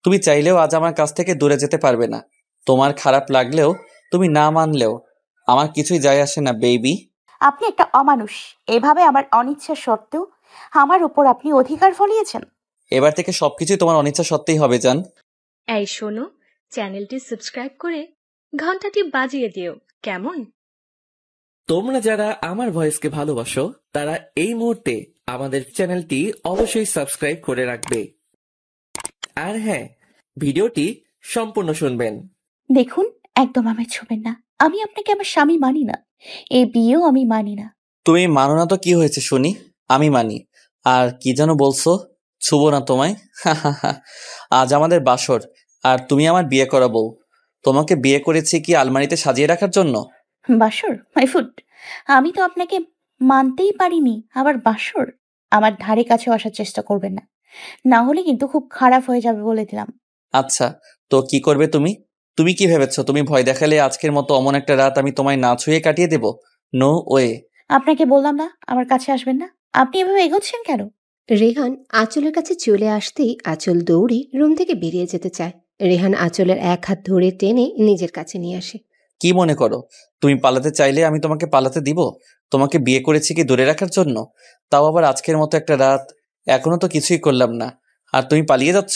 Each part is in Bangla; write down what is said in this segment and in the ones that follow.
তুমি চাইলেও আজ আমার কাছ থেকে দূরে যেতে পারবে না। তোমার খারাপ লাগলেও, তুমি না মানলেও আমার কিছুই যায় আসে না, বেবি। আপনি একটা অমানুষ। এভাবে আমার অনিচ্ছা সত্ত্বেও আমার উপর আপনি অধিকার ফলিয়েছেন। এবার থেকে সবকিছুই তোমার অনিচ্ছা সত্ত্বেই হবে, জান। এই শোনো, চ্যানেলটি সাবস্ক্রাইব করে ঘন্টাটি বাজিয়ে দিও, কেমন? তোমরা যারা আমার ভয়েসকে ভালোবাসো তারা এই মুহূর্তে আমাদের চ্যানেলটি অবশ্যই সাবস্ক্রাইব করে রাখবে। আর হ্যাঁ, ভিডিওটি সম্পূর্ণ শুনবেন। দেখুন, একদম আমায় ছুবেন না। আমি আপনাকে আমার স্বামী মানি না। এই বিয়েও আমি মানি না। তুমি মানো না তো কি হয়েছে শুনি, আমি মানি। আর কি যেন বলছো, ছুবো না তোমায়? আজ আমাদের বাসর, আর তুমি আমার বিয়ে করা বউ। তোমাকে বিয়ে করেছি কি আলমারিতে সাজিয়ে রাখার জন্য? বাসর মাই ফুড। আমি তো আপনাকে মানতেই পারিনি, আবার বাসর। আমার ধারে কাছেও আসার চেষ্টা করবেন না, না হলে কিন্তু খুব খারাপ হয়ে যাবে বলে দিলাম। আচ্ছা, তো কি করবে তুমি? তুমি কি ভেবেছো তুমি ভয় দেখালে আজকের মতো অমন একটা রাত আমি তোমায় না ছুঁয়ে কাটিয়ে দেব? No way. আপনাকে বললাম না আমার কাছে আসবেন না। আপনি এভাবে এগোচ্ছেন কেন? রেহান আঁচলের কাছে চলে আসতেই আঁচল দৌড়ে রুম থেকে বেরিয়ে যেতে চায়। রেহান আঁচলের এক হাত ধরে টেনে নিজের কাছে নিয়ে আসে। কি মনে করো তুমি পালাতে চাইলে আমি তোমাকে পালাতে দিব? তোমাকে বিয়ে করেছি কি দূরে রাখার জন্য? তাও আবার আজকের মতো একটা রাত। এখনো তো কিছুই করলাম না, আর তুমি পালিয়ে যাচ্ছ।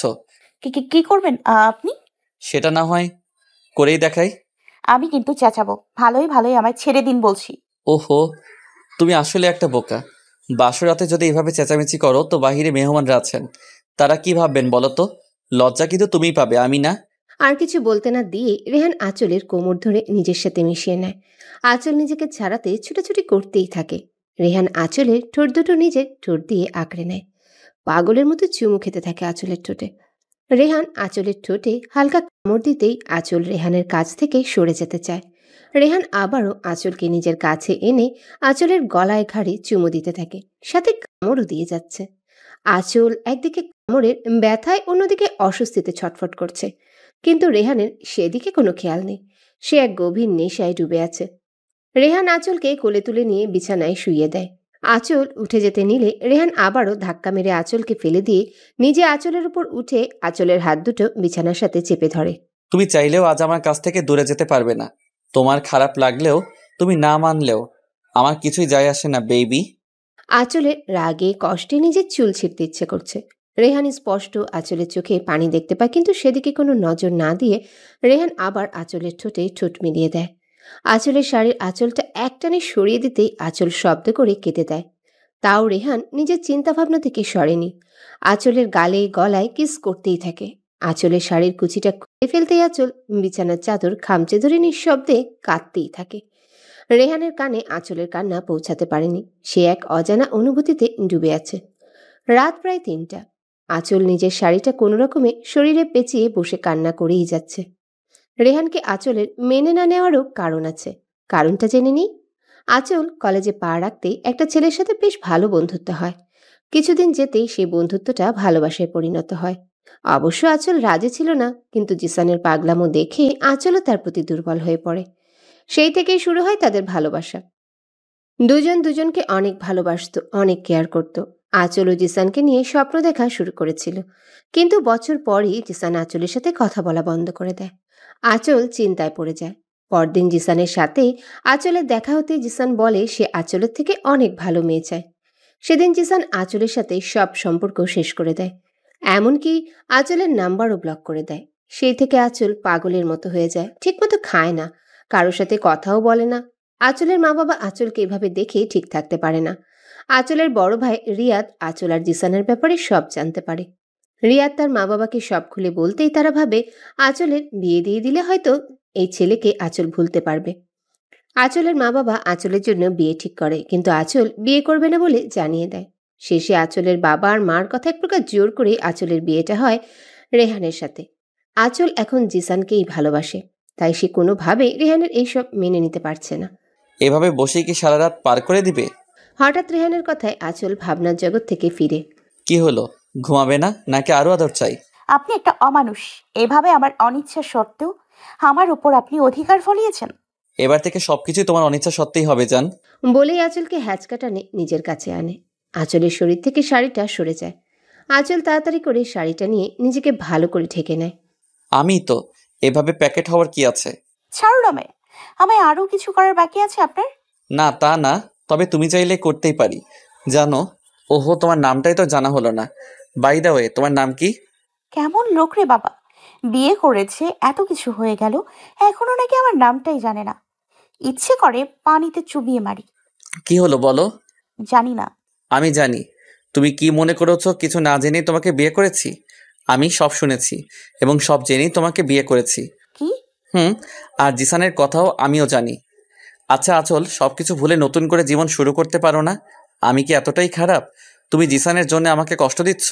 কি কি কি করবেন আপনি? সেটা না হয় করেই দেখাই। আমি কিন্তু চেঁচাবো। ভালোই ভালোই আমায় ছেড়ে দিন বলছি। ওহো, তুমি আসলে একটা বোকা। বাসরাতে যদি এভাবে চেঁচামেচি করো তো বাহিরে মেহমানরা আছেন, তারা কি ভাববেন বলো তো? লজ্জা কিন্তু তুমিই পাবে, আমি না। আর কিছু বলতে না দিয়ে রেহান আঁচলের কোমর ধরে নিজের সাথে মিশিয়ে নেয়। আঁচল নিজেকে ছাড়াতে ছুটাছুটি করতেই থাকে। রেহান আঁচলের ঠোঁট দুটো নিজের ঠোঁট দিয়ে আঁকড়ে নেয়। পাগলের মতো চুমু খেতে থাকে আঁচলের ঠোঁটে। রেহান আঁচলের ঠোঁটে হালকা কামড় দিতেই আঁচল রেহানের কাছ থেকে সরে যেতে চায়। রেহান আবারও আঁচলকে নিজের কাছে এনে আঁচলের গলায় ঘাড়ে চুমু দিতে থাকে, সাথে কামড়ও দিয়ে যাচ্ছে। আঁচল একদিকে কামড়ের ব্যথায়, অন্যদিকে অস্বস্তিতে ছটফট করছে, কিন্তু রেহানের সেদিকে কোনো খেয়াল নেই। সে এক গভীর নেশায় ডুবে আছে। রেহান আঁচলকে কোলে তুলে নিয়ে বিছানায় শুইয়ে দেয়। আঁচল উঠে যেতে নিলে রেহান আবারও ধাক্কা মেরে আঁচলকে ফেলে দিয়ে নিজে আঁচলের উপর উঠে আঁচলের হাত দুটো বিছানার সাথে চেপে ধরে। তুমি চাইলেও আজ আমার কাছ থেকে দূরে যেতে পারবে না। তোমার খারাপ লাগলেও, তুমি না মানলেও আমার কিছুই যায় আসে না, বেবি। আঁচলের রাগে কষ্টে নিজের চুল ছিঁড়তে ইচ্ছে করছে। রেহান স্পষ্ট আঁচলের চোখে পানি দেখতে পায়, কিন্তু সেদিকে কোনো নজর না দিয়ে রেহান আবার আঁচলের ঠোঁটে ঠোঁট মিলিয়ে দেয়। আঁচলের শাড়ির আঁচলটা একটানে সরিয়ে দিতেই আঁচল শব্দ করে কেটে দেয়। তাও রেহান নিজের চিন্তাভাবনা থেকে সরেনি। আঁচলের গালে গলায় কিস করতেই থাকে। আঁচলের শাড়ির কুচিটা খুলে ফেলতেই আঁচল বিছানার চাদর খামচে ধরে নিঃশব্দে কাঁদতেই থাকে। রেহানের কানে আঁচলের কান্না পৌঁছাতে পারেনি। সে এক অজানা অনুভূতিতে ডুবে আছে। রাত প্রায় ৩টা। আঁচল নিজের শাড়িটা কোনো রকমে শরীরে পেঁচিয়ে বসে কান্না করেই যাচ্ছে। রেহানকে আঁচলের মেনে না নেওয়ারও কারণ আছে। কারণটা জেনে নিই। আঁচল কলেজে পা রাখতেই একটা ছেলের সাথে বেশ ভালো বন্ধুত্ব হয়। কিছুদিন যেতেই সেই বন্ধুত্বটা ভালোবাসায় পরিণত হয়। অবশ্য আঁচল রাজি ছিল না, কিন্তু জিসানের পাগলামো দেখে আঁচলও তার প্রতি দুর্বল হয়ে পড়ে। সেই থেকেই শুরু হয় তাদের ভালোবাসা। দুজন দুজনকে অনেক ভালোবাসত, অনেক কেয়ার করত। আঁচল ও জিসানকে নিয়ে স্বপ্ন দেখা শুরু করেছিল, কিন্তু বছর পরই জিসান আঁচলের সাথে কথা বলা বন্ধ করে দেয়। আঁচল চিন্তায় পড়ে যায়। পরদিন জিসানের সাথে আঁচলের দেখা হতে জিসান বলে সে আঁচলের থেকে অনেক ভালো মেয়ে চায়। সেদিন জিসান আঁচলের সাথে সব সম্পর্ক শেষ করে দেয়, এমনকি আঁচলের নাম্বারও ব্লক করে দেয়। সেই থেকে আঁচল পাগলের মতো হয়ে যায়, ঠিকমতো খায় না, কারোর সাথে কথাও বলে না। আঁচলের মা বাবা আঁচলকে এভাবে দেখে ঠিক থাকতে পারে না। আঁচলের বড় ভাই রিয়াদ আঁচল আর জিসানের ব্যাপারে সব জানতে পারে। রিয়াদ তার মা বাবাকে সব খুলে বলতেই তারা ভাবে আঁচলের বিয়ে দিয়ে দিলে হয়তো এই ছেলেকে আঁচল ভুলতে পারবে। আঁচলের মা বাবা আঁচলের জন্য বিয়ে ঠিক করে, কিন্তু আঁচল বিয়ে করবে না বলে জানিয়ে দেয়। শেষে আঁচলের বাবা আর মার কথা এক প্রকার জোর করে আঁচলের বিয়েটা হয় রেহানের সাথে। আঁচল এখন জিসানকেই ভালোবাসে, তাই সে কোনোভাবে রেহানের এইসব মেনে নিতে পারছে না। এভাবে বসেই কি সারা রাত পার করে দিবে? হঠাৎ রেহানের কথায় আঁচল ভাবনার জগৎ থেকে ফিরে। কি হলো, ঘুমাবে না নাকি আরো আদর চাই? আপনি একটা অমানুষ। এভাবে আমার অনিচ্ছা সত্ত্বেও আমার উপর আপনি অধিকার ফলিয়েছেন। এবার থেকে সবকিছুই তোমার অনিচ্ছা সত্ত্বেই হবে, জান। বলেই আঁচলকে হ্যাচকা টানে নিজের কাছে আনে। আঁচলের শরীর থেকে শাড়িটা সরে যায়। আঁচল তাড়াতাড়ি করে শাড়িটা নিয়ে নিজেকে ভালো করে ঢেকে নেয়। আমি তো এভাবে প্যাকেট হওয়ার কি আছে? ছাড়ুন আমায়। আমায় আরো কিছু করার বাকি আছে আপনার। না তা না, তবে তুমি চাইলে করতেই পারি। জানো, ওহো তোমার নামটাই তো জানা হলো না। বাই দ্য ওয়ে, তোমার নাম কি? কেমন লোক রে বাবা, বিয়ে করেছে, এত কিছু হয়ে গেল, এখনো নাকি আমার নামটাই জানে না। ইচ্ছে করে পানিতে চুবিয়ে মারি। কি হলো বলো? জানি না। আমি জানি। তুমি কি মনে করেছো কিছু না জেনেই তোমাকে বিয়ে করেছি? আমি সব শুনেছি এবং সব জেনেই তোমাকে বিয়ে করেছি। কি? হুম। আর জিসানের কথাও আমিও জানি। আচ্ছা আচল, সবকিছু ভুলে নতুন করে জীবন শুরু করতে পারো না? আমি কি এতটাই খারাপ? তুমি জিসানের জন্য আমাকে কষ্ট দিচ্ছ?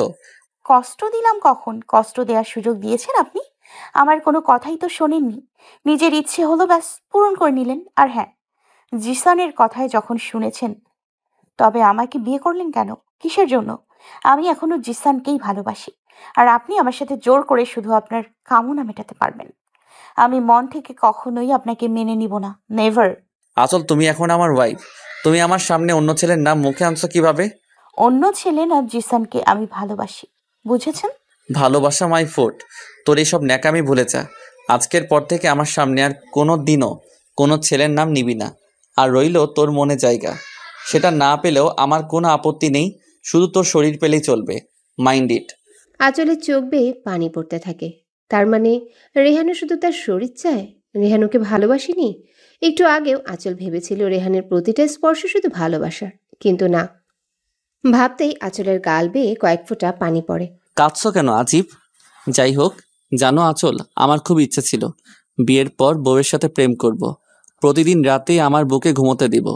কষ্ট দিলাম কখন? কষ্ট দেওয়ার সুযোগ দিয়েছেন আপনি? আমার কোনো কথাই তো শোনেননি। নিজের ইচ্ছে হলো, ব্যাস পূরণ করে নিলেন। আর হ্যাঁ, জিসানের কথায় যখন শুনেছেন, তবে আমাকে বিয়ে করলেন কেন? কিসের জন্য? আমি এখনো জিসানকেই ভালোবাসি। আর আপনি আমার সাথে জোর করে শুধু আপনার কামনা মেটাতে পারবেন। আমি মন থেকে কখনোই আপনাকে মেনে নিব না, নেভার। আচল, তুমি এখন আমার ওয়াইফ। তুমি আমার সামনে অন্য ছেলের নাম মুখে আনছো কিভাবে? অন্য ছেলে না, জিসানকে আমি ভালোবাসি, বুঝেছেন? ভালোবাসা মাই ফোর্ট। তোর এইসব ন্যাকামি ভুলে যা। আজকের পর থেকে আমার সামনে আর কোনো দিনও কোনো ছেলের নাম নিবি না। আর রইল তোর মনে জায়গা, সেটা না পেলেও আমার কোনো আপত্তি নেই, শুধু তোর শরীর পেলেই চলবে। Mind it. আঁচলের চোখ বেয়ে পানি পড়তে থাকে। তার মানে রেহানও শুধু তার শরীর চায়? রেহানুকে ভালোবাসেনি? একটু আগেও আঁচল ভেবেছিল রেহানের প্রতিটা স্পর্শ শুধু ভালোবাসার, কিন্তু না। ভাবতেই আঁচলের গাল বেয়ে কয়েক ফোঁটা পানি পড়ে। কাঁদছো কেন আজিব? যাই হোক, জানো আচল, আমার খুব ইচ্ছে ছিল বিয়ের পর বউয়ের সাথে প্রেম করব, প্রতিদিন রাতেই আমার বুকে ঘুমোতে দিব।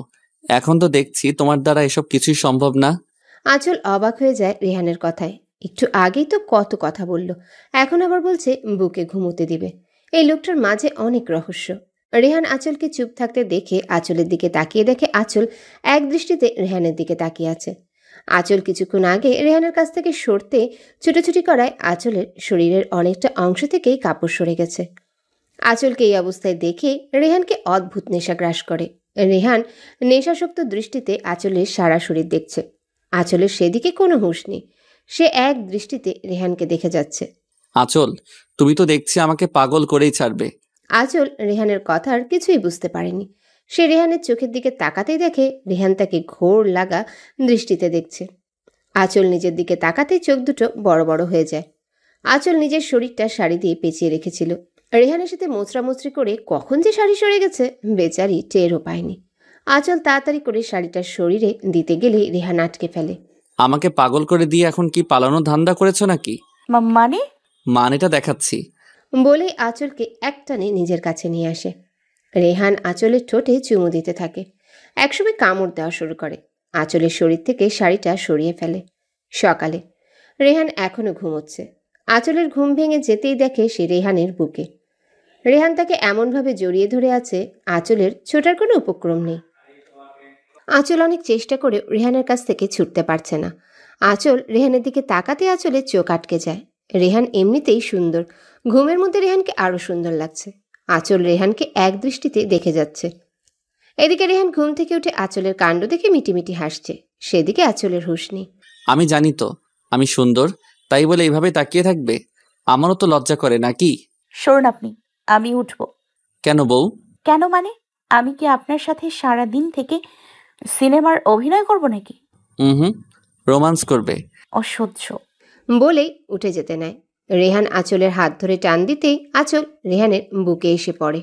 এখন তো দেখছি তোমার দ্বারা এসব কিছুই সম্ভব না। আঁচল অবাক হয়ে যায় রেহানের কথায়। একটু আগেই তো কত কথা বলল, এখন আবার বলছে বুকে ঘুমোতে দিবে। এই লোকটার মাঝে অনেক রহস্য। রেহান আঁচলকে চুপ থাকতে দেখে আঁচলের দিকে তাকিয়ে দেখে আঁচল এক দৃষ্টিতে রেহানের দিকে তাকিয়ে আছে। আঁচল কিছুক্ষণ আগে রেহানের কাছ থেকে সরতে ছুটোছুটি করায় আঁচলের শরীরের অনেকটা অংশ থেকেই কাপড় সরে গেছে। আঁচলকে এই অবস্থায় দেখে রেহানকে অদ্ভুত নেশা গ্রাস করে। রেহান নেশাসক্ত দৃষ্টিতে আঁচলের সারা শরীর দেখছে। আঁচলের সেদিকে কোনো হুঁশ নেই। সে এক দৃষ্টিতে রেহানকে দেখে যাচ্ছে। আচল, তুমি তো দেখছি আমাকে পাগল করেই ছাড়বে। আঁচল রেহানের কথার কিছুই বুঝতে পারেনি। সে রেহানের চোখের দিকে তাকাতেই দেখে রেহান তাকে ঘোর লাগা দৃষ্টিতে দেখছে। আঁচল নিজের দিকে তাকাতেই চোখ দুটো বড় বড় হয়ে যায়। আঁচল নিজের শরীরটা শাড়ি দিয়ে পেঁচিয়ে রেখেছিল। রেহানের সাথে মোচড়ামুচড়ি করে কখন যে শাড়ি সরে গেছে বেচারি টেরও পায়নি। আঁচল তাড়াতাড়ি করে শাড়িটার শরীরে দিতে গেলেই রেহান আটকে ফেলে। আমাকে পাগল করে দিয়ে এখন কি পালানোর ধান্দা করেছো নাকি? মানে? মানেটা দেখাচ্ছি। বলেই আঁচলকে একটানে নিজের কাছে নিয়ে আসে। রেহান আঁচলের ঠোঁটে চুমু দিতে থাকে। একসময় কামড় দেওয়া শুরু করে। আঁচলের শরীর থেকে শাড়িটা সরিয়ে ফেলে। সকালে রেহান এখনো ঘুমোচ্ছে। আঁচলের ঘুম ভেঙে যেতেই দেখে সে রেহানের বুকে। রেহান তাকে এমনভাবে জড়িয়ে ধরে আছে, আঁচলের ছোটার কোনো উপক্রম নেই। আঁচল অনেক চেষ্টা করে রেহানের কাছ থেকে ছুটতে পারছে না। আঁচল রেহানের দিকে তাকাতে আঁচলের চোখ আটকে যায়। রেহান এমনিতেই সুন্দর, ঘুমের মধ্যে রেহানকে আরো সুন্দর লাগছে। আঁচল রেহানকে এক দৃষ্টিতে দেখে যাচ্ছে। এদিকে রেহান ঘুম থেকে উঠে আঁচলের কাণ্ড দেখে মিটিমিটি হাসছে। সেদিকে আঁচলের হুঁশ নেই। আমি জানি তো আমি সুন্দর, তাই বলে এইভাবে তাকিয়ে থাকবে? আমারও তো লজ্জা করে নাকি? সরুন আপনি, আমি উঠবো। কেন বউ? কেন মানে? আমি কি আপনার সাথে সারা দিন থেকে সিনেমার অভিনয় করব নাকি? হুম, রোমান্স করবে। অসহ্য। বলেই উঠে যেতে নেয়। রেহান আঁচলের হাত ধরে টান দিতেই আঁচল রেহানের বুকে এসে পড়ে।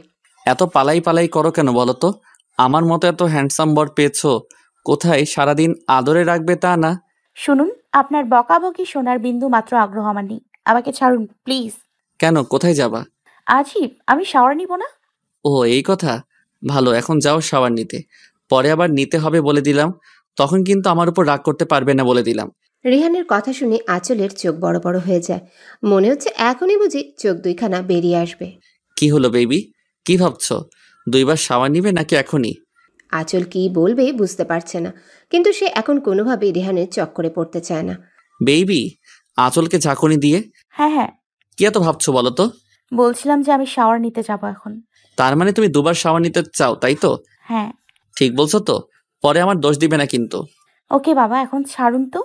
এত পালাই পালাই করো কেন বলো তো? আমার মতো এত হ্যান্ডসাম বর পেয়েছো, কোথায় সারাদিন আদরে রাখবে তা না। শুনুন, আপনার বকাবকি শোনার বিন্দু মাত্র আগ্রহ আমার নেই। আমাকে ছাড়ুন প্লিজ। কেন, কোথায় যাবা? আজিব, আমি শাওয়ার নিব না। ও এই কথা। ভালো, এখন যাও শাওয়ার নিতে। পরে আবার নিতে হবে বলে দিলাম, তখন কিন্তু আমার উপর রাগ করতে পারবে না বলে দিলাম। রেহানের কথা শুনে আঁচলের চোখ বড় বড় হয়ে যায়। মনে হচ্ছে এখনই বুঝি চোখ দুইখানা বেরিয়ে আসবে। কি হলো বেবি, কি ভাবছো? 2বার শাওয়ার নিবে নাকি এখনই? আঁচল কি বলবে বুঝতে পারছে না, কিন্তু সে এখন কোনোভাবেই রেহানের চক্করে পড়তে চায় না। বেবি, আঁচলকে ঝাঁকুনি দিয়ে হ্যাঁ হ্যাঁ, কি এত ভাবছো বলো তো? বলছিলাম যে আমি শাওয়ার নিতে যাব এখন। তার মানে তুমি 2বার শাওয়ার নিতে চাও, তাই তো? হ্যাঁ। ঠিক বলছো তো? পরে আমার দোষ দিবে না কিন্তু। ওকে বাবা, এখন ছাড়ুন তো।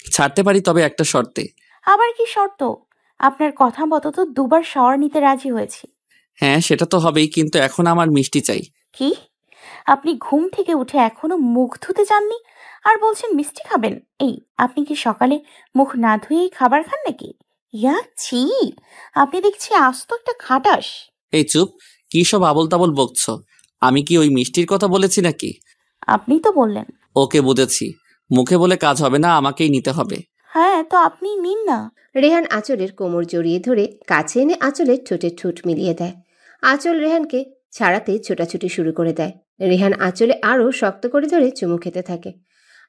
ছাড়তে পারি, তবে একটা শর্তে। আবার কি শর্ত? আপনার কথা মতো তো দুবার শাওয়ার নিতে রাজি হয়েছি। হ্যাঁ, সেটা তো হবেই, কিন্তু এখন আমার মিষ্টি চাই। কি? আপনি ঘুম থেকে উঠে এখনো মুখ ধুতে যাননি আর বলছেন মিষ্টি খাবেন? এই, আপনি কি সকালে মুখ না ধুয়েই খাবার খান নাকি? ইয়া ছি! আপনি দেখছি আস্ত একটা খাটাস। এই চুপ! কি সব আবোল তাবোল বকছ? আমি কি ওই মিষ্টির কথা বলেছি নাকি? আপনি তো বললেন। ওকে, বুঝেছি। মুখে বলে কাজ হবে না, আমাকেই নিতে হবে। হ্যাঁ, তো আপনি নিন না। রেহান আঁচলের কোমর জড়িয়ে ধরে কাছে এনে আঁচলের ঠোঁটে ঠোঁট মিলিয়ে দেয়। আঁচল রেহানকে ছাড়াতে ছোটাছুটি শুরু করে দেয়। রেহান আঁচলে আরও শক্ত করে ধরে চুমু খেতে থাকে।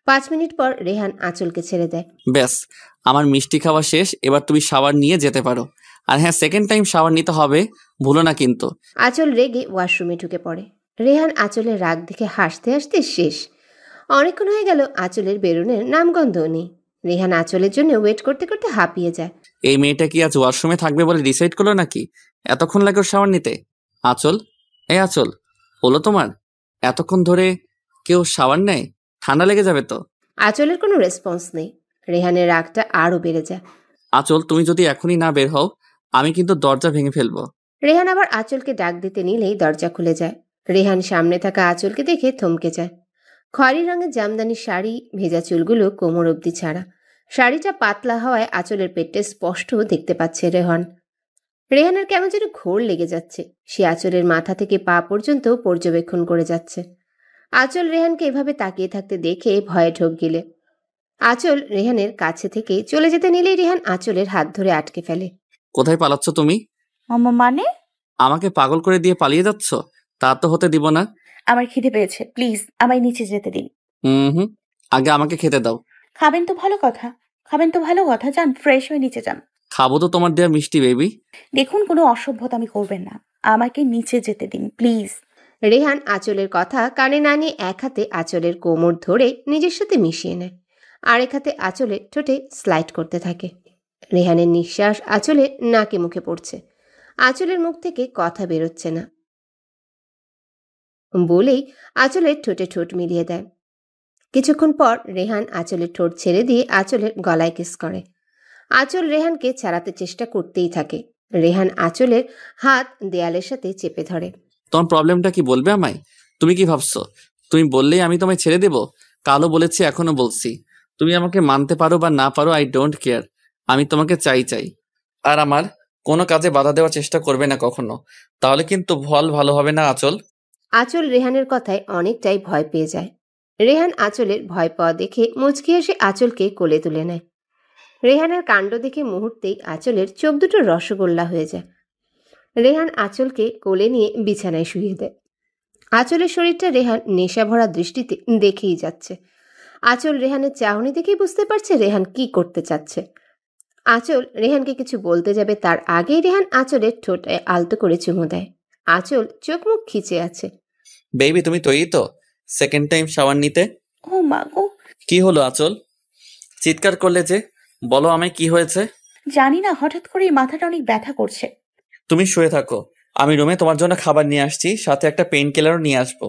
5 মিনিট পর রেহান আঁচলকে ছেড়ে দেয়। ব্যাস, আমার মিষ্টি খাওয়া শেষ। এবার তুমি শাওয়ার নিয়ে যেতে পারো। আর হ্যাঁ, সেকেন্ড টাইম শাওয়ার নিতে হবে, ভুলো না কিন্তু। আঁচল রেগে ওয়াশরুমে ঢুকে পড়ে। রেহান আঁচলের রাগ দেখে হাসতে হাসতে শেষ। অনেকক্ষণ হয়ে গেল আঁচলের বেরোনের নামগন্ধও নেই। রেহান আঁচলের জন্য ওয়েট করতে করতে হাঁপিয়ে যায়। এই মেয়েটা কি আজ ওয়াশরুমে থাকবে বলে ডিসাইড করলো নাকি? এতক্ষণ লাগে ওর শাওয়ার নিতে? আঁচল, এই আঁচল, হলো তোমার? এতক্ষণ ধরে কেউ শাওয়ার নেয়? ঠান্ডা লেগে যাবে তো। আঁচলের কোনো রেসপন্স নেই। রেহানের রাগটা আরও বেড়ে যায়। আঁচল, তুমি যদি এখনই না বের হও, আমি কিন্তু দরজা ভেঙে ফেলবো। রেহান আবার আঁচলকে ডাক দিতে নিলেই দরজা খুলে যায়। রেহান সামনে থাকা আঁচলকে দেখে থমকে যায়। খয়েরি রঙের জামদানি শাড়ি, ভেজা চুলগুলো কোমর অবধি ছাড়া। শাড়িটা পাতলা হওয়ায় আঁচলের পেটে স্পষ্ট দেখতে পাচ্ছে রেহান। রেহানের কেমন যেন ঘোর লেগে যাচ্ছে। সে আঁচলের মাথা থেকে পা পর্যন্ত পর্যবেক্ষণ করে যাচ্ছে। আঁচল রেহানকে এভাবে তাকিয়ে থাকতে দেখে ভয়ে ঢোক গিলে। আঁচল রেহানের কাছে থেকে চলে যেতে নিলেই রেহান আঁচলের হাত ধরে আটকে ফেলে। কোথায় পালাচ্ছ তুমি? মানে? আমাকে পাগল করে দিয়ে পালিয়ে যাচ্ছ? তা তো হতে দিব না। আমার খিদে পেয়েছে, প্লিজ আমায় নিচে যেতে দিন। হুম, আগে আমাকে খেতে দাও। খাবেন তো ভালো কথা, খাবেন তো ভালো কথা, যান ফ্রেশ হয়ে নিচে যান। খাবো তো তোমার দেয়া মিষ্টি, বেবি। দেখুন, কোনো অসভ্যতামি করবেন না, আমাকে নিচে যেতে দিন প্লিজ। রেহান আঁচলের কথা কানে না নিয়ে এক হাতে আঁচলের কোমর ধরে নিজের সাথে মিশিয়ে নেয়। আরেক হাতে আঁচলের ঠোঁটে স্লাইড করতে থাকে। রেহানের নিঃশ্বাস আঁচলের নাকে মুখে পড়ছে। আঁচলের মুখ থেকে কথা বেরোচ্ছে না বলেই আঁচলের ঠোঁটে ঠোঁট মিলিয়ে দেয়। কিছুক্ষণ পর রেহান আঁচলের ঠোঁট ছেড়ে দিয়ে আঁচলের গলায় কিস করে। আঁচল রেহানকে ছাড়াতে চেষ্টা করতেই থাকে। রেহান আঁচলের হাত দেয়ালের সাথে চেপে ধরে। তোমার প্রবলেমটা কি বলবে আমায়? তুমি কি ভাবছো তুমি বললেই আমি তোমায় ছেড়ে দেব? কালও বলেছি, এখনো বলছি, তুমি আমাকে মানতে পারো বা না পারো, আই ডোন্ট কেয়ার। আমি তোমাকে চাই। আর আমার কোনো কাজে বাধা দেওয়ার চেষ্টা করবে না কখনো, তাহলে কিন্তু ফল ভালো হবে না আঁচল। আঁচল রেহানের কথায় অনেকটাই ভয় পেয়ে যায়। রেহান আঁচলের ভয় পাওয়া দেখে মুচকি হেসে আঁচলকে কোলে তুলে নেয়। রেহানের কাণ্ড দেখে মুহূর্তেই আঁচলের চোখ দুটো রসগোল্লা হয়ে যায়। রেহান আঁচলকে কোলে নিয়ে বিছানায় শুইয়ে দেয়। আঁচলের শরীরটা রেহান নেশা ভরা দৃষ্টিতে দেখেই যাচ্ছে। আঁচল রেহানের চাহনি দেখেই বুঝতে পারছে রেহান কি করতে চাচ্ছে। আঁচল রেহানকে কিছু বলতে যাবে তার আগেই রেহান আঁচলের ঠোঁটে আলতো করে চুমু দেয়। আঁচল চোখ মুখ খিচে আছে। বেবি, তুমি তৈরি তো সেকেন্ড টাইম শাওয়ার নিতে? ও মা গো! কি হলো আঁচল, চিৎকার করলে যে? বলো আমায় কি হয়েছে। জানি না, হঠাৎ করে মাথাটা অনেক ব্যথা করছে। তুমি শুয়ে থাকো, আমি রুমে তোমার জন্য খাবার নিয়ে আসছি, সাথে একটা পেইন কিলারও নিয়ে আসবো।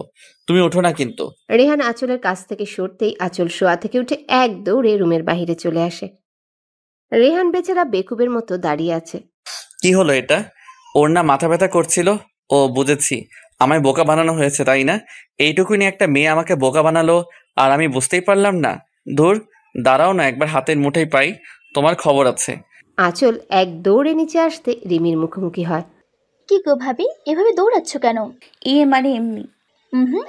তুমি ওঠো না কিন্তু। রেহান আঁচলের কাছ থেকে সরতেই আঁচল শোয়া থেকে উঠে এক দৌড়ে রুমের বাহিরে চলে আসে। রেহান বেচারা বেকুবের মতো দাঁড়িয়ে আছে। কি হলো এটা? ওর না মাথা ব্যথা করছিল? ও বুঝেছি, আমায় বোকা বানানো হয়েছে, তাই না? এইটুকুনি একটা মেয়ে আমাকে বোকা বানালো আর আমি বুঝতেই পারলাম না। ধুর, দাঁড়াও না, একবার হাতের মুঠোয় পাই, তোমার খবর আছে। আঁচল এক দৌড়ে নিচে আসতে রিমির মুখোমুখি হয়। কি গো ভাবি, এভাবে দৌড়াচ্ছ কেন? মানে এমনি। হুম,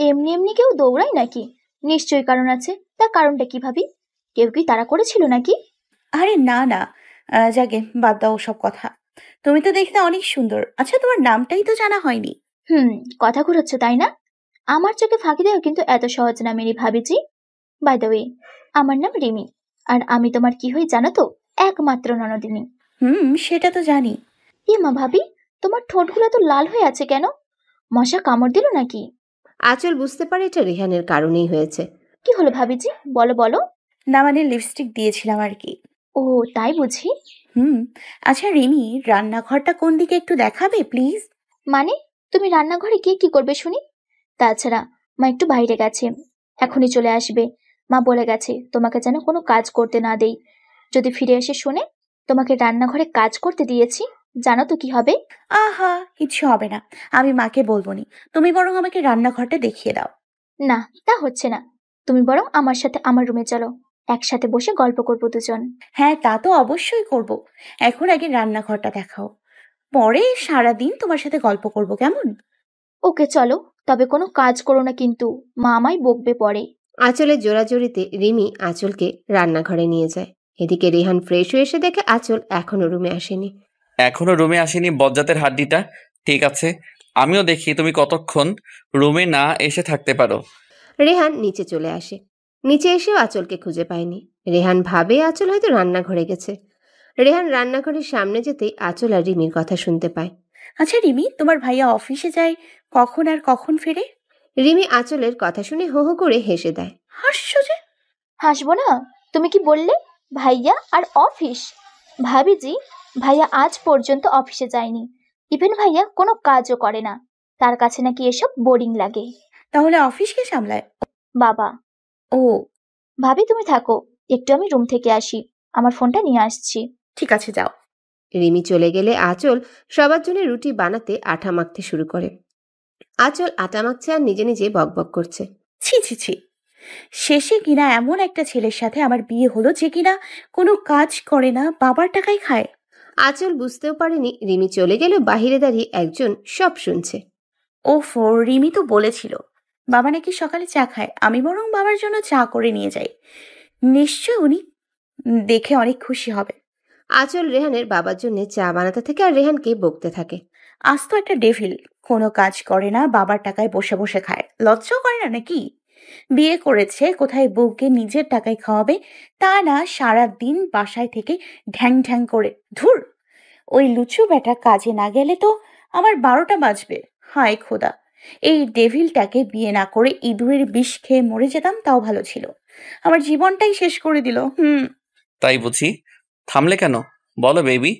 এমনি এমনি কেউ দৌড়ায় নাকি? নিশ্চয়ই কারণ আছে। তার কারণটা কি ভাবি? কেউ কি তাড়া করেছিল নাকি? আরে না না, যাকে বাদ দাও সব কথা। তুমি তো দেখতে অনেক সুন্দর। আচ্ছা, তোমার নামটাই তো জানা হয়নি। কথা ঘুরাচ্ছ তাই না? আমার চোখে ফাঁকি দেওয়া কিন্তু এত সহজ না মেরি ভাবিজি। বাই দ্য ওয়ে, আমার নাম রিমি, আর আমি তোমার কি হই জানো তো? একমাত্র ননদিনী। সেটা তো জানি। এ মা ভাবি, তোমার ঠোঁটগুলো তো লাল হয়ে আছে কেন? মশা কামড় দিল নাকি? আঁচল বুঝতে পারে এটা রেহানের কারণেই হয়েছে। কি হলো ভাবিজি, বলো বলো। না মানে লিপস্টিক দিয়েছিলাম আর কি। ও তাই বুঝি। আচ্ছা রিমি, রান্নাঘরটা কোন দিকে একটু দেখাবে প্লিজ? মানে তুমি রান্নাঘরে গিয়ে কি করবে শুনি? তাছাড়া মা একটু বাইরে গেছে, এখনই চলে আসবে। মা বলে গেছে তোমাকে যেন কোনো কাজ করতে না দেই। যদি ফিরে এসে শুনে তোমাকে রান্নাঘরে কাজ করতে দিয়েছি, জানো তো কি হবে? আহা, কিচ্ছু হবে না। আমি মাকে বলবো নি। তুমি বরং আমাকে রান্নাঘরটা দেখিয়ে দাও। না, তা হচ্ছে না। তুমি বরং আমার সাথে আমার রুমে চলো, একসাথে বসে গল্প করবো দুজন। হ্যাঁ, তা তো অবশ্যই করব। এখন আগে রান্নাঘরটা দেখাও, পরে সারাদিন তোমার সাথে গল্প করব, কেমন? ওকে চলো, তবে কোনো কাজ করো না কিন্তু, মা আমায় বকবে পরে। আঁচলের জোরাজোরিতে রিমি আঁচলকে রান্নাঘরে নিয়ে যায়। এদিকে রেহান ফ্রেশ হয়ে এসে দেখে আঁচল এখনো রুমে আসেনি। এখনো রুমে আসেনি বজ্জাতের হাড্ডিটা? ঠিক আছে, আমিও দেখি তুমি কতক্ষণ রুমে না এসে থাকতে পারো। রেহান নিচে চলে আসে। নিচে এসেও আঁচলকে খুঁজে পায়নি। রেহান ভাবে আঁচল হয়তো রান্নাঘরে গেছে। রেহান রান্নাঘরের সামনে যেতেই আঁচল আর রিমির কথা শুনতে পায়। আচ্ছা রিমি, তোমার ভাইয়া অফিসে যায় কখন আর কখন ফেরে? রিমি আঁচলের কথা শুনে হো হো করে হেসে দেয়। হাসছো যে? হাসবো না? তুমি কি বললে? ভাইয়া আর অফিস? ভাবিজি, ভাইয়া আজ পর্যন্ত অফিসে যায়নি। ইভেন ভাইয়া কোনো কাজও করে না, তার কাছে নাকি এসব বোরিং লাগে। তাহলে অফিস কে সামলায়? বাবা। ও, ভাবি তুমি থাকো, একটু আমি রুম থেকে আসি, আমার ফোনটা নিয়ে আসছি। ঠিক আছে, যাও। রিমি চলে গেলে আঁচল সবার জন্য রুটি বানাতে আটা মাখতে শুরু করে। আঁচল আটা মাখছে আর নিজে নিজে বকবক করছে। ছি ছি ছি, শেষে কিনা এমন একটা ছেলের সাথে আমার বিয়ে হলো যে কিনা কোনো কাজ করে না, বাবার টাকাই খায়। আঁচল বুঝতেও পারেনি রিমি চলে গেল বাহিরে দাঁড়িয়ে একজন সব শুনছে। ওফো, রিমি তো বলেছিল বাবা নাকি সকালে চা খায়। আমি বরং বাবার জন্য চা করে নিয়ে যাই, নিশ্চয় উনি দেখে অনেক খুশি হবে। আঁচল রেহানের বাবার জন্য চা বানাতে থাকে আর রেহানকে বকতে থাকে। আজ তো একটা ডেভিল, কোনো কাজ করে না, বাবার টাকায় বসে বসে খায়, লজ্জাও করে না নাকি? বিয়ে করেছে কোথায় বউকে নিজের টাকায় খাওয়াবে, তা না সারা দিন বাসায় থেকে ঢ্যাং ঢ্যাং করে। ধুর, ওই লুচু বেটা কাজে না গেলে তো আমার 12টা বাজবে। হায় খোদা, এই ডেভিলটাকে বিয়ে না করে ইঁদুরের বিষ খেয়ে মরে যেতাম তাও ভালো ছিল। আমার জীবনটাই শেষ করে দিল। তাই বুঝি? থামলে কেন, বলো বেবি।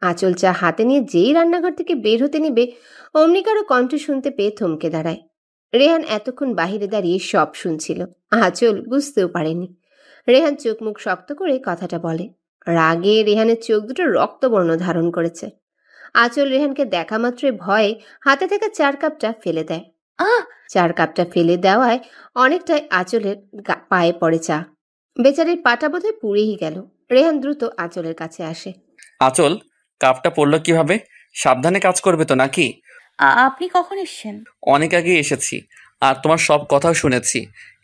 আঁচল চা হাতে নিয়ে যেই রান্নাঘর থেকে বের হতে নিবে অমনি কারো কণ্ঠ শুনতে পেয়ে থমকে দাঁড়ায়। রেহান এতক্ষণ বাহিরে দাঁড়িয়ে সব শুনছিল, আঁচল বুঝতেও পারেনি। রেহান চোখ মুখ শক্ত করে কথাটা বলে। রাগে রেহানের চোখ দুটো রক্তবর্ণ ধারণ করেছে। আঁচল রেহানকে দেখা মাত্রই ভয়ে হাতে থাকা চার কাপটা ফেলে দেয়। আহ, চার কাপটা ফেলে দেওয়ায় অনেকটাই আঁচলের পায়ে পড়ে চা। বেচারির পাটা বোধহয় পুড়েই গেল। রেহান দ্রুত আঁচলের কাছে আসে। আঁচল, কাপটা পড়লো কিভাবে? সাবধানে কাজ করবে তো নাকি? আপনি কখন এসছেন? অনেক আগে এসেছি, আর তোমার সব কথাও শুনেছি।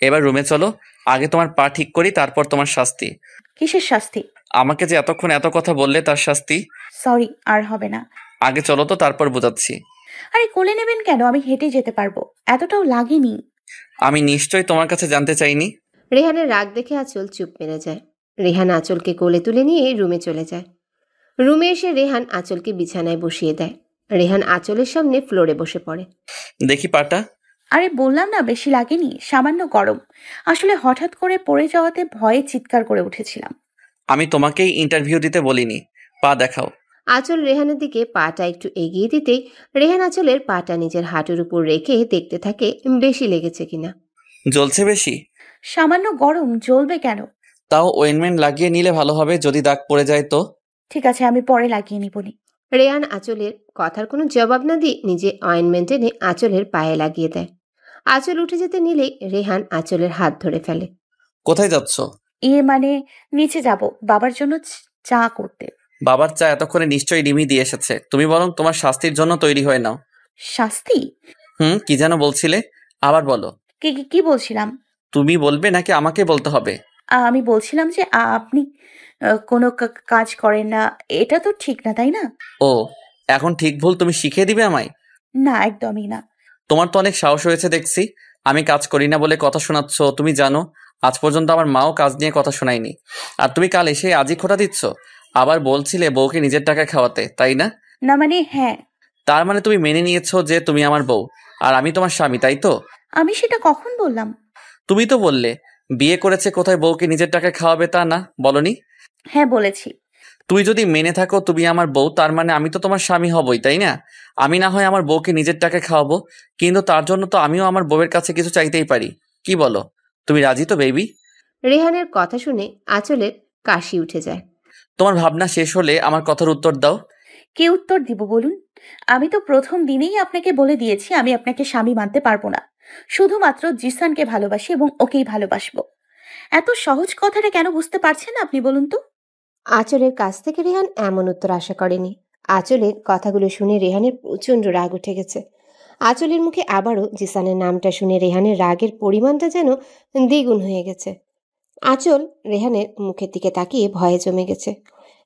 এবার রুমে চলো, আগে তোমার পা ঠিক করি, তারপর তোমার শাস্তি। কিসের শাস্তি? আমাকে যে এতক্ষণ এত কথা বললে তার শাস্তি। সরি, আর হবে না। আগে চলো তো, তারপর বোঝাচ্ছি। আরে কোলে নেবেন কেন? আমি হেঁটে যেতে পারবো, এতটাও লাগেনি। আমি নিশ্চয়ই তোমার কাছে জানতে চাইনি। রেহানের রাগ দেখে আঁচল চুপ মেরে যায়। রেহান আঁচলকে কোলে তুলে নিয়ে রুমে চলে যায়। রুমে এসে রেহান আঁচলকে বিছানায় বসিয়ে দেয়। রেহান আঁচলের সামনে ফ্লোরে বসে পড়ে। দেখি পাটা। আরে বললাম না বেশি লাগেনি, সামান্য গরম। আসলে হঠাৎ করে পড়ে যাওয়াতে ভয়ে চিৎকার করে উঠেছিলাম। আমি তোমাকেই ইন্টারভিউ দিতে বলিনি, পা দেখাও। আঁচল রেহানের দিকে পাটা একটু এগিয়ে দিতেই রেহান আঁচলের পাটা নিজের হাঁটুর উপর রেখে দেখতে থাকে বেশি লেগেছে কিনা। জ্বলছে বেশি? সামান্য গরম, জ্বলবে কেন? তাও ওয়েনমেন্ট লাগিয়ে নিলে ভালো হবে, যদি দাগ পড়ে যায় তো। ঠিক আছে, আমি পরে লাগিয়ে নিবনি। রেহান আঁচলের কথার কোনো জবাব না দিয়ে নিজে অয়েনমেন্ট এনে আঁচলের পায়ে লাগিয়ে দেয়। আঁচল উঠে যেতে নিলেই রেহান আঁচলের হাত ধরে ফেলে। কোথায় যাচ্ছ? মানে নিচে যাব, বাবার জন্য চা করতে। বাবার চা এতক্ষণে নিশ্চয়ই রিমি দিয়ে এসেছে, তুমি বরং তোমার শাস্তির জন্য তৈরি হয়ে নাও। শাস্তি? কি যেন বলছিলে, আবার বলো। কি কি কি বলছিলাম? তুমি বলবে নাকি আমাকে বলতে হবে? আমি বলছিলাম যে আপনি কোনো কাজ করেন না, এটা তো ঠিক না, তাই না? ও, এখন ঠিক ভুল তুমি শিখিয়ে দিবে আমায়? না, একদমই না। তোমার তো অনেক সাহস হয়েছে দেখছি। আমি কাজ করি না বলে কথা শোনাচ্ছ। তুমি জানো আজ পর্যন্ত আমার মাও কাজ নিয়ে কথা শোনায়নি, আর তুমি কাল এসে আজই খোঁটা দিচ্ছ। আবার বলছিলে বউকে নিজের টাকায় খাওয়াতে, তাই না? না মানে হ্যাঁ। তার মানে তুমি মেনে নিয়েছো যে তুমি আমার বউ আর আমি তোমার স্বামী, তাই তো? আমি সেটা কখন বললাম? তুমি তো বললে বিয়ে করেছে কোথায় বউকে নিজের টাকায় খাওয়াবে, তা না বলনি? হ্যাঁ বলেছি। তুই যদি মেনে থাকো তুমি আমার বউ, তার মানে আমি তো তোমার স্বামী হবই, তাই না? আমি না হয় আমার বউকে নিজের টাকায় খাওয়াবো, কিন্তু তার জন্য তো আমিও আমার বউয়ের কাছে কিছু চাইতেই পারি। কি বলো, তুমি রাজি তো বেবি? রেহানের কথা শুনে আঁচলের কাশি উঠে যায়। তোমার ভাবনা শেষ হলে আমার কথার উত্তর দাও। কি উত্তর দিব বলুন? আমি তো প্রথম দিনেই আপনাকে বলে দিয়েছি আমি আপনাকে স্বামী মানতে পারবো না। শুধুমাত্র জিসানকে ভালোবাসি এবং ওকেই ভালোবাসবো। এত সহজ কথাটা কেন বুঝতে পারছেন না আপনি বলুন তো? আঁচলের কাছ থেকে রেহান এমন উত্তর আশা করেনি। আঁচলের কথাগুলো শুনে রেহানের প্রচণ্ড রাগ উঠে গেছে। আঁচলের মুখে আবারও জিসানের নামটা শুনে রেহানের রাগের পরিমাণটা যেন দ্বিগুণ হয়ে গেছে। আঁচল রেহানের মুখের দিকে তাকিয়ে ভয়ে জমে গেছে।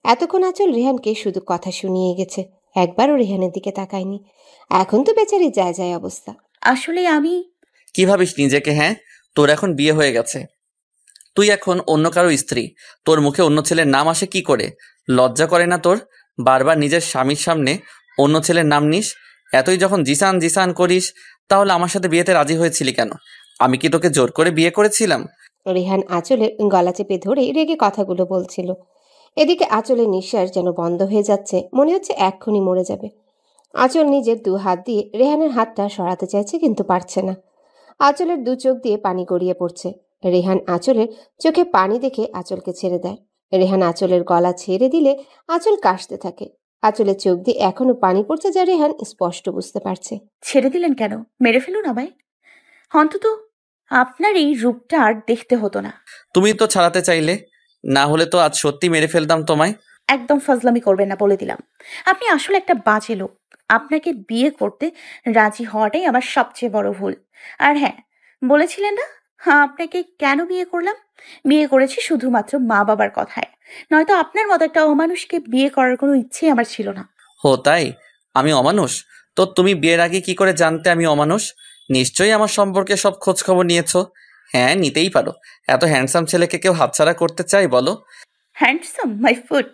এতক্ষণ আঁচল রেহানকে শুধু কথা শুনিয়ে গেছে, একবারও রেহানের দিকে তাকায়নি। এখন তো বেচারি যায় যায় অবস্থা। আসলে আমি কি ভাবিস নিজেকে? হ্যাঁ, তোর এখন বিয়ে হয়ে গেছে, তুই এখন অন্য কারো স্ত্রী। তোর মুখে অন্য ছেলের নাম আসে কি করে? লজ্জা করে না তোর? বারবার নিজের স্বামীর সামনে অন্য ছেলের নাম নিস। এতই যখন জিসান জিসান করিস, তাহলে আমার সাথে বিয়েতে রাজি হয়েছিলি কেন? আমি কি তোকে জোর করে বিয়ে করেছিলাম? রেহান আঁচলের গলা চেপে ধরে রেগে কথাগুলো বলছিল। এদিকে আঁচলের নিঃশ্বাস যেন বন্ধ হয়ে যাচ্ছে, মনে হচ্ছে এক্ষুনি মরে যাবে। আঁচল নিজের দু হাত দিয়ে রেহানের হাতটা সরাতে চাইছে, কিন্তু পারছে না। আঁচলের দু চোখ দিয়ে পানি গড়িয়ে পড়ছে। রেহান আঁচলের চোখে পানি দেখে আঁচলকে ছেড়ে দেয়। রেহান আঁচলের গলা ছেড়ে দিলে আঁচল কাশতে থাকে। আঁচলের চোখ দিয়ে এখনো পানি পড়ছে, যা রেহান স্পষ্ট বুঝতে পারছে। ছেড়ে দিলেন কেন? মেরে ফেলুন আমায়। অন্তত আপনার এই রূপটা আর দেখতে হতো না। তুমি তো ছাড়াতে চাইলে, না হলে তো আজ সত্যি মেরে ফেলতাম তোমায়। একদম ফাজলামি করবেন না বলে দিলাম। আপনি আসলে একটা বাজে লোক। আপনাকে বিয়ে করতে রাজি হওয়াটাই আমার সবচেয়ে বড় ভুল। আর হ্যাঁ, বলেছিলেন না আপনাকে কেন বিয়ে করলাম? বিয়ে করেছি শুধুমাত্র মা বাবার কথায়, নয়তো আপনার মতো একটা অমানুষকে বিয়ে করার কোনো ইচ্ছেই আমার ছিল না। হো তাই? আমি অমানুষ? তো তুমি বিয়ের আগে কি করে জানতে আমি অমানুষ? নিশ্চয়ই আমার সম্পর্কে সব খোঁজ খবর নিয়েছো। হ্যাঁ, নিতেই পারো। এত হ্যান্ডসাম ছেলেকে কেউ হাতছাড়া করতে চাই বলো? Handsome my foot.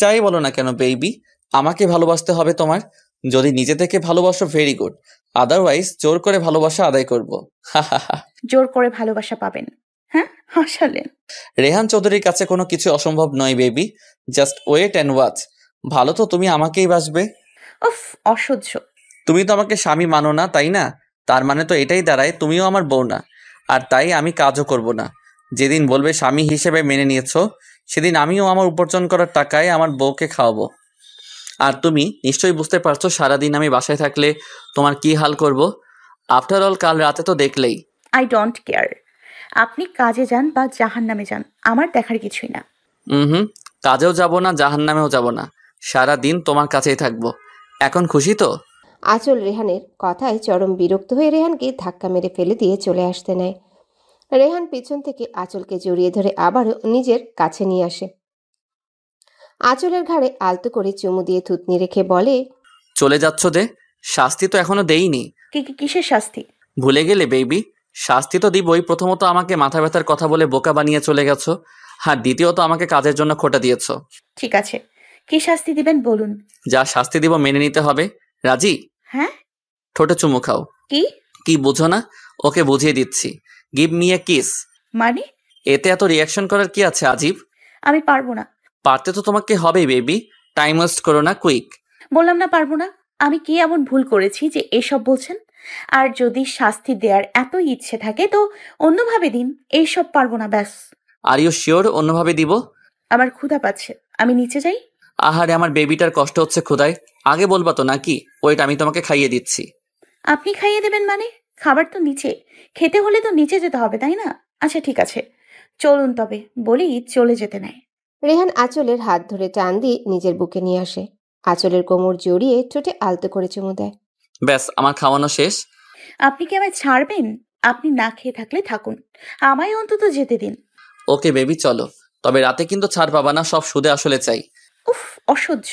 চাই বলো না কেন বেবি? আমাকে ভালোবাসতে হবে তোমার। যদি নিজে থেকে ভালোবাসো ভেরি গুড, আদারওয়াইজ জোর করে ভালোবাসা আদায় করবো। হা হা হা। জোর করে ভালোবাসা পাবেন? হ্যাঁ, হাসালেন। রেহান চৌধুরীর কাছে কোনো কিছু অসম্ভব নয় baby, just wait and watch. ভালো তো তুমি আমাকেই বাসবে। উফ, অসহ্য। তুমি তো আমাকে স্বামী মানো না, তাই না? তার মানে তো এটাই দাঁড়ায় তুমিও আমার বউ না। আর তাই আমি কাজও করব না। যেদিন বলবে স্বামী হিসেবে মেনে নিয়েছো, সেদিন আমিও আমার উপার্জন করার টাকায় আমার বউকে খাওয়াবো। আর তুমি নিশ্চয়ই বুঝতে পারছো সারাদিন আমি বাসায় থাকলে তোমার কি হাল করব। আফটার অল কাল রাতে তো দেখলেই। I don't care. আপনি কাজে যান বা জাহান্নামে যান, আমার দেখার কিছুই না। হুম, কাজেও যাব না, জাহান্নামেও যাব না, সারা দিন তোমার কাছেই থাকবো। এখন খুশি তো? আঁচল রেহানের কথায় চরম বিরক্ত হয়ে রেহানকে ধাক্কা মেরে ফেলে দিয়ে চলে আসতে নেয়। রেহান পিছন থেকে আঁচলকে জড়িয়ে ধরে আবারও নিজের কাছে নিয়ে আসে। আঁচলের ঘাড়ে আলতো করে চুমু দিয়ে থুতনি রেখে বলে, চলে যাচ্ছ যে? শাস্তি তো এখনো দেইনি। কিসের শাস্তি? ভুলে গেলে বেবি? শাস্তি তো দিবই। প্রথমত আমাকে মাথা ব্যথার কথা বলে বোকা বানিয়ে চলে গেছো, আর দ্বিতীয়ত আমাকে কাজের জন্য খোটা দিয়েছো। ঠিক আছে, কি শাস্তি দিবেন বলুন? যা শাস্তি দিব মেনে নিতে হবে। রাজি? হ্যাঁ। ঠোঁটে চুমু খাও। কি? কি বুঝো না? ওকে বুঝিয়ে দিচ্ছি। Give me a kiss. মানে? এতে এত রিয়াকশন করার কি আছে আজিব? আমি পারবো না। পারতে তো তোমাকে হবেই বেবি। টাইম ওয়েস্ট করো না, কুইক। বললাম না পারবো না। আমি কি এমন ভুল করেছি যে এসব বলছেন? আর যদি শাস্তি দেওয়ার এত ইচ্ছে থাকে তো অন্যভাবে দিন, এইসব পারবো না ব্যাস। আর ইউ শিওর অন্যভাবে দিব? আমার ক্ষুধা পাচ্ছে, আমি নিচে যাই। আহারে, আমার বেবিটার কষ্ট হচ্ছে ক্ষুধায়। আগে বলবা তো নাকি? ওইটা আমি তোমাকে খাইয়ে দিচ্ছি। আপনি খাইয়ে দেবেন মানে? খাবার তো নিচে, খেতে হলে তো নিচে যেতে হবে তাই না? আচ্ছা ঠিক আছে, চলুন তবে বলি চলে যেতে নেয়। রেহান আঁচলের হাত ধরে টান দিয়ে নিজের বুকে নিয়ে আসে। আঁচলের কোমর জড়িয়ে ঠোঁটে আলতো করে চুমু দেয়। ব্যাস, আমার খাওয়ানো শেষ। আপনি কি আমায় ছাড়বেন? আপনি না খেয়ে থাকলে থাকুন, আমায় অন্তত যেতে দিন। ওকে বেবি, চলো। তবে রাতে কিন্তু ছাড় পাবা না, সব সুদে আসলে চাই। উফ, অসহ্য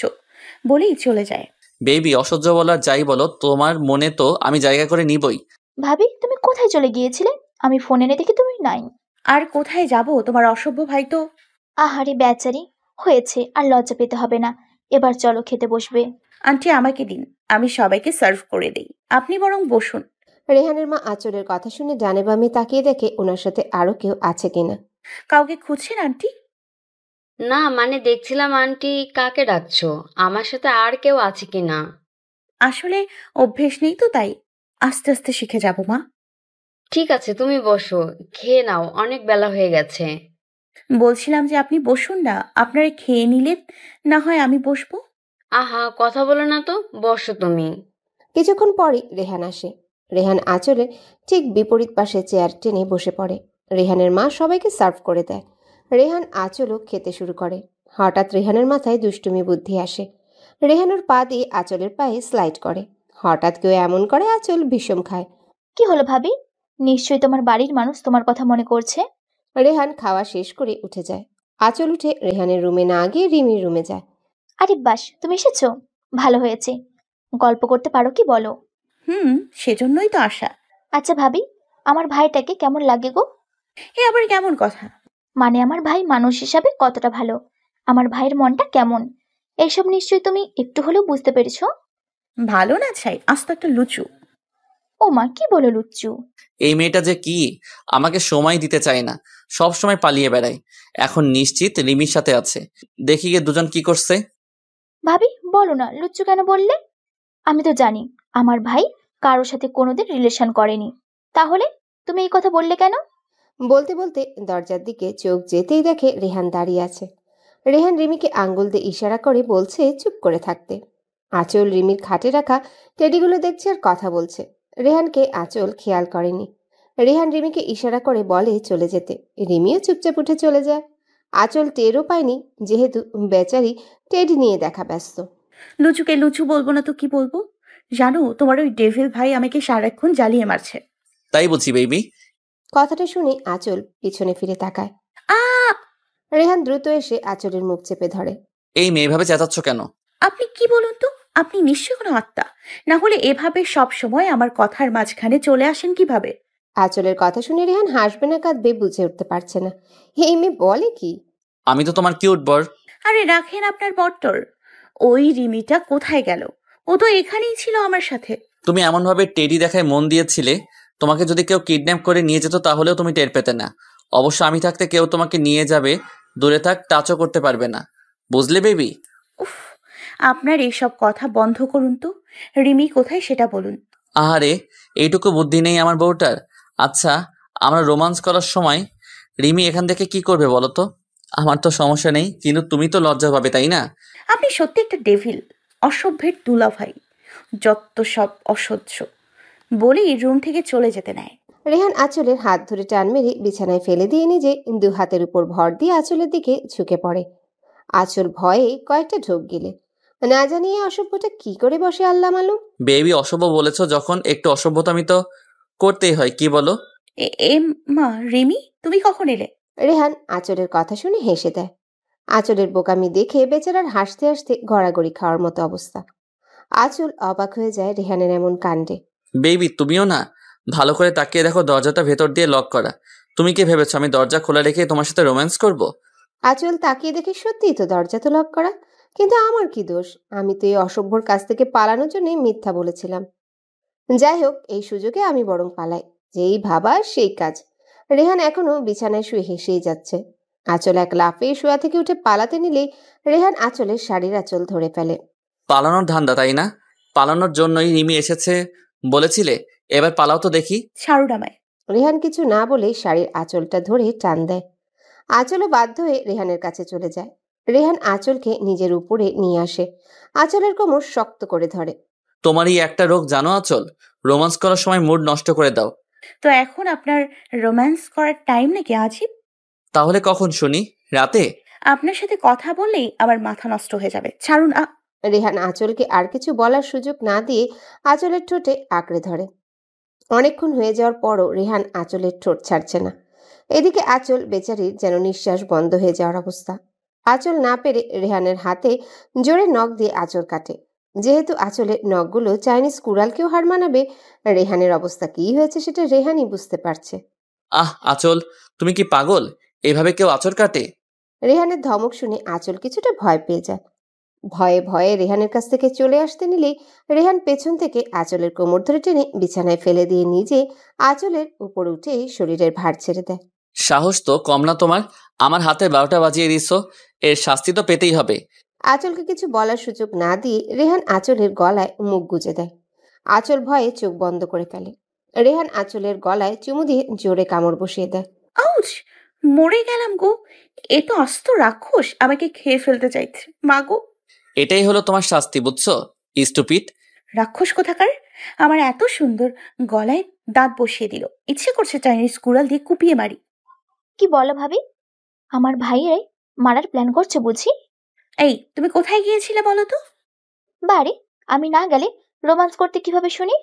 বলেই চলে যায়। বেবি, অসহ্য বলার যাই বলো, তোমার মনে তো আমি জায়গা করে নিবই। ভাবি, তুমি কোথায় চলে গিয়েছিলে? আমি ফোন এনে দেখি তুমি নাই। আর কোথায় যাব? তোমার অসভ্য ভাই তো। আহারে বেচারি, হয়েছে, আর লজ্জা পেতে হবে না। এবার চলো খেতে বসবে। আন্টি আমাকে দিন, আমি সবাইকে সার্ভ করে দেই, আপনি বরং বসুন। রেহানের মা আঁচলের কথা শুনে ডানে বামে তাকিয়ে দেখে ওনার সাথে আরো কেউ আছে কিনা। কাউকে খুঁজছেন আন্টি? না, মানে দেখছিলাম আন্টি কাকে ডাকছো, আমার সাথে আর কেউ আছে কি না। আসলে অভ্যেস নেই তো, তাই আস্তে আস্তে শিখে যাব মা। ঠিক আছে, তুমি বসো, খেয়ে নাও, অনেক বেলা হয়ে গেছে। বলছিলাম যে আপনি বসুন না, আপনারা খেয়ে নিলে না হয় আমি বসবো। আহা, কথা বলো না তো, বসো তুমি। কিছুক্ষণ পরই রেহান আসে। রেহান আঁচলের ঠিক বিপরীত পাশে চেয়ার টেনে বসে পড়ে। রেহানের মা সবাইকে সার্ভ করে দেয়। রেহান আঁচলও খেতে শুরু করে। হঠাৎ রেহানের মাথায় দুষ্টুমি বুদ্ধি আসে। রেহান ওর পা দিয়ে আঁচলের পায়ে স্লাইড করে। হঠাৎ কেউ এমন করে আঁচল ভীষণ খায়। কি হলো ভাবি? নিশ্চয়ই তোমার বাড়ির মানুষ তোমার কথা মনে করছে। রেহান খাওয়া শেষ করে উঠে যায়। আঁচল উঠে রেহানের রুমে না গিয়ে রিমির রুমে যায়। আরে বাস, তুমি এসেছো, ভালো হয়েছে। গল্প করতে পারো কি বলো? সেজন্যই তো আসা। আচ্ছা ভাবি, আমার ভাইটাকে কেমন লাগে গো? এ আবার কেমন কথা? মানে আমার ভাই মানুষ হিসাবে কতটা ভালো, আমার ভাইয়ের মনটা কেমন, এইসব নিশ্চয়ই তুমি একটু হলেও বুঝতে পেরেছো। ভালো না চাই, আস্ত একটা লুচু। ও মা, কি বলো লুচ্চু? এই মেয়েটা যে কি, আমাকে সময় দিতে চায় না, সব সময় পালিয়ে বেড়ায়। এখন নিশ্চিত রিমির সাথে আছে। দেখি গিয়ে দুজন কি করছে। ভাবি বলো না, লুচ্চু কেন বললে? আমি তো জানি আমার ভাই কারোর সাথে কোনোদিন রিলেশন করেনি, তাহলে তুমি এই কথা বললে কেন? বলতে বলতে দরজার দিকে চোখ যেতেই দেখে রেহান দাঁড়িয়ে আছে। রেহান রিমিকে আঙ্গুল দিয়ে ইশারা করে বলছে চুপ করে থাকতে। আঁচল রিমির খাটে রাখা টেডিগুলো দেখছে আর কথা বলছে। রেহানকে আঁচল খেয়াল করেনি। রেহান রিমিকে ইশারা করে বলে চলে যেতে। রিমিও চুপচাপ উঠে চলে যায়। আঁচল টেরও পায়নি, যেহেতু বেচারি টেডি নিয়ে দেখা ব্যস্ত। লুচুকে লুচু বলবো না তো কি বলবো? জানো, তোমার ওই ডেভিল ভাই আমাকে সারাক্ষণ জ্বালিয়ে মারছে। তাই বলছি বেবি। কথাটা শুনে আঁচল পিছনে ফিরে তাকায়। আ রেহান দ্রুত এসে আঁচলের মুখ চেপে ধরে। এই মেয়ে ভাবে চেঁচাচ্ছ কেন? আপনি কি বলুন তো, আপনি নিশ্চয়ই কোনো আত্মা, না হলে এভাবে সব সময় আমার কথার মাঝখানে চলে আসেন কিভাবে? আঁচলের কথা শুনে রেহান হাসবে না কাঁদবে বুঝে উঠতে পারছে না। এই মেয়ে বলে কি? আমি তো তোমার কিউট বর। আরে রাখেন আপনার বট্টর। ওই রিমিটা কোথায় গেল? ও তো এখানেই ছিল আমার সাথে। তুমি এমন ভাবে টেডি দেখায় মন দিয়েছিলে, তোমাকে যদি কেউ কিডন্যাপ করে নিয়ে যেত তাহলেও তুমি টের পেতে না। অবশ্য আমি থাকতে কেউ তোমাকে নিয়ে যাবে, দূরে থাক, টাচও করতে পারবে না। বুঝলে বেবি? উফ, আপনার এইসব কথা বন্ধ করুন তো। রিমি কোথায় সেটা বলুন। আহারে, এইটুকু বুদ্ধি নেই আমার বউটার। আচ্ছা, আমরা রোমান্স করার সময় রিমি এখান থেকে কি করবে বলো তো? আমার তো সমস্যা নেই, কিন্তু তুমি তো লজ্জা পাবে, তাই না? আপনি সত্যি একটা ডেভিল, অসভ্যের দুলাভাই, যত সব অসহ্য। বলেই রুম থেকে চলে যেতে নেয়। রেহান আঁচলের হাত ধরে টান মেরে বিছানায় ফেলে দিয়ে নিজে দু হাতের উপর ভর দিয়ে আঁচলের দিকে ঝুঁকে পড়ে। আঁচল ভয়ে কয়েকটা ঢোক গিলে। না জানিয়ে অসভ্যটা কি করে বসে আল্লাহ মালুম। বেবি, অসভ্য বলেছো যখন, একটু অসভ্যতামি তো করতেই হয়, কি বলো? এ মা, রিমি তুমি কখন এলে? রেহান আঁচলের কথা শুনে হেসে দেয়। আঁচলের বোকামি দেখে বেচারার হাসতে হাসতে গড়াগড়ি খাওয়ার মতো অবস্থা। আঁচল অবাক হয়ে যায় রেহানের এমন কাণ্ডে। বেবি, তুমিও না, ভালো করে তাকিয়ে দেখো, দরজাটা ভেতর দিয়ে লক করা। তুমি কি ভেবেছো আমি দরজা খোলা রেখে তোমার সাথে রোম্যান্স করব? আঁচল তাকিয়ে দেখে সত্যিই তো দরজা তো লক করা। কিন্তু আমার কি দোষ? আমি তো এই অসভ্যর কাছ থেকে পালানোর জন্য মিথ্যা বলেছিলাম। যাই হোক, এই সুযোগে আমি বরং পালাই। যেই ভাবা সেই কাজ। রেহান এখনো বিছানায় শুয়ে হেসেই যাচ্ছে। আঁচল এক লাফে শোয়া থেকে উঠে পালাতে নিলেই রেহান আঁচলের শাড়ির আঁচল ধরে ফেলে। পালানোর ধান্দা, তাই না? পালানোর জন্যই রিমি এসেছে বলেছিলে, এবার পালাও তো দেখি। ছাড়ুন আমায়। রেহান কিছু না বলে শাড়ির আঁচলটা ধরে টান দেয়। আঁচলও বাধ্য হয়ে রেহানের কাছে চলে যায়। রেহান আঁচলকে নিজের উপরে নিয়ে আসে। আঁচলের কোমর শক্ত করে ধরে। তোমার এই একটা রোগ জানো আঁচল, রোম্যান্স করার সময় মুড নষ্ট করে দাও। তো এখন আপনার রোম্যান্স করার টাইম নাকি আজিব? তাহলে কখন শুনি? রাতে? আপনার সাথে কথা বললেই আমার মাথা নষ্ট হয়ে যাবে, ছাড়ুন। রেহান আঁচলকে আর কিছু বলার সুযোগ না দিয়ে আঁচলের ঠোঁটে আঁকড়ে ধরে। অনেকক্ষণ হয়ে যাওয়ার পরও রেহান আঁচলের ঠোঁট ছাড়ছে না। এদিকে আঁচল বেচারির যেন নিঃশ্বাস বন্ধ হয়ে যাওয়ার অবস্থা। আঁচল না পেরে রেহানের হাতে জোরে নখ দিয়ে আঁচড় কাটে। যেহেতু আঁচলের নখগুলো চাইনিজ কুড়ালকেও হার মানাবে, রেহানের অবস্থা কি হয়েছে সেটা রেহানই বুঝতে পারছে। আহ আঁচল, তুমি কি পাগল? এভাবে কেউ আঁচড় কাটে? রেহানের ধমক শুনে আঁচল কিছুটা ভয় পেয়ে যায়। ভয়ে ভয়ে রেহানের কাছ থেকে চলে আসতে নিলেই রেহান পেছন থেকে আঁচলের কোমর ধরে টেনে বিছানায় ফেলে দিয়ে নিজে আঁচলের উপর উঠে শরীরের ভার ছেড়ে দেয়। সাহস তো কম না তোমার, আমার হাতে 12টা বাজিয়ে দিছো, এর শাস্তি তো পেতেই হবে। আঁচলকে কিছু বলার সুযোগ না দিয়ে রেহান আঁচলের গলায় মুখ গুজে দেয়। আঁচল ভয়ে চোখ বন্ধ করে ফেলে। রেহান আঁচলের গলায় চুমু দিয়ে জোরে কামড় বসিয়ে দেয়। আউচ! মরে গেলাম গো। এ তো আস্ত রাক্ষস, আমাকে খেয়ে ফেলতে চাইছে। মা গো! এটাই হলো তোমার শাস্তি, বুঝছো স্টুপিড? রাক্ষস কোথাকার! আমার এত সুন্দর গলায় দাঁত বসিয়ে দিল। ইচ্ছে করছে চাইনিজ কুড়াল দিয়ে কুপিয়ে মারি। কি বলো ভাবি? আমার ভাইয়ের মারার প্ল্যান করছে বুঝি? এই, তুমি কোথায় গিয়েছিলে বলো তো? বারে, আমি না গেলে রোমান্স করতে কিভাবে শুনি?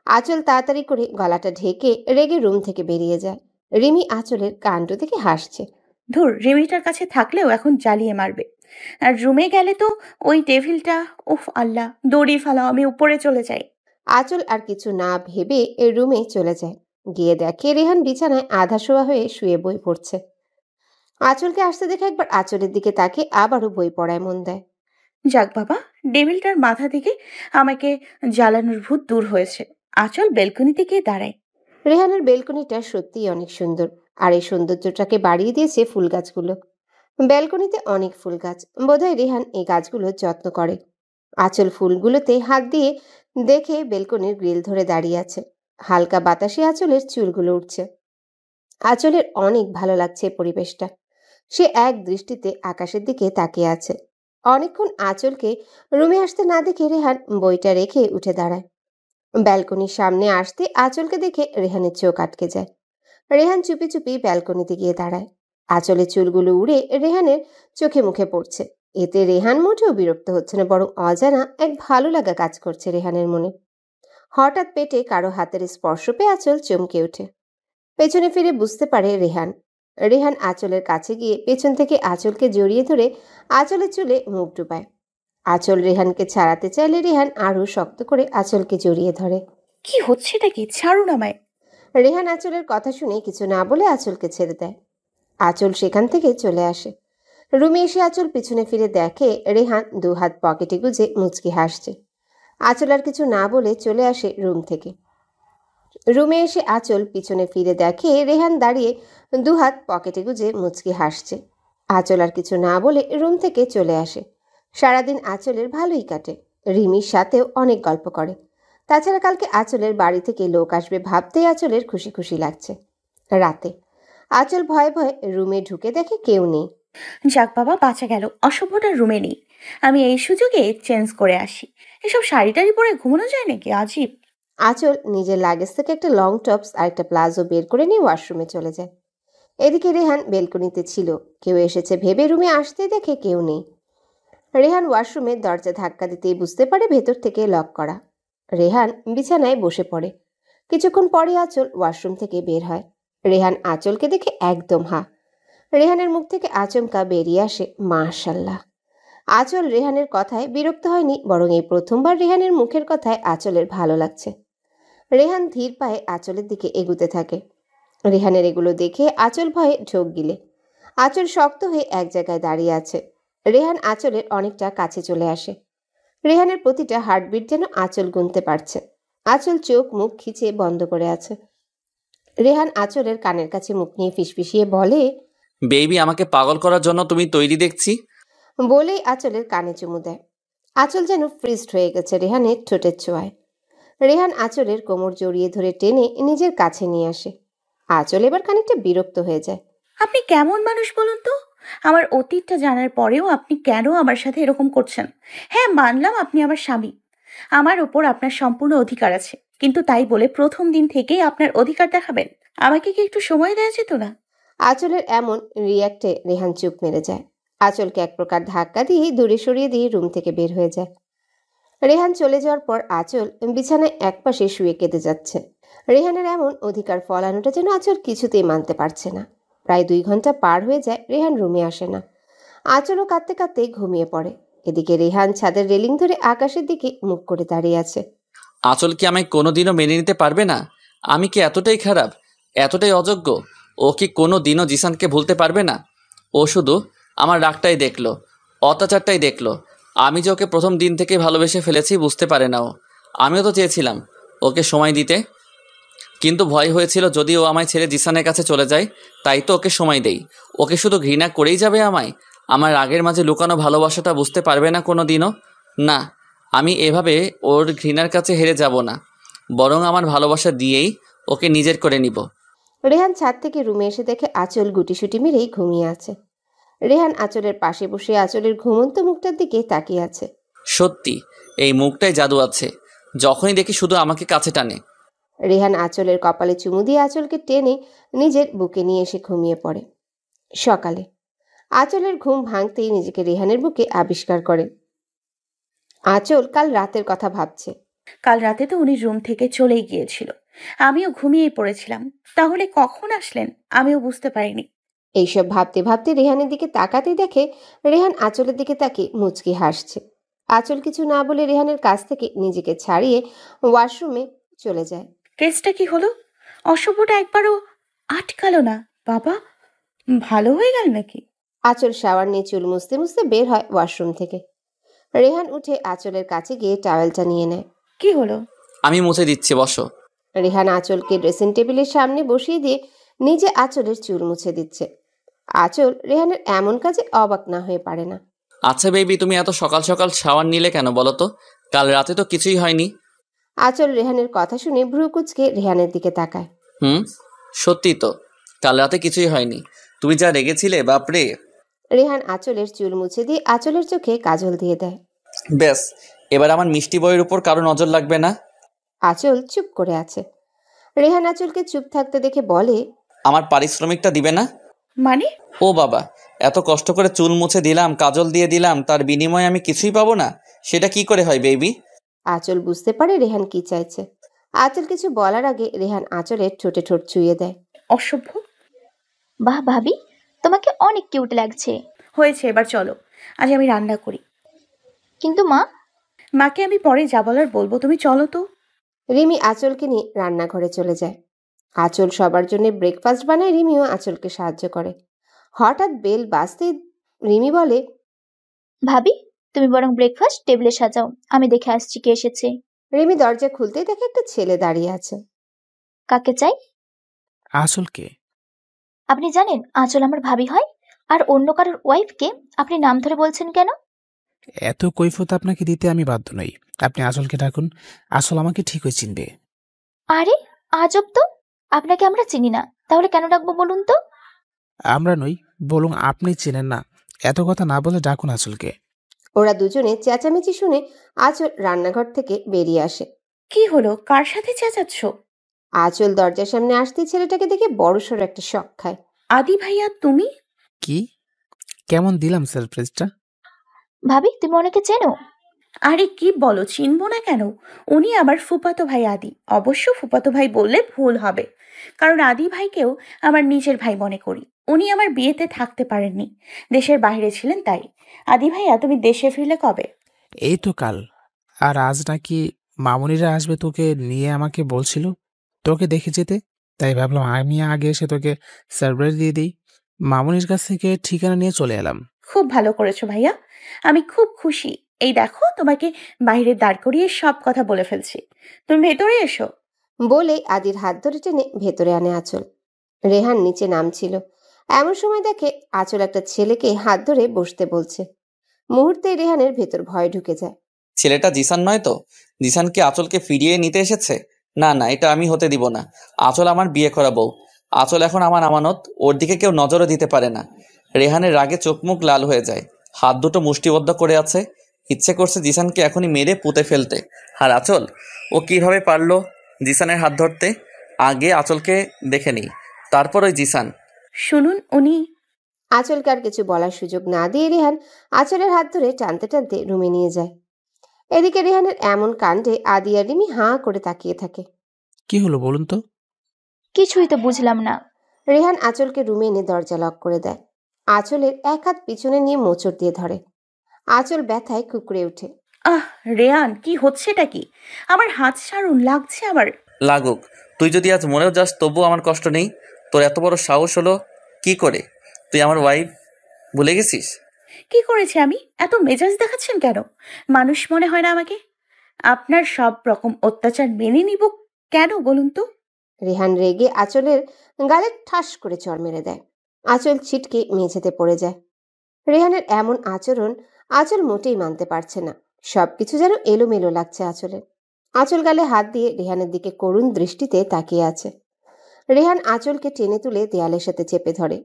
আঁচল তাড়াতাড়ি করে গলাটা ঢেকে রেগে রুম থেকে বেরিয়ে যায়। রিমি আঁচলের কাণ্ড থেকে হাসছে। ধুর, রিমিটার কাছে থাকলেও এখন জ্বালিয়ে মারবে। আর রুমে গেলে তো ওই টেবিলটা, উফ আল্লাহ, দড়ি ফালাও, আমি উপরে চলে যাই। আঁচল আর কিছু না ভেবে রুমে চলে যায়। গিয়ে দেখে রেহান বিছানায় আধা শোয়া হয়ে শুয়ে বই পড়ছে। আঁচলকে আসতে দেখে একবার আঁচলের দিকে তাকে আবারও বই পড়ায় মন দেয়। যাক বাবা, টেবিলটার মাথা থেকে আমাকে জ্বালানোর ভূত দূর হয়েছে। আঁচল বেলকনিতে গিয়ে দাঁড়ায়। রেহানের বেলকনিটা সত্যিই অনেক সুন্দর, আর এই সৌন্দর্যটাকে বাড়িয়ে দিয়েছে ফুল গাছগুলো। ব্যালকনিতে অনেক ফুল গাছ, বোধহয় রেহান এই গাছগুলোর যত্ন করে। আঁচল ফুলগুলোতে হাত দিয়ে দেখে বেলকনির গ্রিল ধরে দাঁড়িয়ে আছে। হালকা বাতাসে আঁচলের চুলগুলো উঠছে। আঁচলের অনেক ভালো লাগছে পরিবেশটা। সে এক দৃষ্টিতে আকাশের দিকে তাকিয়ে আছে। অনেকক্ষণ আঁচলকে রুমে আসতে না দেখে রেহান বইটা রেখে উঠে দাঁড়ায়। ব্যালকনির সামনে আসতে আঁচলকে দেখে রেহানের চোখ আটকে যায়। রেহান চুপি চুপি ব্যালকনিতে গিয়ে দাঁড়ায়। আঁচলের চুলগুলো উড়ে রেহানের চোখে মুখে পড়ছে। এতে রেহান মোটেও বিরক্ত হচ্ছে না, বরং অজানা এক ভালো লাগা কাজ করছে রেহানের মনে। হঠাৎ পেটে কারো হাতের স্পর্শ পেয়ে আঁচল চমকে ওঠে। পেছনে ফিরে বুঝতে পারে রেহান। রেহান আঁচলের কাছে গিয়ে পেছন থেকে আঁচলকে জড়িয়ে ধরে আঁচলের চুলে মুখ ডুবায়। আঁচল রেহানকে ছাড়াতে চাইলে রেহান আরো শক্ত করে আঁচলকে জড়িয়ে ধরে। কি হচ্ছেটা কি? ছাড়ুন আমায়। রেহান আঁচলের কথা শুনে কিছু না বলে আঁচলকে ছেড়ে দেয়। আঁচল সেখান থেকে চলে আসে। রুমে এসে আঁচল পিছনে ফিরে দেখে রেহান দু হাত পকেটে গুজে মুচকি হাসছে। আঁচল আর কিছু না বলে চলে আসে রুম থেকে। রুমে এসে আঁচল পিছনে ফিরে দেখে রেহান দাঁড়িয়ে দু হাত পকেটে গুজে মুচকি হাসছে। আঁচল আর কিছু না বলে রুম থেকে চলে আসে। সারাদিন আঁচলের ভালোই কাটে। রিমির সাথেও অনেক গল্প করে। তাছাড়া কালকে আঁচলের বাড়ি থেকে লোক আসবে ভাবতেই আঁচলের খুশি খুশি লাগছে। রাতে আঁচল ভয়ে ভয়ে রুমে ঢুকে দেখে কেউ নেই। যাক বাবা, বাঁচা গেল। অসভ্যটার রুমে নেই। আমি এই সুযোগে চেঞ্জ করে আসি। এসব শাড়ি টাড়ি পরে ঘুমানো যায় নাকি? আজীব। আঁচল নিজের লাগেজ থেকে একটা লং টপস আর একটা প্লাজো বের করে নিয়ে ওয়াশরুমে চলে যায়। এদিকে রেহান বেলকনিতে ছিল। কেউ এসেছে ভেবে রুমে আসতে দেখে কেউ নেই। রেহান ওয়াশরুমের দরজা ধাক্কা দিতেই বুঝতে পারে ভেতর থেকে লক করা। রেহান বিছানায় বসে পড়ে। কিছুক্ষণ পরে আঁচল ওয়াশরুম থেকে বের হয়। রেহান আঁচলকে দেখে একদম হা। রেহানের মুখ থেকে আচমকা বেরিয়ে আসে মাশাল্লাহ। আঁচল রেহানের কথায় বিরক্ত হয়নি, বরং এই প্রথমবার রেহানের মুখের কথায় আঁচলের ভালো লাগছে। রেহান ধীর পায়ে আঁচলের দিকে এগুতে থাকে। রেহানের এগুলো দেখে আঁচল ভয়ে ঢোক গিলে। আঁচল শক্ত হয়ে এক জায়গায় দাঁড়িয়ে আছে। রেহান আঁচলের অনেকটা কাছে চলে আসে। রেহানের প্রতিটা হার্টবিট যেন আঁচল গুনতে পারছে। আঁচল চোখ মুখ খিচে বন্ধ করে আছে। রেহান আঁচলের কানের কাছে মুখ নিয়ে ফিসফিসিয়ে বলে, বেবি, আমাকে পাগল করার জন্য তুমি তৈরি দেখছি। বলেই আঁচলের কানে চুমু দেয়। আঁচল যেন ফ্রিজড হয়ে গেছে রেহানের ঠোঁটের ছোঁয়ায়। রেহান আঁচলের কোমর জড়িয়ে ধরে টেনে নিজের কাছে নিয়ে আসে। আঁচল এবার খানিকটা বিরক্ত হয়ে যায়। আপনি কেমন মানুষ বলুন তো? আমার অতীতটা জানার পরেও আপনি কেন আমার সাথে এরকম করছেন? হ্যাঁ, মানলাম আপনি আমার স্বামী। আমার ওপর আপনার সম্পূর্ণ অধিকার আছে, কিন্তু তাই বলে প্রথম দিন থেকেই আপনার অধিকার দেখাবেন? আমাকে কি একটু সময় দেওয়া যেত না? আঁচলের এমন রিয়াক্টে রেহান চুপ মেরে যায়। আঁচলকে এক প্রকার ধাক্কা দিয়ে দূরে সরিয়ে দিয়ে রুম থেকে বের হয়ে যায়। রেহান চলে যাওয়ার পর আঁচল বিছানায় একপাশে শুয়ে কেঁদে যাচ্ছে। রেহানের এমন অধিকার ফলানোটা যেন আঁচল কিছুতেই মানতে পারছে না। প্রায় 2 ঘন্টা পার হয়ে যায়, রেহান রুমে আসে না। আঁচলও কাঁদতে কাঁদতে ঘুমিয়ে পড়ে। এদিকে রেহান ছাদের রেলিং ধরে আকাশের দিকে মুখ করে দাঁড়িয়ে আছে। আঁচল কি আমায় কোনোদিনও মেনে নিতে পারবে না? আমি কি এতটাই খারাপ, এতটাই অযোগ্য? ও কি কোনো দিনও জিসানকে ভুলতে পারবে না? ও শুধু আমার রাগটাই দেখলো, অত্যাচারটাই দেখলো। আমি যে ওকে প্রথম দিন থেকে ভালোবেসে ফেলেছি বুঝতে পারে না ও। আমিও তো চেয়েছিলাম ওকে সময় দিতে, কিন্তু ভয় হয়েছিল যদি ও আমায় ছেড়ে জিসানের কাছে চলে যায়, তাই তো ওকে সময় দেই। ওকে শুধু ঘৃণা করেই যাবে আমায়? আমার রাগের মাঝে লুকানো ভালোবাসাটা বুঝতে পারবে না কোনো দিনও? না, আমি এভাবে ওর ঘৃণার কাছে হেরে যাব না। বরং আমার ভালোবাসা দিয়েই ওকে নিজের করে নিব। রেহান ছাদ থেকে রুমে এসে দেখে আঁচল গুটিসুটি মেরেই ঘুমিয়ে আছে। রেহান আঁচলের পাশে বসে আঁচলের ঘুমন্ত মুখটার দিকে তাকিয়ে আছে। সত্যি এই মুখটায় জাদু আছে, যখনই দেখি শুধু আমাকে কাছে টানে। রেহান আঁচলের কপালে চুমু দিয়ে আঁচলকে টেনে নিজের বুকে নিয়ে এসে ঘুমিয়ে পড়ে। সকালে আঁচলের ঘুম ভাঙতেই নিজেকে রেহানের বুকে আবিষ্কার করে। আঁচল কাল রাতের কথা ভাবছে। কাল রাতে তো উনি রুম থেকে চলেই গিয়েছিল, আমিও ঘুমিয়েই পড়েছিলাম। তাহলে কখন আসলেন আমিও বুঝতে পারিনি। এইসব ভাবতে ভাবতে রেহানের দিকে তাকাতে দেখে রেহান আঁচলের দিকে তাকিয়ে মুচকি হাসছে। আঁচল কিছু না বলে রেহানের কাছ থেকে নিজেকে ছাড়িয়ে ওয়াশরুমে চলে যায়। কেসটা কি হলো? অশুভটা একবারও আটকালো না বাবা? ভালো হয়ে গেল নাকি? আঁচল শাওয়ার নিয়ে চুল মুছতে মুছতে বের হয় ওয়াশরুম থেকে। রেহান উঠে আঁচলের কাছে গিয়ে টাওয়েলটা নিয়ে নেয়। কি হলো? আমি মুছে দিচ্ছি, বসো। রেহান আঁচলকে ড্রেসিং টেবিলের সামনে বসিয়ে দিয়ে নিজে আঁচলের চুল মুছে দিচ্ছে। আঁচল রেহানের এমন কাজে অবাক না হয়ে পারে না। আচ্ছা বেবি, তুমি এত সকাল সকাল শাওয়ার নিলে কেন বলো তো? কাল রাতে তো কিছুই হয়নি। আঁচল রেহানের কথা শুনে ভ্রু কুঁচকে রেহানের দিকে তাকায়। সত্যি তো, কাল রাতে কিছুই হয়নি। তুমি যা রেগেছিলে বাপরে। রেহান আঁচলের চুল মুছে দিয়ে আঁচলের চোখে কাজল দিয়ে দেয়। ব্যাস, এবার আমার মিষ্টি বইয়ের উপর কারো নজর লাগবে না। আঁচল চুপ করে আছে। রেহান আঁচলকে চুপ থাকতে দেখে বলে, আমার পারিশ্রমিকটা দিবে না? মানে? ও বাবা, এত কষ্ট করে চুল মুছে দিলাম, কাজল দিয়ে দিলাম, তার বিনিময়ে আমি কিছুই পাবো না? সেটা কি করে হয় বেবি? আঁচল বুঝতে পারে রেহান কি চাইছে। আঁচল কিছু বলার আগে রেহান আঁচলের ঠোঁটে ঠোঁট ছুঁয়ে দেয়। অসভ্য। বাহ ভাবি, তোমাকে অনেক কিউট লাগছে। হয়েছে, এবার চলো, আজ আমি রান্না করি। কিন্তু মা। মাকে আমি পরে যা বলার বলবো, তুমি চলো তো। রিমি আঁচলকে নিয়ে রান্নাঘরে চলে যায়। আঁচল সবার জন্য ব্রেকফাস্ট বানায়, রিমিও আঁচলকে সাহায্য করে। হঠাৎ বেল বাজতে রিমি বলে, ভাবি, তুমি বরং ব্রেকফাস্ট টেবিলে সাজাও, আমি দেখে আসছি কে এসেছে। রিমি দরজা খুলতেই দেখে একটা ছেলে দাঁড়িয়ে আছে। কাকে চাই? আঁচলকে? আপনি জানেন আঁচল আমার ভাবি হয়, আর অন্য কারোর ওয়াইফকে আপনি নাম ধরে বলছেন কেন? এত কৈফত আপনাকে দিতে আমি বাধ্য নই। আপনি আঁচলকে ডাকুন, আঁচল আমাকে ঠিকই চিনবে। আরে আজব তো, আপনাকে আমরা চিনি না, তাহলে কেন ডাকবো বলুন তো? আমরা নই, বলুন আপনি চেনেন না। এত কথা না বলে ডাকুন আঁচলকে। ওরা দুজনে চেঁচামেচি শুনে আঁচল রান্নাঘর থেকে বেরিয়ে আসে। কি হলো, কার সাথে চেঁচাচ্ছ? আঁচল দরজার সামনে আসতে ছেলেটাকে দেখে বড়সড় একটা শক খায়। আদি ভাইয়া তুমি? কি, কেমন দিলাম সারপ্রাইজটা? ভাবি, তুমি ওনাকে চেনো? আরে কি বলো, চিনবো না কেন? উনি আমার ফুফাতো ভাই আদি। অবশ্য ফুফাতো ভাই বললে ভুল হবে, কারণ আদি ভাইকেও আমার নিজের ভাই মনে করি। উনি আমার বিয়েতে থাকতে পারেননি, দেশের বাইরে ছিলেন তাই। আদি ভাইয়া তুমি দেশে ফিরলে কবে? এই তো কাল। আর আজ নাকি মামুনিরা আসবে তোকে নিয়ে, আমাকে বলছিল তোকে দেখে যেতে। তাই ভাবলাম আমি আগে এসে তোকে সারপ্রাইজ দিয়ে দিই। মামুনির কাছ থেকে ঠিকানা নিয়ে চলে এলাম। খুব ভালো করেছো ভাইয়া, আমি খুব খুশি। এই দেখো, তোমাকে বাইরে দাঁড় করিয়ে সব কথা বলে ফেলছি, তুমি ভেতরে এসো। বলেই আদির হাত ধরে টেনে ভেতরে আনে আঁচল। রেহান নিচে নামছিল, এমন সময় দেখে আঁচল একটা ছেলেকে হাত ধরে বসতে বলছে। মুহূর্তে রেহানের ভেতর ভয় ঢুকে যায়। ছেলেটা জিসান নয় তো? জিসান কি আঁচলকে ফিরিয়ে নিতে এসেছে? না না, এটা আমি হতে দিব না। আঁচল আমার বিয়ে করা বউ। আঁচল এখন আমার আমানত, ওর দিকে কেউ নজরও দিতে পারে না। রেহানের রাগে চোখ মুখ লাল হয়ে যায়, হাত দুটো মুষ্টিবদ্ধ করে আছে। ইচ্ছে করছে জিসানকে এখনই মেরে পুঁতে ফেলতে। আর আঁচল, ও কিভাবে পারলো জিসানের হাত ধরতে? আগে আঁচলকে দেখে নিই, তারপর ওই জিসান। শুনুন, উনি। আঁচলকে আর কিছু বলার সুযোগ না দিয়ে রেহান আঁচলের হাত ধরে টানতে টানতে রুমে নিয়ে যায়। এদিকে রেহানের এমন কাণ্ডে আদি আর রিমি হাঁ করে তাকিয়ে থাকে। কি হলো বলুন তো? কিছুই তো বুঝলাম না। রেহান আঁচলকে রুমে এনে দরজা লক করে দেয়। আঁচলের এক হাত পিছনে নিয়ে মোচড় দিয়ে ধরে। আঁচল ব্যথায় কুকড়ে ওঠে। আহ রেয়ান, কি হচ্ছেটা কি? আমার হাত ছাড়ুন, লাগছে আমার। লাগুক, তুই যদি আজ মরেও যাস তবুও আমার কষ্ট নেই। তোর এত বড় সাহস হলো কি করে? তুই আমার ওয়াইফ ভুলে গেছিস? কি করেছি আমি? এত মেজাজ দেখাচ্ছেন কেন? মানুষ মনে হয় না আমাকে? আপনার সব রকম অত্যাচার মেনে নিব কেন বলুন তো? রেহান রেগে আঁচলের গালে ঠাস করে চড় মেরে দেয়। আঁচল ছিটকে মেঝেতে পড়ে যায়। রেহানের এমন আচরণ আঁচল মোটেই মানতে পারছে না। সবকিছু যেন এলোমেলো লাগছে আঁচলের। আঁচল গালে হাত দিয়ে রেহানের দিকে করুণ দৃষ্টিতে তাকিয়ে আছে। রেহান আঁচলকে টেনে তুলে দেয়ালের সাথে চেপে ধরে।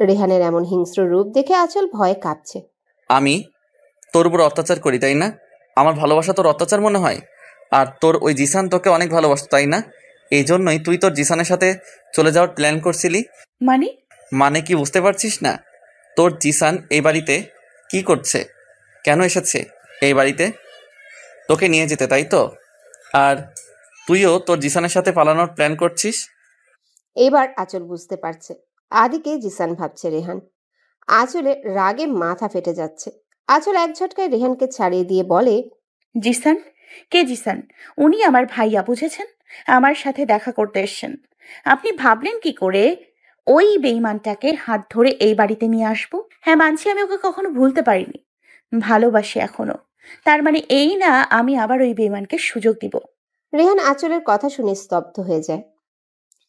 রেহানের এমন হিংস্র রূপ দেখে আঁচল ভয়ে কাঁপছে। আমি তোর উপর অত্যাচার করি তাই না? আমার ভালোবাসা তোর অত্যাচার মনে হয়? আর তোর ওই জিসান তোকে অনেক ভালোবাসতো তাই না? এই জন্যই তুই তোর জিসানের সাথে চলে যাওয়ার প্ল্যান করছিলি। মানে? মানে কি বুঝতে পারছিস না? তোর জিসান এই বাড়িতে কি করছে, কেন এসেছে এই বাড়িতে? তোকে নিয়ে যেতে, তাই তো? আর তুইও তোর জিসানের সাথে পালানোর প্ল্যান করছিস। এবার আঁচল বুঝতে পারছে আদিকে জিসান ভাবছে রেহান। আঁচলের রাগে মাথা ফেটে যাচ্ছে। আঁচল এক ঝটকায় রেহানকে ছাড়িয়ে দিয়ে বলে, জিসান? কে জিসান? উনি আমার ভাইয়া, বুঝেছেন? আমার সাথে দেখা করতে এসছেন। আপনি ভাবলেন কি করে ওই বেঈমানটাকে হাত ধরে এই বাড়িতে নিয়ে আসবো? হ্যাঁ, মানছি আমি ওকে কখনো ভুলতে পারিনি, ভালোবাসি এখনো। তার মানে এই না আমি আবার ওই বেঈমানকে সুযোগ দিব। রেহান আঁচলের কথা শুনে স্তব্ধ হয়ে যায়।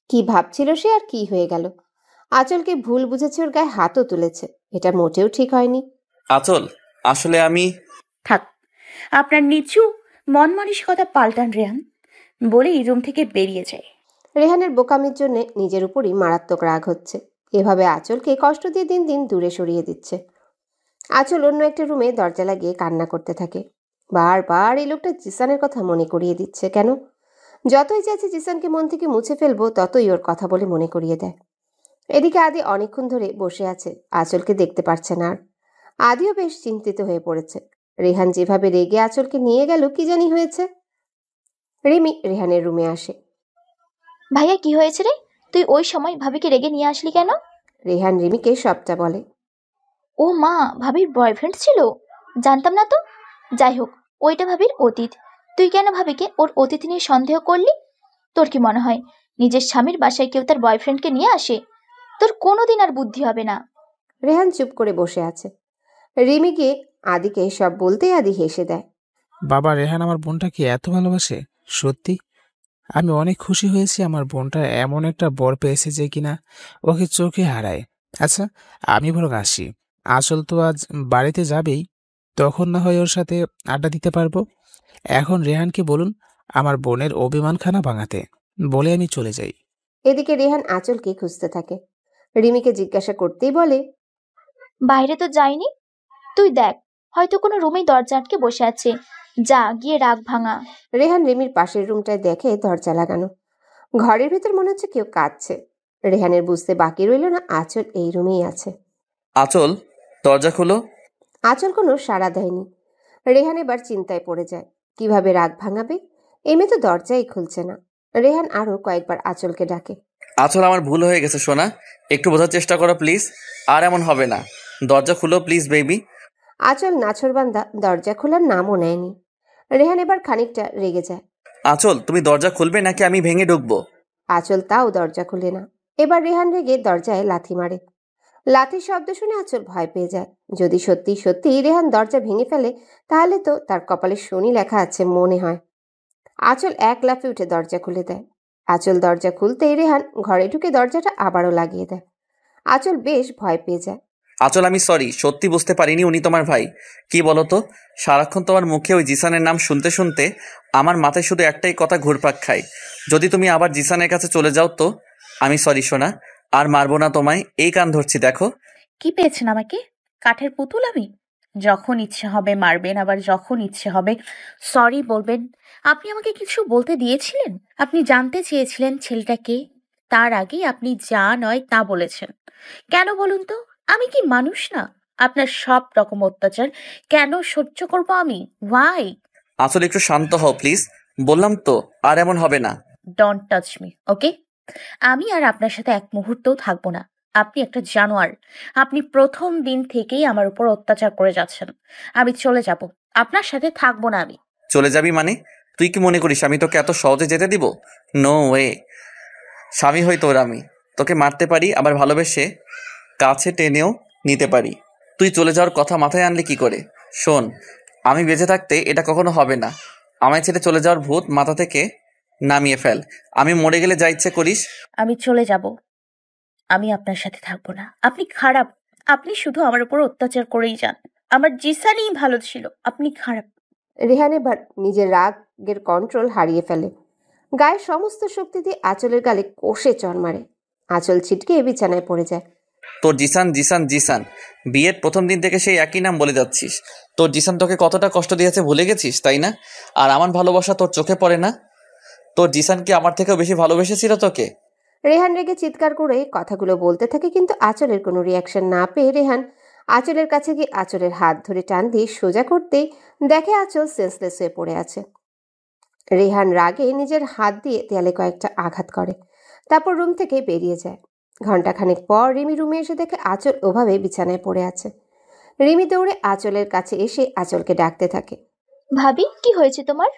কি ভাবছিল সে আর কি হয়ে গেল? আঁচলকে ভুল বুঝেছে, ওর গায়ে হাতও তুলেছে। এটা মোটেও ঠিক হয়নি। আচল, আসলে আমি থাক, আপনার নিচু মন মানসিকতা পাল্টান রেহান, বলেই রুম থেকে বেরিয়ে যায়। রেহানের বোকামির জন্য নিজের উপরই মারাত্মক রাগ হচ্ছে। এভাবে আঁচলকে কষ্ট দিয়ে দিন দিন দূরে সরিয়ে দিচ্ছে। আঁচল অন্য একটা রুমে দরজা লাগিয়ে কান্না করতে থাকে। বারবার এই লোকটা জিসানের কথা মনে করিয়ে দিচ্ছে কেন? যতই চাইছে জিসানকে মন থেকে মুছে ফেলবো, ততই ওর কথা বলে মনে করিয়ে দেয়। এদিকে আদি অনেকক্ষণ ধরে বসে আছে, আঁচলকে দেখতে পারছে না আর। আদিও বেশ চিন্তিত হয়ে পড়েছে। রেহান যেভাবে রেগে আঁচলকে নিয়ে গেল, কি জানি হয়েছে। রিমি রেহানের রুমে আসে। ভাইয়া কি হয়েছে রে? তুই ওই সময় ভাবিকে রেগে নিয়ে আসলি কেন? রেহান রিমিকে সবটা বলে। ও মা, ভাবির বয়ফ্রেন্ড ছিল? জানতাম না তো। যাই হোক, ওইটা ভাবির অতীত। তুই কেন ভাবিকে ওর অতীত নিয়ে সন্দেহ করলি? তোর কি মনে হয় নিজের স্বামীর বাসায় কেউ তার বয়ফ্রেন্ডকে নিয়ে আসে? তোর কোনোদিন আর বুদ্ধি হবে না। রেহান চুপ করে বসে আছে। রিমি গিয়ে আদিকে সব বলতেই আদি হেসে দেয়। বাবা, রেহান আমার বোনটাকে এত ভালোবাসে? সত্যি আমি অনেক খুশি হয়েছি আমার বোনটা এমন একটা বর পেয়েছে যে কিনা ওকে চোখে হারায়। আচ্ছা, আমি বরং আসি। আসল তো আজ বাড়িতে যাবেই, তখন না হয় ওর সাথে আড্ডা দিতে পারবো। এখন রেহানকে বলুন আমার বোনের অভিমানখানা ভাঙাতে, বলে আমি চলে যাই। এদিকে রেহান আঁচলকে খুঁজতে থাকে। রিমিকে জিজ্ঞাসা করতেই বলে, বাইরে তো যাইনি। তুই দেখ, হয়তো কোনো রুমেই দরজা আটকে বসে আছে। যা গিয়ে রাগ ভাঙা। রেহান রিমির পাশের রুমটায় দেখে দরজা লাগানো। ঘরের ভেতর মনে হচ্ছে কেউ কাঁদছে। রেহানের বুঝতে বাকি রইল না আঁচল এই রুমেই আছে। আচল, দরজা খোলো। আঁচল কোনো সাড়া দেয়নি। রেহান এবার চিন্তায় পড়ে যায়, কিভাবে রাগ ভাঙাবে। এমনি তো দরজাই খুলছে না। রেহান আরো কয়েকবার আঁচলকে ডাকে। আচল, আমার ভুল হয়ে গেছে সোনা, একটু বোঝার চেষ্টা করো প্লিজ। আর এমন হবে না, দরজা খুলো প্লিজ বেবি। আঁচল নাছরবান্দা দরজা খোলার নামও নেয়নি। রেহান এবার খানিকটা রেগে যায়। আচল, তুমি দরজা খুলবে নাকি আমি ভেঙে ঢুকবো? আঁচল তাও দরজা খুলে না। এবার রেহান রেগে দরজায় লাথি মারে। লাথির শব্দ শুনে আঁচল ভয় পেয়ে যায়। যদি সত্যি সত্যি রেহান দরজা ভেঙে ফেলে, তাহলে তো তার কপালে শনি লেখা আছে মনে হয়। আঁচল এক লাফে উঠে দরজা খুলে দেয়। আঁচল দরজা খুলতেই রেহান ঘরে ঢুকে দরজাটা আবারও লাগিয়ে দেয়। আঁচল বেশ ভয় পেয়ে যায়। আচল, আমি সরি, সত্যি বুঝতে পারিনি উনি তোমার ভাই। কি বলতো, সারাক্ষণ তোমার মুখে ওই জিসানের নাম শুনতে শুনতে আমার মাথায় শুধু একটাই কথা ঘুরপাক খায়, যদি তুমি আবার জিসানের কাছে চলে যাও তো। আমি সরি সোনা, আর মারবো না তোমায়, এই কান ধরছি দেখো। কি পেয়েছেন আমাকে? কাঠের পুতুল আমি? যখন ইচ্ছে হবে মারবেন, আবার যখন ইচ্ছে হবে সরি বলবেন। আপনি আমাকে কিছু বলতে দিয়েছিলেন? আপনি জানতে চেয়েছিলেন ছেলেটা কে? তার আগেই আপনি যা নয় তা বলেছেন। কেন বলুন তো? আমি কি মানুষ না? আপনার সব রকম অত্যাচার কেন সহ্য করব আমি? ওয়াই? আচল, একটু শান্ত হও প্লিজ, বললাম তো আর এমন হবে না। ডোন্ট টাচ মি, ওকে? আমি আর আপনার সাথে এক মুহূর্তও থাকবো না। আপনি একটা জানোয়ার। আপনি প্রথম দিন থেকেই আমার উপর অত্যাচার করে যাচ্ছেন। আমি চলে যাব, আপনার সাথে থাকবো না আমি। চলে যাবি মানে? তুই কি মনে করিস আমি তোকে এত সহজে যেতে দিব? No way. স্বামী হই তোর আমি, তোকে মারতে পারি, আবার ভালোবেসে কাছে টেনেও নিতে পারি। তুই চলে যাওয়ার কথা মাথায় আনলি কি করে? শোন, আমি বেঁচে থাকতে এটা কখনো হবে না। আমায় ছেড়ে চলে যাওয়ার ভূত মাথা থেকে নামিয়ে ফেল। আমি মরে গেলে যা ইচ্ছে করিস। আমি চলে যাব, আমি আপনার সাথে থাকবো না। আপনি খারাপ। আপনি শুধু আমার উপর অত্যাচার করেই যান। আমার জিসানই ভালো ছিল, আপনি খারাপ। রেহান এবার নিজের রাগের কন্ট্রোল হারিয়ে ফেলে। গায়ের সমস্ত শক্তি দিয়ে আঁচলের গালে কষে চড় মারে। আঁচল ছিটকে বিছানায় পড়ে যায়। তোর জিসান জিসান জিসান, বিয়ের প্রথম দিন থেকে সেই একই নাম বলে যাচ্ছিস। তোর জিসান তোকে কতটা কষ্ট দিয়েছে ভুলে গেছিস, তাই না? আর আমার ভালোবাসা তোর চোখে পড়ে না? তোর জিসান কি আমার থেকেও বেশি ভালোবেসেছিল তোকে? রেহান রেগে চিৎকার করে কথাগুলো বলতে থাকে, কিন্তু আঁচলের কোনো রিয়াকশন না পেয়ে রেহান আঁচলের কাছে গিয়ে আঁচলের হাত ধরে টান দিয়ে সোজা করতেই দেখে আঁচল সেন্সলেস হয়ে পড়ে আছে। রেহান রাগে নিজের হাত দিয়ে দেয়ালে কয়েকটা আঘাত করে, তারপর রুম থেকে বেরিয়ে যায়। ঘণ্টাখানেক পর রিমি রুমে এসে দেখে আঁচল ওভাবে বিছানায় পড়ে আছে। রিমি দৌড়ে আঁচলের কাছে এসে আঁচলকে ডাকতে থাকে। ভাবি, কি হয়েছে তোমার?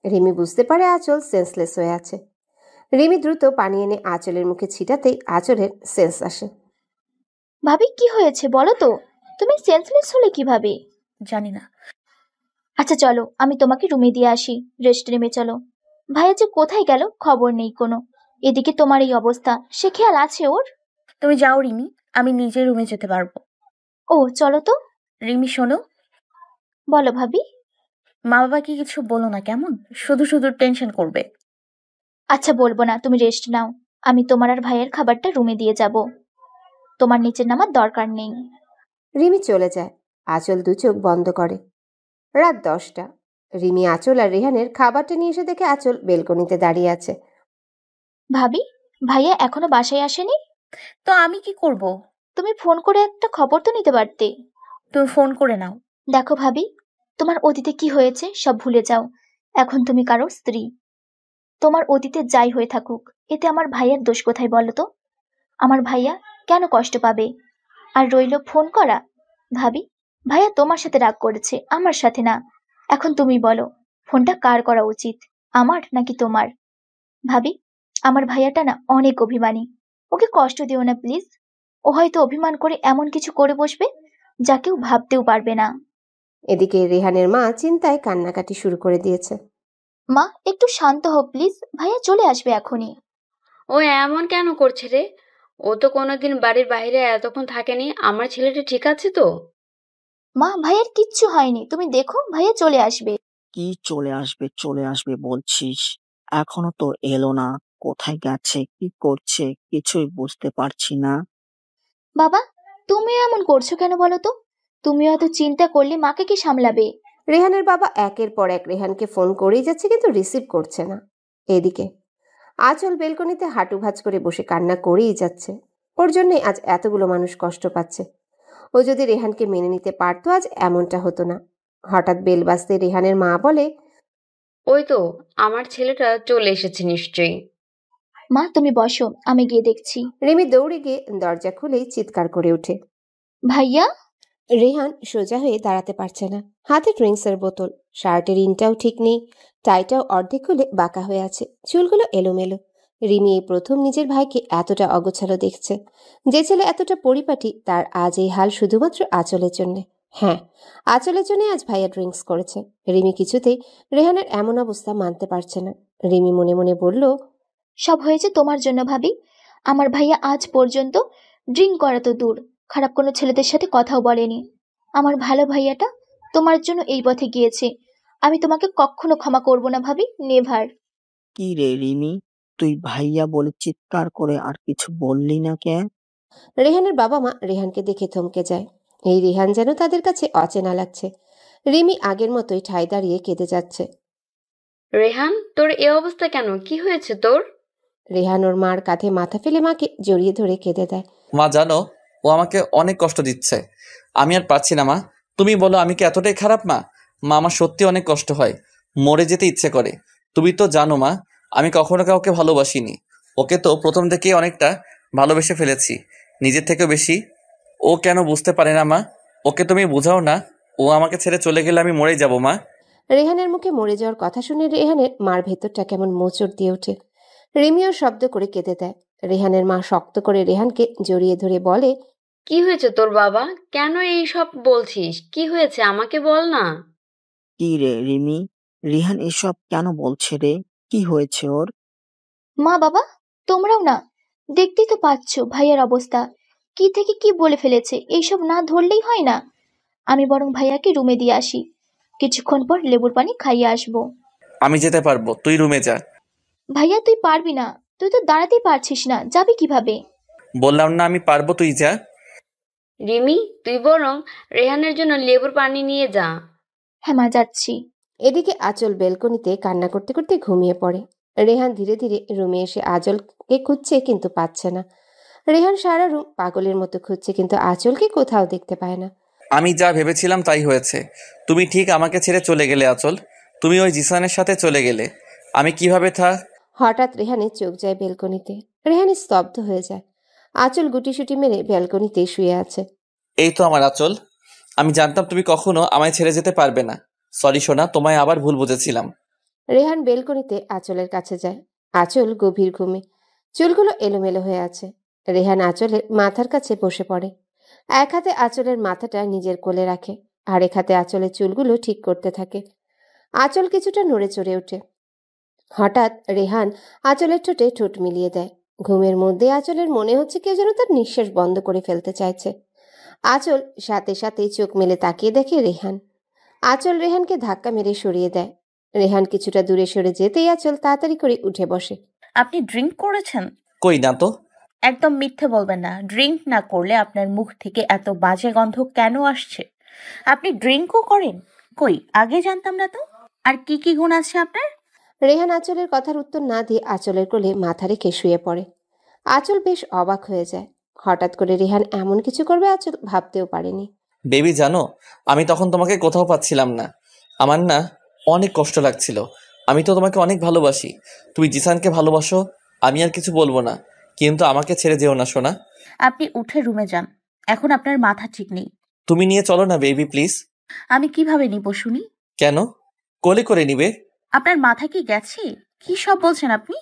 রিমি বুঝতে পারে আঁচল সেন্সলেস হয়ে আছে। রিমি দ্রুত পানি এনে আঁচলের মুখে ছিটাতেই আঁচলের সেন্স আসে। ভাবি, কি হয়েছে বলো তো? তুমি সেন্সলেস হলে কিভাবে? জানি না। আচ্ছা চলো, আমি তোমাকে রুমে দিয়ে আসি। রেস্ট রুমে চলো। ভাইয়া যে কোথায় গেল খবর নেই কোনো। এদিকে তোমার এই অবস্থা, সে খেয়াল আছে ওর? তুমি যাও রিমি, আমি নিজের রুমে যেতে পারবো। ও চলো তো। রিমি শোনো, বলো ভাবি। মা বাবাকে কিছু বলো না কেমন, শুধু শুধু টেনশন করবে। আচ্ছা বলবো না, তুমি রেস্ট নাও। আমি তোমার আর ভাইয়ের খাবারটা রুমে দিয়ে যাব। তোমার নিচে নামার দরকার নেই। রিমি চলে যায়। আঁচল দু চোখ বন্ধ করে। রাত 10টা। রিমি আঁচল আর রেহানের খাবারটা নিয়ে এসে দেখে আঁচল বেলকনিতে দাঁড়িয়ে আছে। ভাবি, ভাইয়া এখনো বাসায় আসেনি? তো আমি কি করব? তুমি ফোন করে একটা খবর তো নিতে পারতে। তুমি ফোন করে নাও। দেখো ভাবি, তোমার অতীতে কি হয়েছে সব ভুলে যাও। এখন তুমি কারোর স্ত্রী। তোমার অতীতে যাই হয়ে থাকুক, এতে আমার ভাইয়ের দোষ কোথায় বলো তো? আমার ভাইয়া কেন কষ্ট পাবে? আর রইল ফোন করা। ভাবি, ভাইয়া তোমার সাথে রাগ করেছে, আমার সাথে না। এখন তুমি বলো, ফোনটা কার করা উচিত, আমার নাকি তোমার? ভাবি, আমার ভাইয়াটা না অনেক অভিমানী। ওকে কষ্ট দিও না প্লিজ। ও হয়তো অভিমান করে এমন কিছু করে বসবে যা কেউ ভাবতেও পারবে না। এদিকে রেহানের মা চিন্তায় কান্নাকাটি শুরু করে দিয়েছে। মা, একটু শান্ত হও প্লিজ, ভাইয়া চলে আসবে এখনই। ও এমন কেন করছে রে? ও তো কোনোদিন বাড়ির বাইরে এতক্ষণ থাকেনি। আমার ছেলেটা ঠিক আছে তো? মা, ভাইয়ার কিচ্ছু হয়নি, তুমি দেখো ভাইয়া চলে আসবে। কি চলে আসবে বলছিস? এখনো তো এলো না। কোথায় গেছে, কি করছে কিছুই বুঝতে পারছি না। বাবা, তুমিও এমন করছো কেন বলো তো? তুমিও এত চিন্তা করলে মাকে কি সামলাবে? রেহানের বাবা একের পর এক রেহানকে ফোন করেই যাচ্ছে, কিন্তু রিসিভ করছে না। এদিকে আঁচল বেলকনিতে হাঁটু ভাঁজ করে বসে কান্না করেই যাচ্ছে। ওর জন্যই আজ এতগুলো মানুষ কষ্ট পাচ্ছে। ও যদি রেহানকে মেনে নিতে পারতো আজ এমনটা হতো না। হঠাৎ বেল বাজতে রেহানের মা বলে, ওই তো আমার ছেলেটা চলে এসেছে নিশ্চয়ই। মা তুমি বসো, আমি গিয়ে দেখছি। রিমি দৌড়ে গিয়ে দরজা খুলেই চিৎকার করে ওঠে। ভাইয়া! রেহান সোজা হয়ে দাঁড়াতে পারছে না। হাতে ড্রিঙ্কসের বোতল, শার্টের ইনটাও ঠিক নেই, টাইটাও অর্ধেক খুলে বাঁকা হয়ে আছে, চুলগুলো এলোমেলো। রিমি এই প্রথম নিজের ভাইকে এতটা অগোছালো দেখছে। যে ছেলে এতটা পরিপাটি, তার আজ এই হাল শুধুমাত্র আঁচলের জন্যে। হ্যাঁ, আঁচলের জন্যই আজ ভাইয়া ড্রিঙ্কস করেছে। রিমি কিছুতেই রেহানের এমন অবস্থা মানতে পারছে না। রিমি মনে মনে বলল, সব হয়েছে তোমার জন্য ভাবি। আমার ভাইয়া আজ পর্যন্ত ড্রিঙ্ক করা তো দূর, খারাপ কোনো ছেলেদের সাথে কথাও বলেনি। আমার ভালো ভাইয়াটা তোমার জন্য এই পথে গিয়েছে। আমি তোমাকে কখনো ক্ষমা করব না ভাবি, নেভার। কি রে রিমি, তুই ভাইয়া বলে চিৎকার করে আর কিছু বললি না কে? রেহানের বাবা মা রেহানকে দেখে থমকে যায়। এই রেহান যেন তাদের কাছে অচেনা লাগছে। রিমি আগের মতোই ঠায় দাঁড়িয়ে কেঁদে যাচ্ছে। রেহান, তোর এ অবস্থা কেন? কি হয়েছে তোর? রেহান ওর মার কাঁধে মাথা ফেলে মাকে জড়িয়ে ধরে কেঁদে দেয়। মা জানো, ও আমাকে অনেক কষ্ট দিচ্ছে। আমি আর পারছি না মা। তুমি বলো আমি কি এতটাই খারাপ মা? মা, আমার সত্যি অনেক কষ্ট হয়, মরে যেতে ইচ্ছে করে। তুমি তো জানো মা, আমি কখনো কাউকে ভালোবাসিনি। ওকে তো প্রথম থেকেই অনেকটা ভালোবেসে ফেলেছি, নিজের থেকেও বেশি। ও কেন বুঝতে পারে না মা? ওকে তুমি বোঝাও না। ও আমাকে ছেড়ে চলে গেলে আমি মরেই যাব মা। রেহানের মুখে মরে যাওয়ার কথা শুনে রেহানের মার ভেতরটা কেমন মোচড় দিয়ে ওঠে। রিমিও শব্দ করে কেঁদে দেয়। রেহানের মা শক্ত করে রেহানকে জড়িয়ে ধরে বলে, কি হয়েছে তোর বাবা? কেন এই সব বলছিস? কি হয়েছে আমাকে বল না। কি রে রিমি, রিহান এসব কেন বলছে রে? কি হয়েছে ওর? মা বাবা, তোমরাও না, দেখতেই তো পাচ্ছ ভাইয়ার অবস্থা। কি থেকে কি বলে ফেলেছে, এইসব না ধরলেই হয় না। আমি বরং ভাইয়াকে রুমে দিয়ে আসি। কিছুক্ষণ পর লেবুর পানি খাইয়ে আসবো। আমি যেতে পারবো, তুই রুমে যা। ভাইয়া তুই পারবি না, তুই তো দাঁড়াতেই পারছিস না, যাবি কিভাবে? বললাম না আমি পারবো, তুই যা। রিমি, তুই বরং রেহানের জন্য লেবুর পানি নিয়ে যা। হ্যাঁ মা, যাচ্ছি। এদিকে আঁচল বেলকনিতে কান্না করতে করতে ঘুমিয়ে পড়ে। রেহান ধীরে ধীরে রুমে এসে আঁচলকে খুঁজছে কিন্তু পাচ্ছে না। রেহান সারা রুম পাগলের মতো খুঁজছে কিন্তু আঁচলকে কোথাও দেখতে পায় না। আমি যা ভেবেছিলাম তাই হয়েছে। তুমি ঠিক আমাকে ছেড়ে চলে গেলে আঁচল। তুমি ওই জিসানের সাথে চলে গেলে। আমি কিভাবে হঠাৎ রেহানের চোখ যায় বেলকনিতে। রেহান স্তব্ধ হয়ে যায়। আঁচল গুটিসুটি মেরে বেলকনিতে শুয়ে আছে। এই তো আমার আঁচল। আমি জানতাম তুমি কখনো আমায় ছেড়ে যেতে পারবে না। সরি সোনা, তোমায় আবার ভুল বুঝেছিলাম। রেহান বেলকনিতে আঁচলের কাছে যায়। আঁচল গভীর ঘুমে, চুলগুলো এলোমেলো হয়ে আছে। রেহান আঁচলের মাথার কাছে বসে পড়ে। এক হাতে আঁচলের মাথাটা নিজের কোলে রাখে, আরেক হাতে আঁচলের চুলগুলো ঠিক করতে থাকে। আঁচল কিছুটা নড়ে চড়ে ওঠে। হঠাৎ রেহান আঁচলের ঠোঁটে ঠোঁট মিলিয়ে দেয়। ঘুমের মধ্যে আঁচলের মনে হচ্ছে কেউ যেন তার নিঃশ্বাস বন্ধ করে ফেলতে চাইছে। আঁচল সাথে সাথেই চোখ মেলে তাকিয়ে দেখে রেহান। আঁচল রেহানকে ধাক্কা মেরে সরিয়ে দেয়। রেহান কিছুটা দূরে সরে যেতেই আঁচল তাড়াতাড়ি করে উঠে বসে। আপনি ড্রিঙ্ক করেছেন? কই না তো। একদম মিথ্যে বলবেন না। ড্রিঙ্ক না করলে আপনার মুখ থেকে এত বাজে গন্ধ কেন আসছে? আপনি ড্রিঙ্কও করেন? কই, আগে জানতাম না তো। আর কি কি গুণ আছে আপনার? রেহান আঁচলের কথার উত্তর না দিয়ে আঁচলের কোলে মাথা রেখে শুয়ে পড়ে। আঁচল বেশ অবাক হয়ে যায়। হঠাৎ করে রেহান এমন কিছু করবে আঁচল ভাবতেও পারেনি। বেবি জানো, আমি তখন তোমাকে কোথাও পাচ্ছিলাম না। আমার না অনেক কষ্ট লাগছিল। আমি তো তোমাকে অনেক ভালোবাসি। তুমি জিসানকে ভালোবাসো, আমি আর কিছু বলবো না। কিন্তু আমাকে ছেড়ে যেও না সোনা। আপনি উঠে রুমে যান। এখন আপনার মাথা ঠিক নেই। তুমি নিয়ে চলো না বেবি প্লিজ। আমি কিভাবে নিব শুনি? কেন? কোলে করে নিবে। আপনার মাথা কি গেছে? কি সব বলছেন আপনি?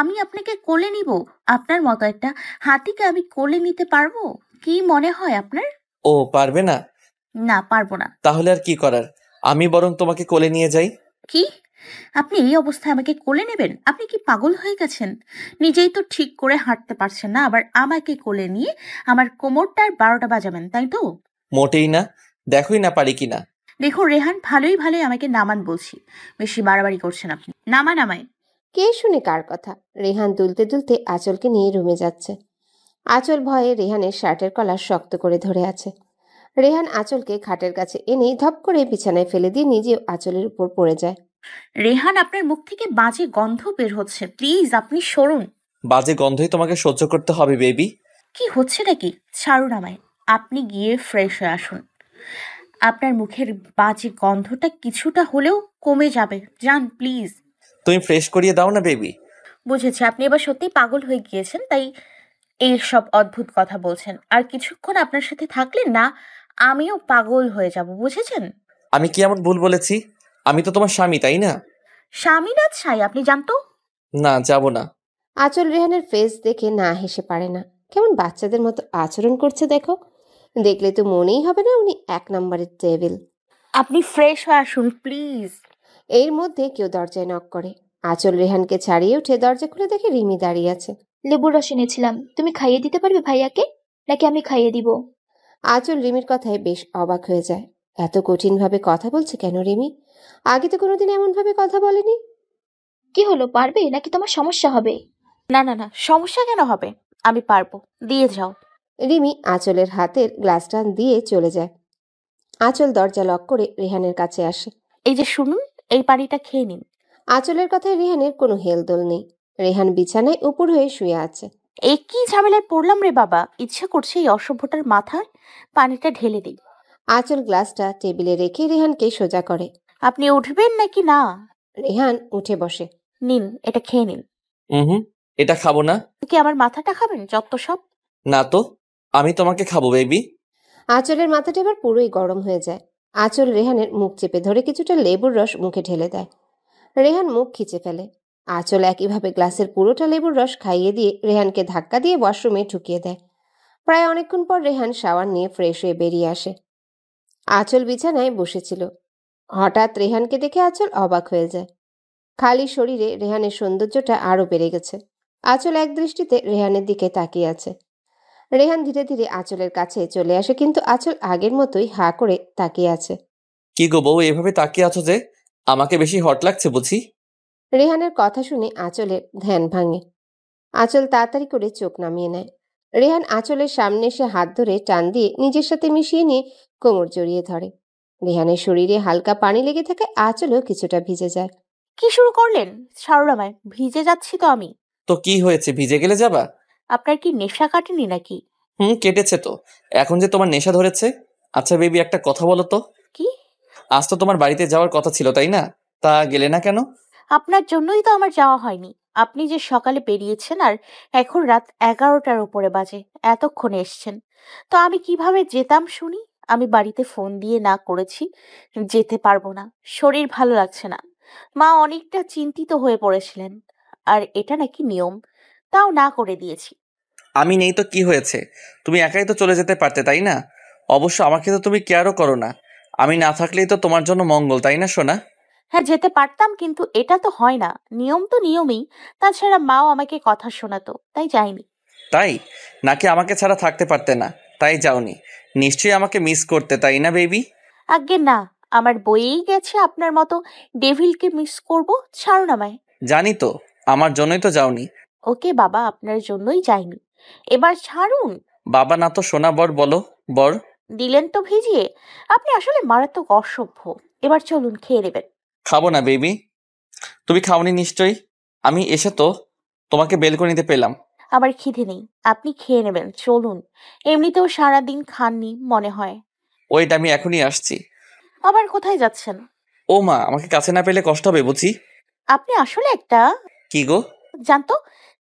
আমি আপনাকে কোলে নিব? আপনার মতো একটা হাতিকে আমি কোলে নিতে পারবো? কি মনে হয় আপনার? ও পারবে না? না, পারবো না। তাহলে আর কি করার, আমি বরং তোমাকে কোলে নিয়ে যাই। কি? আপনি এই অবস্থায় আমাকে কোলে নেবেন? আপনি কি পাগল হয়ে গেছেন? নিজেই তো ঠিক করে হাঁটতে পারছেন না, আবার আমাকে কোলে নিয়ে আমার কোমরটার 12টা বাজাবেন, তাই তো? মোটেই না, দেখোই না পারি কিনা। দেখুন রেহান, ভালোই ভালোই আমাকে নামান বলছি। বেশি বাড়াবাড়ি করছেন আপনি। নামান আমায়। কে শুনে কার কথা? রেহান দুলতে দুলতে আঁচলকে নিয়ে রুমে যাচ্ছে। আঁচল ভয়ে রেহানের শার্টের কলার শক্ত করে ধরে আছে। রেহান আঁচলকে খাটের কাছে এনে ধপ করে বিছানায় ফেলে দিয়ে নিজেও আঁচলের উপর পড়ে যায়। রেহান, আপনার মুখ থেকে বাজে গন্ধ বের হচ্ছে, প্লিজ আপনি সরুন। বাজে গন্ধই তোমাকে সহ্য করতে হবে বেবি। কি হচ্ছে নাকি? ছাড়ুন আমায়। আপনি গিয়ে ফ্রেশ হয়ে আসুন। আপনার মুখের বাজে গন্ধটা কিছুটা হলেও কমে যাবে। যান প্লিজ। তুমি ফ্রেশ করিয়ে দাও না বেবি। বুঝেছি, আপনি এবার সত্যিই পাগল হয়ে গিয়েছেন, তাই এই সব অদ্ভুত কথা বলছেন। আর কিছুক্ষণ আপনার সাথে থাকলে না আমিও পাগল হয়ে যাব, বুঝেছেন? আমি কি এমন ভুল বলেছি? আমি তো তোমার স্বামী, তাই না? স্বামী না ছাই, আপনি জানতো। না, যাব না। আঁচল রেহানের ফেস দেখে না হেসে পারে না। কেমন বাচ্চাদের মতো আচরণ করছে দেখো। দেখলে তো মনেই হবে না উনি 1 নম্বরের টেবিল। আপনি ফ্রেশ হয়ে আসুন প্লিজ। এর মধ্যে কেউ দরজায় নক করে। আঁচল রেহানকে ছাড়িয়ে উঠে দরজা খুলে দেখে রিমি দাঁড়িয়ে আছে। লেবুর রস এনেছিলাম, তুমি খাইয়ে দিতে পারবে ভাইয়াকে, নাকি আমি খাইয়ে দিব? আঁচল রিমির কথায় বেশ অবাক হয়ে যায়। এত কঠিনভাবে কথা বলছে কেন রিমি? আগে তো কোনোদিন এমনভাবে কথা বলেনি। কি হলো, পারবে নাকি তোমার সমস্যা হবে? না না না, সমস্যা কেন হবে? আমি পারবো, দিয়ে যাও। রিমি আঁচলের হাতের গ্লাসটা দিয়ে চলে যায়। আঁচল দরজা লক করে রেহানের কাছে আসে। এই যে শুনুন, এই পানিটা খেয়ে নিন। আঁচলের কথায় রেহানের কোনো হেলদোল নেই। রেহান বিছানায় উপর হয়ে শুয়ে আছে। এই কি ঝামেলায় পড়লাম রে বাবা! ইচ্ছা করছে এই অসভ্যটার মাথায় পানিটা ঢেলে দিই। আঁচল গ্লাসটা টেবিলে রেখে রেহানকে সোজা করে। আপনি উঠবেন নাকি না? রেহান উঠে বসে। নিন, এটা খেয়ে নিন। হুম, এটা খাবো না। কি আমার মাথাটা খাবেন? যত সব। না তো, আমি তোমাকে খাবো বেবি। আঁচলের মাথাটা এবার পুরোই গরম হয়ে যায়। আঁচল রেহানের মুখ চেপে ধরে কিছুটা লেবুর রস মুখে ঢেলে দেয়। রেহান মুখ খিচে ফেলে। আঁচল একইভাবে গ্লাসের পুরোটা লেবুর রস খাইয়ে দিয়ে রেহানকে ধাক্কা দিয়ে ওয়াশরুমে ঢুকিয়ে দেয়। প্রায় অনেকক্ষণ পর রেহান শাওয়ার নিয়ে ফ্রেশ হয়ে বেরিয়ে আসে। আঁচল বিছানায় বসেছিল। হঠাৎ রেহানকে দেখে আঁচল অবাক হয়ে যায়। খালি শরীরে রেহানের সৌন্দর্যটা আরো বেড়ে গেছে। আঁচল এক দৃষ্টিতে রেহানের দিকে তাকিয়ে আছে। রেহান ধীরে ধীরে আঁচলের কাছে চলে আসে, কিন্তু আঁচল আগের মতোই হা করে তাকিয়ে আছে। কি গো বউ, এভাবে তাকিয়ে আছো যে? আমাকে বেশি হট লাগছে বুঝি? রেহানের কথা শুনে আঁচলের ধ্যান ভাঙে। আঁচল তাড়াতাড়ি করে চোখ নামিয়ে নেয়। রেহান আঁচলের সামনে এসে হাত ধরে টান দিয়ে নিজের সাথে মিশিয়ে নিয়ে কোমর জড়িয়ে ধরে। রেহানের শরীরে হালকা পানি লেগে থাকে, আঁচলেও কিছুটা ভিজে যায়। কি শুরু করলেন? ছাড়ুন আমায়, ভিজে যাচ্ছি তো আমি। তো কি হয়েছে, ভিজে গেলে যাবা? আপনার কি নেশা কাটেনি নাকি? কেটেছে তো। এখন যে তোমার নেশা ধরেছে। আচ্ছা বেবি, একটা কথা বলো তো। কি? আজ তো তোমার বাড়িতে যাওয়ার কথা ছিল তাই না? তা গেলে না কেন? আপনার জন্যই তো আমার যাওয়া হয়নি। আপনি যে সকালে বেরিয়েছেন আর এখন রাত 11টার উপরে বাজে, এতক্ষণে এসছেন। তো আমি কিভাবে যেতাম শুনি? আমি বাড়িতে ফোন দিয়ে না করেছি যেতে পারবো না, শরীর ভালো লাগছে না। মা অনেকটা চিন্তিত হয়ে পড়েছিলেন, আর এটা নাকি নিয়ম, তাও না করে দিয়েছি। আমি নেই তো কি হয়েছে? তুমি একাই তো চলে যেতে পারতে তাই না? অবশ্য আমাকে তো তুমি কেয়ারও করো না। আমি না থাকলেই তো তোমার জন্য মঙ্গল, তাই না সোনা? হ্যাঁ, যেতে পারতাম, কিন্তু এটা তো হয় না। নিয়ম তো নিয়মই। তাছাড়া মাও আমাকে কথা শোনাতো, তাই যাইনি। তাই? নাকি আমাকে ছাড়া থাকতে পারতে না তাই যাওনি? নিশ্চয়ই আমাকে মিস করতে, তাই না বেবি? আজ্ঞে না, আমার বইয়েই গেছে আপনার মতো ডেভিলকে মিস করব। ছাড়ুন আমায়। জানি তো, আমার জন্যই তো যাওনি। ওকে বাবা, আপনার জন্যই যাইনি, এবার ছাড়ুন। বাবা না তো সোনা, বর বলো। বর। দিলেন তো ভিজিয়ে। আপনি আসলে মারাত্মক অসভ্য। এবার চলুন, খেয়ে নেবেন। খাবো না বেবি। তুমি খাওনি নিশ্চয়ই। আমি এসে তো তোমাকে বেলকনিতে পেলাম। আমার খিদে নেই, আপনি খেয়ে নেবেন, চলুন। এমনিতেও সারাদিন খাননি মনে হয়। ওয়েট, আমি এখনই আসছি। আবার কোথায় যাচ্ছেন? ও মা, আমাকে কাছে না পেলে কষ্ট হবে বুঝি। আপনি আসলে একটা, কি গো? জানতো,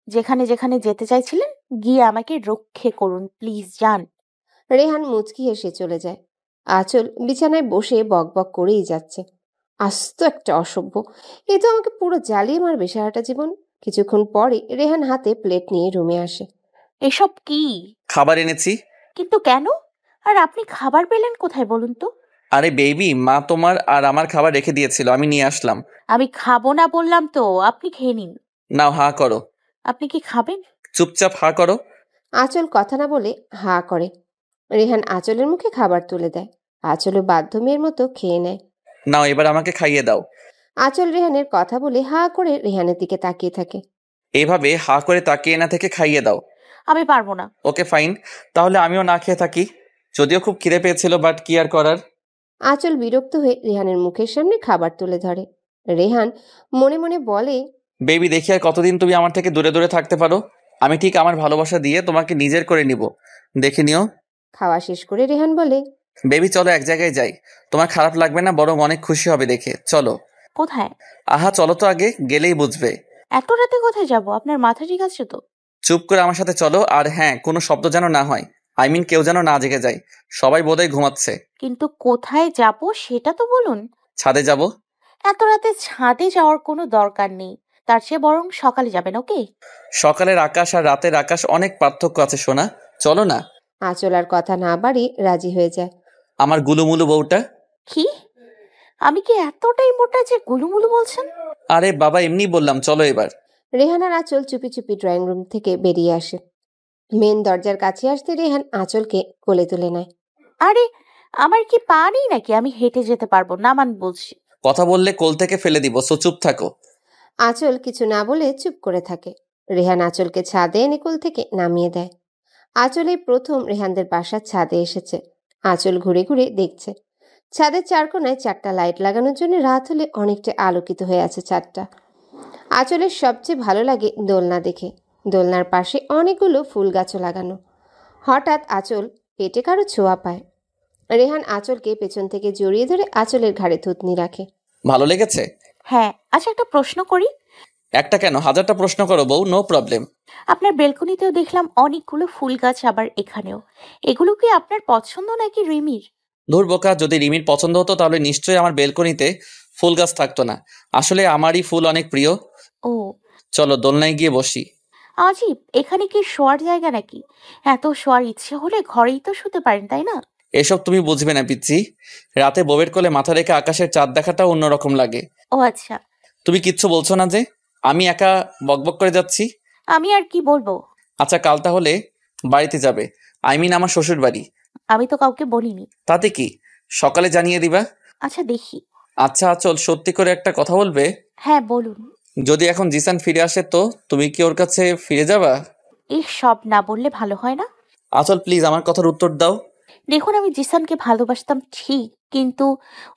যেখানে যেখানে যেতে চাইছিলেন গিয়ে আমাকে রক্ষে করুন প্লিজ, যান। রেহান মুচকি হেসে চলে যায়। আঁচল বিছানায় বসে বকবক করেই যাচ্ছে। আস্ত একটা অসভ্য, এ তো আমাকে পুরো জ্বালিয়ে মারবে সারাটা জীবন। কিছুক্ষণ পরে রেহান হাতে প্লেট নিয়ে রুমে আসে। এসব কি? খাবার এনেছি। কিন্তু কেন? আর আপনি খাবার পেলেন কোথায় বলুন তো? আরে বেবি, মা তোমার আর আমার খাবার রেখে দিয়েছিল, আমি নিয়ে আসলাম। আমি খাবো না বললাম তো, আপনি খেয়ে নিন। নাও, হা করো। আপনি কি খাবেন? চুপচাপ হা করো। আঁচল কথা না বলে হা করে। রেহান আঁচলের মুখে খাবার তুলে দেয়। আঁচলও বাধ্য মেয়ের মতো খেয়ে নেয়। নাও, এবার আমাকে খাইয়ে দাও। আঁচল রেহানের কথা বলে হা করে রেহানের দিকে তাকিয়ে থাকে। এইভাবে হা করে তাকিয়ে না থেকে খাইয়ে দাও। আমি পারবো না। ওকে ফাইন, তাহলে আমিও না খেয়ে থাকি। যদিও খুব খিদে পেয়েছিল, বাট কি আর করার। আঁচল বিরক্ত হয়ে রেহানের মুখের সামনে খাবার তুলে ধরে। রেহান মনে মনে বলে, বেবি, দেখি আর কতদিন তুমি আমার থেকে দূরে দূরে থাকতে পারো। আমি ঠিক আমার ভালোবাসা দিয়ে তোমাকে নিজের করে নিব, দেখে নিও। খাওয়া শেষ করে রেহান বলে, বেবি চলো এক জায়গায় যাই, তোমার খারাপ লাগবে না, বরং অনেক খুশি হবে দেখে। চলো। কোথায়? আহা চলো তো, আগে গেলেই বুঝবে। এত রাতে কোথায় যাব? আপনার মাথা ঠিক আছে তো? চুপ করে আমার সাথে চলো, আর হ্যাঁ, কোনো শব্দ যেন না হয়। আই মিন কেউ যেন না জেগে যায়। সবাই বোধহয় ঘুমাচ্ছে। কিন্তু কোথায় যাব সেটা তো বলুন। ছাদে যাব। এত রাতে ছাদে যাওয়ার কোনো দরকার নেই, তার চেয়ে বরং সকালে যাবেন, ওকে? সকালের আকাশ আর রাতের আকাশ অনেক পার্থক্য আছে সোনা, চলো না। আঁচল আর কথা না বাড়ি রাজি হয়ে যায়। আমার গুলুমুলু বউটা। কি? আমি কি এতটাই মোটা যে গুলুমুলু বলছেন? আরে বাবা, এমনি বললাম, চলো এবার। রেহান আর আঁচল চুপি চুপি ড্রয়িং রুম থেকে বেরিয়ে আসে। মেন দরজার কাছে আসতে রেহান আঁচলকে কোলে তুলে নেয়। আরে, আমার কি পা নেই নাকি? আমি হেঁটে যেতে পারবো, নামান বলছি। কথা বললে কোল থেকে ফেলে দিব, সো চুপ থাকো। আঁচল কিছু না বলে চুপ করে থাকে। রেহান আঁচলকে ছাদে এনে কোল থেকে নামিয়ে দেয়। আঁচল এই প্রথম রেহানদের বাসার ছাদে এসেছে। আঁচল ঘুরে ঘুরে দেখছে। ছাদের চার কোনায় 4টা লাইট লাগানোর জন্য রাত হলে অনেকটা আলোকিত হয়ে আছে ছাদটা। আঁচলের সবচেয়ে ভালো লাগে দোলনা দেখে। দোলনার পাশে অনেকগুলো ফুল গাছও লাগানো। হঠাৎ আঁচল পেটে কারো ছোঁয়া পায়। রেহান আঁচলকে পেছন থেকে জড়িয়ে ধরে আঁচলের ঘাড়ে থুতনি রাখে। ভালো লেগেছে? হ্যাঁ। আচ্ছা, একটা প্রশ্ন করি। একটা কেন, হাজারটা প্রশ্ন করো বউ, নো প্রবলেম। আপনার বেলকনিতেও দেখলাম অনেকগুলো ফুল গাছ, আবার এখানেও। এগুলো কি আপনার পছন্দ নাকি রিমির? ধুর বোকা, যদি রিমির পছন্দ হতো তাহলে নিশ্চয়ই আমার বেলকনিতে ফুল গাছ থাকতো না। আসলে আমারই ফুল অনেক প্রিয়। ও, চলো দোলনায় গিয়ে বসি। আজিব, এখানে কি শোয়ার জায়গা নাকি? এত শোয়ার ইচ্ছে হলে ঘরেই তো শুতে পারেন, তাই না? এসব তুমি বুঝবে না পিচ্ছি। রাতে বউয়ের কোলে মাথা রেখে আকাশের চাঁদ দেখাটাও অন্যরকম লাগে। ও আচ্ছা। তুমি কিচ্ছু বলছো না যে? আমি একা বকবক করে যাচ্ছি। আমি আর কি বলবো? আচ্ছা, কাল তাহলে বাড়িতে যাবে, আই মিন আমার শ্বশুর বাড়ি। আমি তো কাউকে বলিনি। তাতে কি, সকালে জানিয়ে দিবা। আচ্ছা দেখি। আচ্ছা আচল, সত্যি করে একটা কথা বলবে? হ্যাঁ বলুন। যদি এখন জিসান ফিরে আসে তো তুমি কি ওর কাছে ফিরে যাবা? এই সব না বললে ভালো হয় না? আচল প্লিজ আমার কথার উত্তর দাও। দেখুন আমি জিসানকে ভালোবাসতাম ঠিক, কিন্তু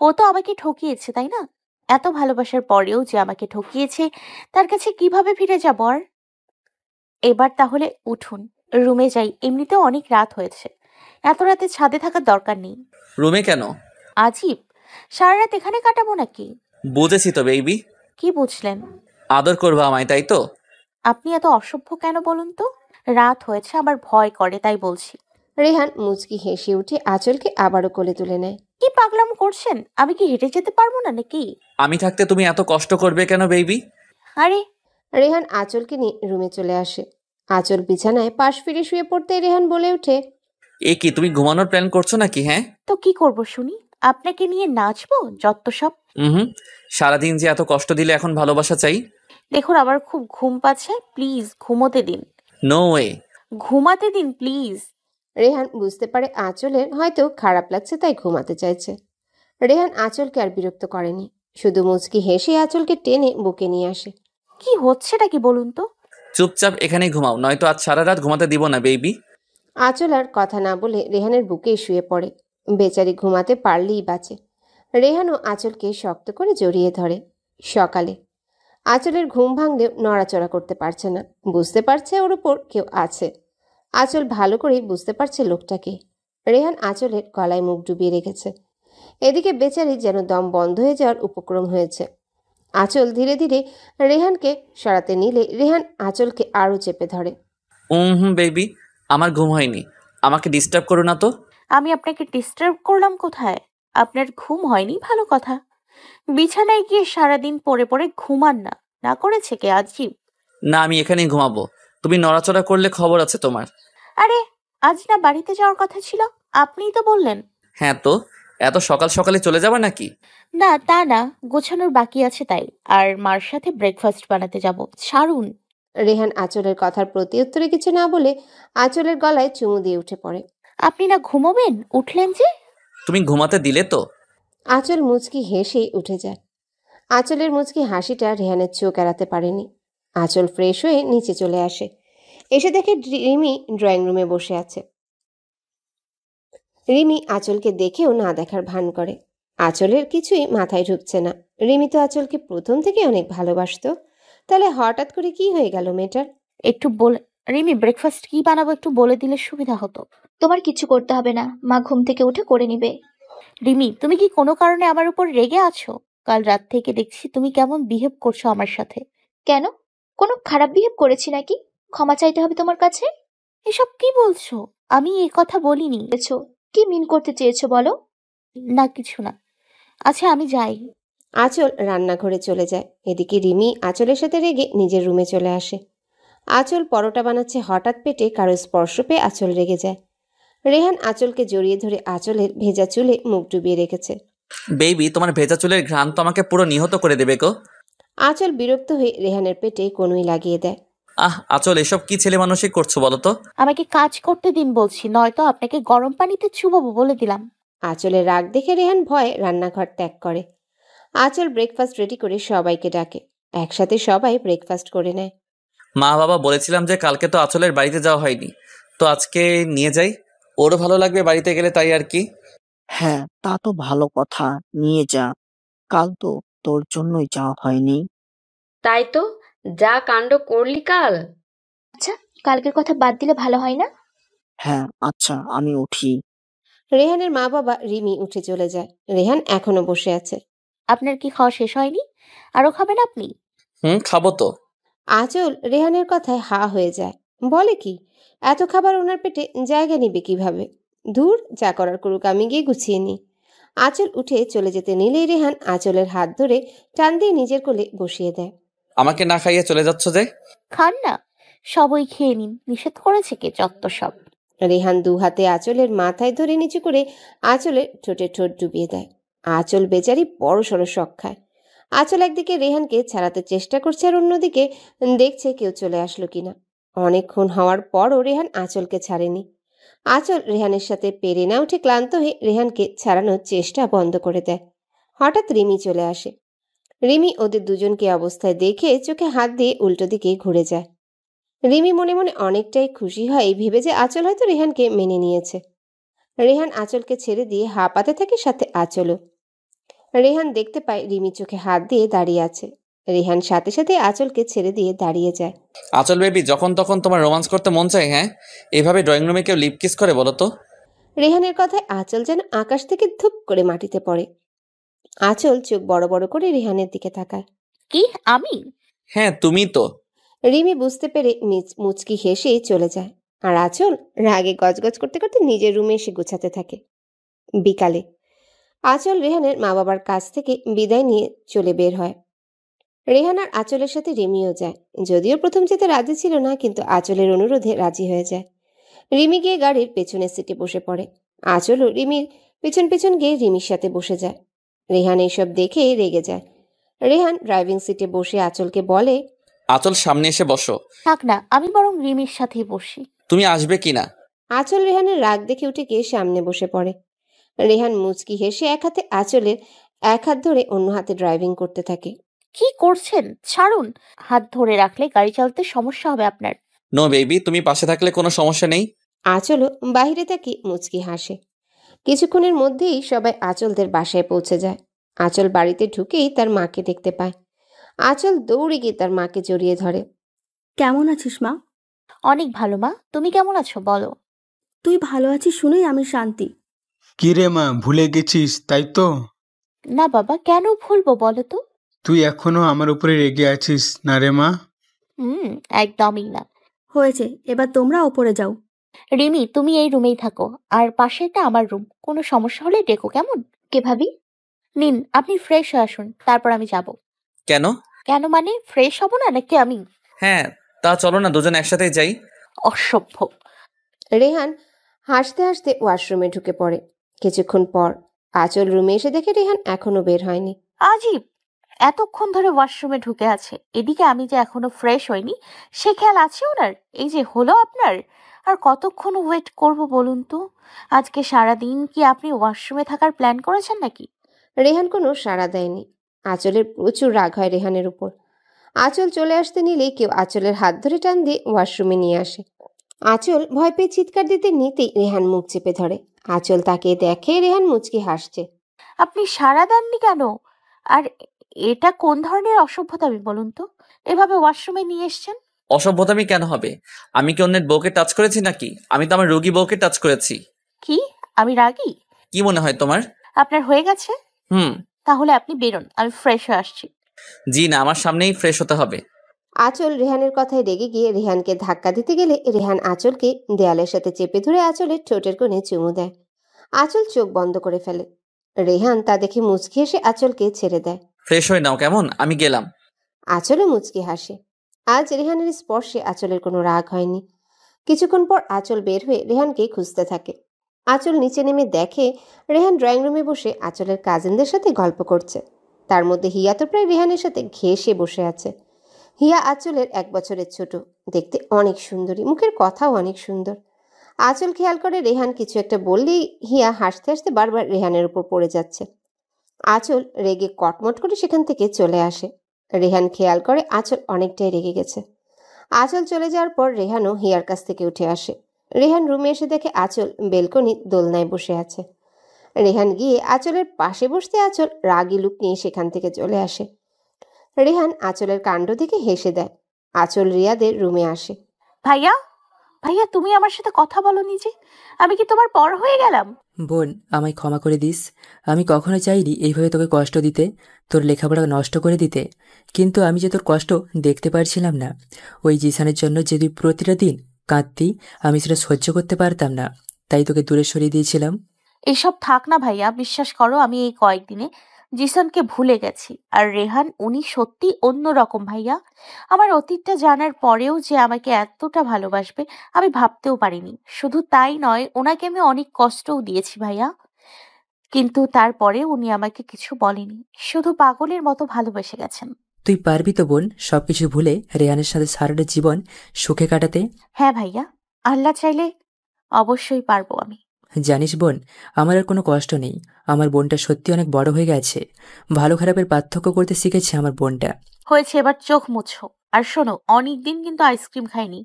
ও তো আমাকে ঠকিয়েছে, তাই না? এত ভালোবাসার পরেও যে আমাকে ঠকিয়েছে, তার কাছে কিভাবে ফিরে যাব আর? এবার তাহলে উঠুন, রুমে যাই, এমনিতেও অনেক রাত হয়েছে। এত রাতে ছাদে থাকার দরকার নেই। রুমে কেন? আজীব, সারা রাত এখানে কাটাবো নাকি? বুঝেছি তো বেবি। কি বুঝলেন? আদর করবা আমায়, তাই তো? আপনি এত অসভ্য কেন বলুন তো? রাত হয়েছে, আমার ভয় করে তাই বলছি। রেহান মুচকি হেসে উঠে আঁচলকে আবারও কোলে তুলে নেয়। কি পাগলাম করছেন? আমি কি হেঁটে যেতে পারবো না নাকি? আমি থাকতে তুমি এত কষ্ট করবে কেন বেবি? আরে রেহান আঁচলকে নিয়ে রুমে চলে আসে। আঁচল বিছানায় পাশ ফিরে শুয়ে পড়তে রেহান বলে ওঠে, এ কি তুমি ঘুমানোর প্ল্যান করছো নাকি? হ্যাঁ। তো কি করব শুনি? আপনাকে নিয়ে নাচবো যত সব। হুম, সারাদিন যে এত কষ্ট দিলে এখন ভালোবাসা চাই? দেখুন আমার খুব ঘুম পাচ্ছে, প্লিজ ঘুমোতে দিন। No way. ঘুমাতে দিন প্লিজ। রেহান বুঝতে পারে আঁচলের হয়তো খারাপ লাগছে তাই ঘুমাতে চাইছে। রেহান আঁচলকে আর বিরক্ত করেনি, শুধু মুচকি হেসে আঁচলকে টেনে বুকে নিয়ে আসে। কি হচ্ছেটা কি বলুন তো? চুপচাপ এখানেই ঘুমাও, নয়তো আজ সারা রাত ঘুমাতে দিব না বেবি। আঁচল আর কথা না বলে রেহানের বুকেই শুয়ে পড়ে। বেচারি ঘুমাতে পারলেই বাঁচে। রেহানও আঁচলকে শক্ত করে জড়িয়ে ধরে। সকালে আঁচলের ঘুম ভাঙলেও নড়াচড়া করতে পারছে না, বুঝতে পারছে ওর উপর কেউ আছে। আঁচল ভালো করেই বুঝতে পারছে লোকটাকে। রেহান আঁচলের গলায় মুখ ডুবিয়ে রেখেছে। এদিকে বেচারি যেন দম বন্ধ হয়ে যাওয়ার উপক্রম হয়েছে। আঁচল ধীরে ধীরে রেহানকে সরাতে নিলে রেহান আঁচলকে আরও চেপে ধরে। বেবি, আমার ঘুম হয়নি, আমাকে ডিস্টার্ব করো না তো। আমি আপনাকে ডিস্টার্ব করলাম কোথায়? আপনার ঘুম হয়নি ভালো কথা, বিছানায় গিয়ে সারাদিন পড়ে পড়ে ঘুমান না, না করেছে কে আজীব। না, আমি এখানেই ঘুমাবো, তুমি নড়াচড়া করলে খবর আছে তোমার। আরে আজ না বাড়িতে যাওয়ার কথা ছিল, আপনিই তো বললেন। হ্যাঁ তো, এত সকাল সকালে চলে যাবে নাকি? না তা না, গোছানোর বাকি আছে তাই, আর মার সাথে ব্রেকফাস্ট বানাতে যাব, ছাড়ুন। রেহান আঁচলের কথার প্রতি উত্তরে কিছু না বলে আঁচলের গলায় চুমু দিয়ে উঠে পড়ে। আপনি না ঘুমোবেন, উঠলেন যে? তুমি ঘুমাতে দিলে তো? আঁচল মুচকি হেসেই উঠে যায়। আঁচলের মুচকি হাসিটা রেহানের চোখ এড়াতে পারেনি। আঁচল ফ্রেশ হয়ে নিচে চলে আসে। এসে দেখে রিমি ড্রয়িং রুমে বসে আছে। রিমি আঁচলকে দেখেও না দেখার ভান করে। আঁচলের কিছুই মাথায় ঢুকছে না। রিমি তো আঁচলকে প্রথম থেকে অনেক ভালোবাসতো, তাহলে হঠাৎ করে কি হয়ে গেল মেয়েটার? একটু বলে, রিমি ব্রেকফাস্ট কি বানাবো একটু বলে দিলে সুবিধা হতো। তোমার কিছু করতে হবে না, মা ঘুম থেকে উঠে করে নিবে। রিমি তুমি কি কোনো কারণে আমার উপর রেগে আছো? কাল রাত থেকে দেখছি তুমি কেমন বিহেভ করছো আমার সাথে। কেন? কোনো খারাপ বিহেভ করেছি নাকি? ক্ষমা চাইতে হবে তোমার কাছে? এসব কি বলছো? আমি এ কথা বলিনি। বলেছো, কি মিন করতে চেয়েছো বলো? না কিছু না। আচ্ছা আমি যাই। আঁচল রান্নাঘরে চলে যায়। এদিকে রিমি আঁচলের সাথে রেগে নিজের রুমে চলে আসে। আঁচল পরোটা বানাচ্ছে, হঠাৎ পেটে কারো স্পর্শ পেয়ে আঁচল রেগে যায়। রেহান আঁচলকে জড়িয়ে ধরে আঁচলের ভেজা চুলে মুখ ডুবিয়ে রেখেছে। বেবি, তোমার ভেজা চুলের ঘ্রাণ তো আমাকে পুরো নিহত করে দেবে গো। আঁচল বিরক্ত হয়ে রেহানের পেটে কনুই লাগিয়ে দেয়। আচল, এসব কি ছেলে মানুষই করছো বলো তো? আমাকে কাজ করতে দিন বলছি, নয়তো আপনাকে গরম পানিতে চুবাবো বলে দিলাম। আঁচলের রাগ দেখে রেহান ভয়ে রান্নাঘর ত্যাগ করে। আঁচল ব্রেকফাস্ট রেডি করে সবাইকে ডাকে। একসাথে সবাই ব্রেকফাস্ট করে নেয়। মা বাবা বলেছিলাম যে কালকে তো আচলের বাড়িতে যাওয়া হয়নি, তো আজকে নিয়ে যাই, ওরও ভালো লাগবে বাড়িতে গেলে, তাই আর কি। হ্যাঁ, তা তো ভালো কথা, নিয়ে যা। কাল তো তোর জন্যই যাওয়া হয়নি। তাই তো, যা কাণ্ড করলি কাল। আচ্ছা, কালকের কথা বাদ দিলে ভালো হয় না? হ্যাঁ আচ্ছা, আমি উঠি। রেহানের মা বাবা রিমি উঠে চলে যায়। রেহান এখনো বসে আছে। আপনার কি খাওয়া শেষ হয়নি? আরো খাবেন আপনি? খাবো তো। আঁচল রেহানের কথায় হা হয়ে যায়। বলে কি, এত খাবার ওনার পেটে জায়গা নিবে কিভাবে? দূর, যা করার করুক, আমি গিয়ে গুছিয়ে নিই। আঁচল উঠে চলে যেতে নিলেই রেহান আঁচলের হাত ধরে টান দিয়ে নিজের কোলে বসিয়ে দেয়। আমাকে না খাইয়ে চলে যাচ্ছ যে? খান না, সবই খেয়ে নিন, নিষেধ করেছে কে যত সব। রেহান দু হাতে আঁচলের মাথায় ধরে নিচু করে আঁচলের ঠোঁটে ঠোঁট ডুবিয়ে দেয়। আঁচল বেচারি বড় সড়ো শখ খায়। আঁচল একদিকে রেহানকে ছাড়াতে চেষ্টা করছে, আর অন্যদিকে দেখছে কেউ চলে আসলো কিনা। অনেকক্ষণ হওয়ার পরও রেহান আঁচলকে ছাড়েনি। আঁচল রেহানের সাথে পেরে না উঠে ক্লান্ত হয়ে রেহানকে ছাড়ানোর চেষ্টা বন্ধ করে দেয়। হঠাৎ রিমি চলে আসে। রিমি ওদের দুজনকে অবস্থায় দেখে চোখে হাত দিয়ে উল্টো দিকে ঘুরে যায়। রিমি মনে মনে অনেকটাই খুশি হয় ভেবে যে আঁচল হয়তো রেহানকে মেনে নিয়েছে। রেহান আঁচলকে ছেড়ে দিয়ে হাঁপাতে থাকে, সাথে আঁচলও। রেহান দেখতে পায় রিমি চোখে হাত দিয়ে দাঁড়িয়ে আছে। রেহান সাথে সাথে আঁচলকে ছেড়ে দিয়ে দাঁড়িয়ে যায়। আচল বেবি, যখন তখন তোমার রোমান্স করতে মন চায়? হ্যাঁ, এভাবে ড্রয়িং রুমে কেউ লিপ কিস করে বলো তো? রেহানের কথায় আঁচল যেন আকাশ থেকে ধুপ করে মাটিতে পড়ে। আঁচল চোখ বড় বড় করে রেহানের দিকে তাকায়। কি আমি? হ্যাঁ, তুমি তো। রিমি বুঝতে পেরে মুচকি হেসে চলে যায়, আর আঁচল রাগে গজগজ করতে করতে নিজের রুমে এসে গোছাতে থাকে। বিকালে আঁচল রেহানের মা বাবার কাছ থেকে বিদায় নিয়ে চলে বের হয়। রেহান আর আঁচলের সাথে রিমিও যায়। যদিও প্রথম যেতে রাজি ছিল না, কিন্তু আঁচলের অনুরোধে রাজি হয়ে যায়। রিমি গিয়ে গাড়ির পেছনের সিটে বসে পড়ে। আঁচলও রিমির পেছন পেছন গিয়ে রিমির সাথে বসে যায়। রেহান এইসব দেখে রেগে যায়। রেহান ড্রাইভিং সিটে বসে আঁচলকে বলে, আচল সামনে এসে বসো। থাক না, আমি বরং রিমির সাথেই বসি। তুমি আসবে কিনা? আঁচল রেহানের রাগ দেখে উঠে গিয়ে সামনে বসে পড়ে। রেহান মুচকি হেসে এক হাতে আঁচলের এক হাত ধরে অন্য হাতে ড্রাইভিং করতে থাকে। কি করছেন? ছাড়ুন। হাত ধরে রাখলে গাড়ি চালাতে সমস্যা হবে আপনার। নো বেবি, তুমি পাশে থাকলে কোনো সমস্যা নেই। আঁচলও বাহিরে তাকে মুচকি হাসে। কিছুক্ষণের মধ্যেই সবাই আঁচলদের বাসায় পৌঁছে যায়। আঁচল বাড়িতে ঢুকেই তার মাকে দেখতে পায়। আঁচল দৌড়ে গিয়ে তার মাকে জড়িয়ে ধরে। কেমন আছিস মা? অনেক ভালো মা, তুমি কেমন আছো বলো? তুই ভালো আছিস শুনেই আমি শান্তি। কি রে মা, ভুলে গেছিস তাই তো? না বাবা, কেন ভুলবো বলো তো? তুই এখনো আমার উপরে রেগে আছিস না রে মা? একদমই না। হয়েছে, এবার তোমরা ওপরে যাও। রিমি, তুমি এই রুমেই থাকো, আর পাশেটা আমার রুম। কোনো সমস্যা হলে ডেকো, কেমন? কে ভাবি? নিন, আপনি ফ্রেশ হয়ে আসুন, তারপর আমি যাব। কেন? কেন মানে, ফ্রেশ হব না নাকি আমি? হ্যাঁ, তা চলো না দুজন একসাথে যাই। অসভ্য। রেহান হাসতে হাসতে ওয়াশরুমে ঢুকে পড়ে। কিছুক্ষণ পর আঁচল রুমে এসে দেখে রেহান এখনো বের হয়নি। আজীব, এতক্ষণ ধরে ওয়াশরুমে ঢুকে আছে, এদিকে আমি যে এখনো ফ্রেশ হইনি সে খেয়াল আছে ওনার? এই যে হলো আপনার, আর কতক্ষণ ওয়েট করব বলুন তো? আজকে সারাদিন কি আপনি ওয়াশরুমে থাকার প্ল্যান করেছেন নাকি? রেহান কোনো সাড়া দেয়নি। আঁচলের প্রচুর রাগ হয় রেহানের উপর। আঁচল চলে আসতে নিলেই কেউ আঁচলের হাত ধরে টান দিয়ে ওয়াশরুমে নিয়ে আসে। আঁচল ভয় পেয়ে চিৎকার দিতে নিতেই রেহান মুখ চেপে ধরে। আঁচল তাকে দেখে রেহান মুচকি হাসছে। আপনি সাড়া দেননি কেন? আর এটা কোন ধরনের অসভ্যতামি বলুন তো, এভাবে ওয়াশরুমে নিয়ে এসছেন? অসভ্যতামি কেন হবে? আমি কি অন্যের বউকে টাচ করেছি নাকি? আমি তো আমার রোগী বউকে টাচ করেছি। কি আমি রাগী? কি মনে হয় তোমার? আপনার হয়ে গেছে? হুম। তাহলে আপনি বেরোন, আমি ফ্রেশ হয়ে আসছি। জি না, আমার সামনেই ফ্রেশ হতে হবে। আঁচল রেহানের কথায় রেগে গিয়ে রেহানকে ধাক্কা দিতে গেলে রেহান আঁচলকে দেয়ালের সাথে চেপে ধরে আঁচলের ঠোঁটের কোণে চুমু দেয়। আঁচল চোখ বন্ধ করে ফেলে। রেহান তা দেখে মুচকি হেসে আঁচলকে ছেড়ে দেয়। ফ্রেশ হয়ে নাও কেমন, আমি গেলাম। আঁচলও মুচকি হাসে। আজ রেহানের স্পর্শে আঁচলের কোনো রাগ হয়নি। কিছুক্ষণ পর আঁচল বের হয়ে রেহানকে খুঁজতে থাকে। আঁচল নিচে নেমে দেখে রেহান ড্রয়িং রুমে বসে আঁচলের কাজিনদের সাথে গল্প করছে। তার মধ্যে হিয়া তো প্রায় রেহানের সাথে ঘেঁষে বসে আছে। হিয়া আঁচলের 1 বছরের ছোট, দেখতে অনেক সুন্দরী, মুখের কথাও অনেক সুন্দর। আঁচল খেয়াল করে রেহান কিছু একটা বললেই হিয়া হাসতে হাসতে বারবার রেহানের উপর পড়ে যাচ্ছে। আঁচল রেগে কটমট করে সেখান থেকে চলে আসে। রেহান খেয়াল করে আঁচল অনেকটাই রেগে গেছে। আঁচল চলে যাওয়ার পর রেহানও হিয়ার কাছ থেকে উঠে আসে। রেহান রুমে এসে দেখে আঁচল বেলকনি দোলনায় বসে আছে। রেহান গিয়ে আঁচলের পাশে বসতে আঁচল রাগী লুক নিয়ে সেখান থেকে চলে আসে। রেহান আঁচলের কাণ্ড দেখে হেসে দেয়। আঁচল রিয়াদের রুমে আসে। ভাইয়া, ভাইয়া তুমি আমার সাথে কথা বলোনি যে, আমি কি তোমার পর হয়ে গেলাম? বোন, আমায় ক্ষমা করে দিস। আমি কখনো চাইনি এইভাবে তোকে কষ্ট দিতে, তোর লেখাপড়া নষ্ট করে দিতে, কিন্তু আমি যে তোর কষ্ট দেখতে পারছিলাম না। ওই জিসানের জন্য যে তুই প্রতিটা দিন কাঁদতি, আমি সেটা সহ্য করতে পারতাম না, তাই তোকে দূরে সরিয়ে দিয়েছিলাম। এসব থাক না ভাইয়া, বিশ্বাস করো আমি এই কয়েকদিনে জিসানকে ভুলে গেছি। আর রেহান উনি সত্যি অন্যরকম ভাইয়া। আমার অতীতটা জানার পরেও যে আমাকে এতটা ভালোবাসবে আমি ভাবতেও পারিনি। শুধু তাই নয়, ওনাকে আমি অনেক কষ্টও দিয়েছি ভাইয়া, কিন্তু তারপরে উনি আমাকে কিছু বলেনি, শুধু পাগলের মতো ভালোবেসে গেছেন। তুই পারবি তো বোন সবকিছু ভুলে রেহানের সাথে সারাটা জীবন সুখে কাটাতে? হ্যাঁ ভাইয়া, আল্লাহ চাইলে অবশ্যই পারবো আমি। জানিস বোন, আমার আর কোনো কষ্ট নেই। আমার বোনটা সত্যি অনেক বড় হয়ে গেছে। ভালো খারাপের পার্থক্য করতে শিখেছে আমার বোনটা। হয়েছে, এবার চোখ মুছো। আর শোনো, অনেকদিন কিন্তু আইসক্রিম খাইনি,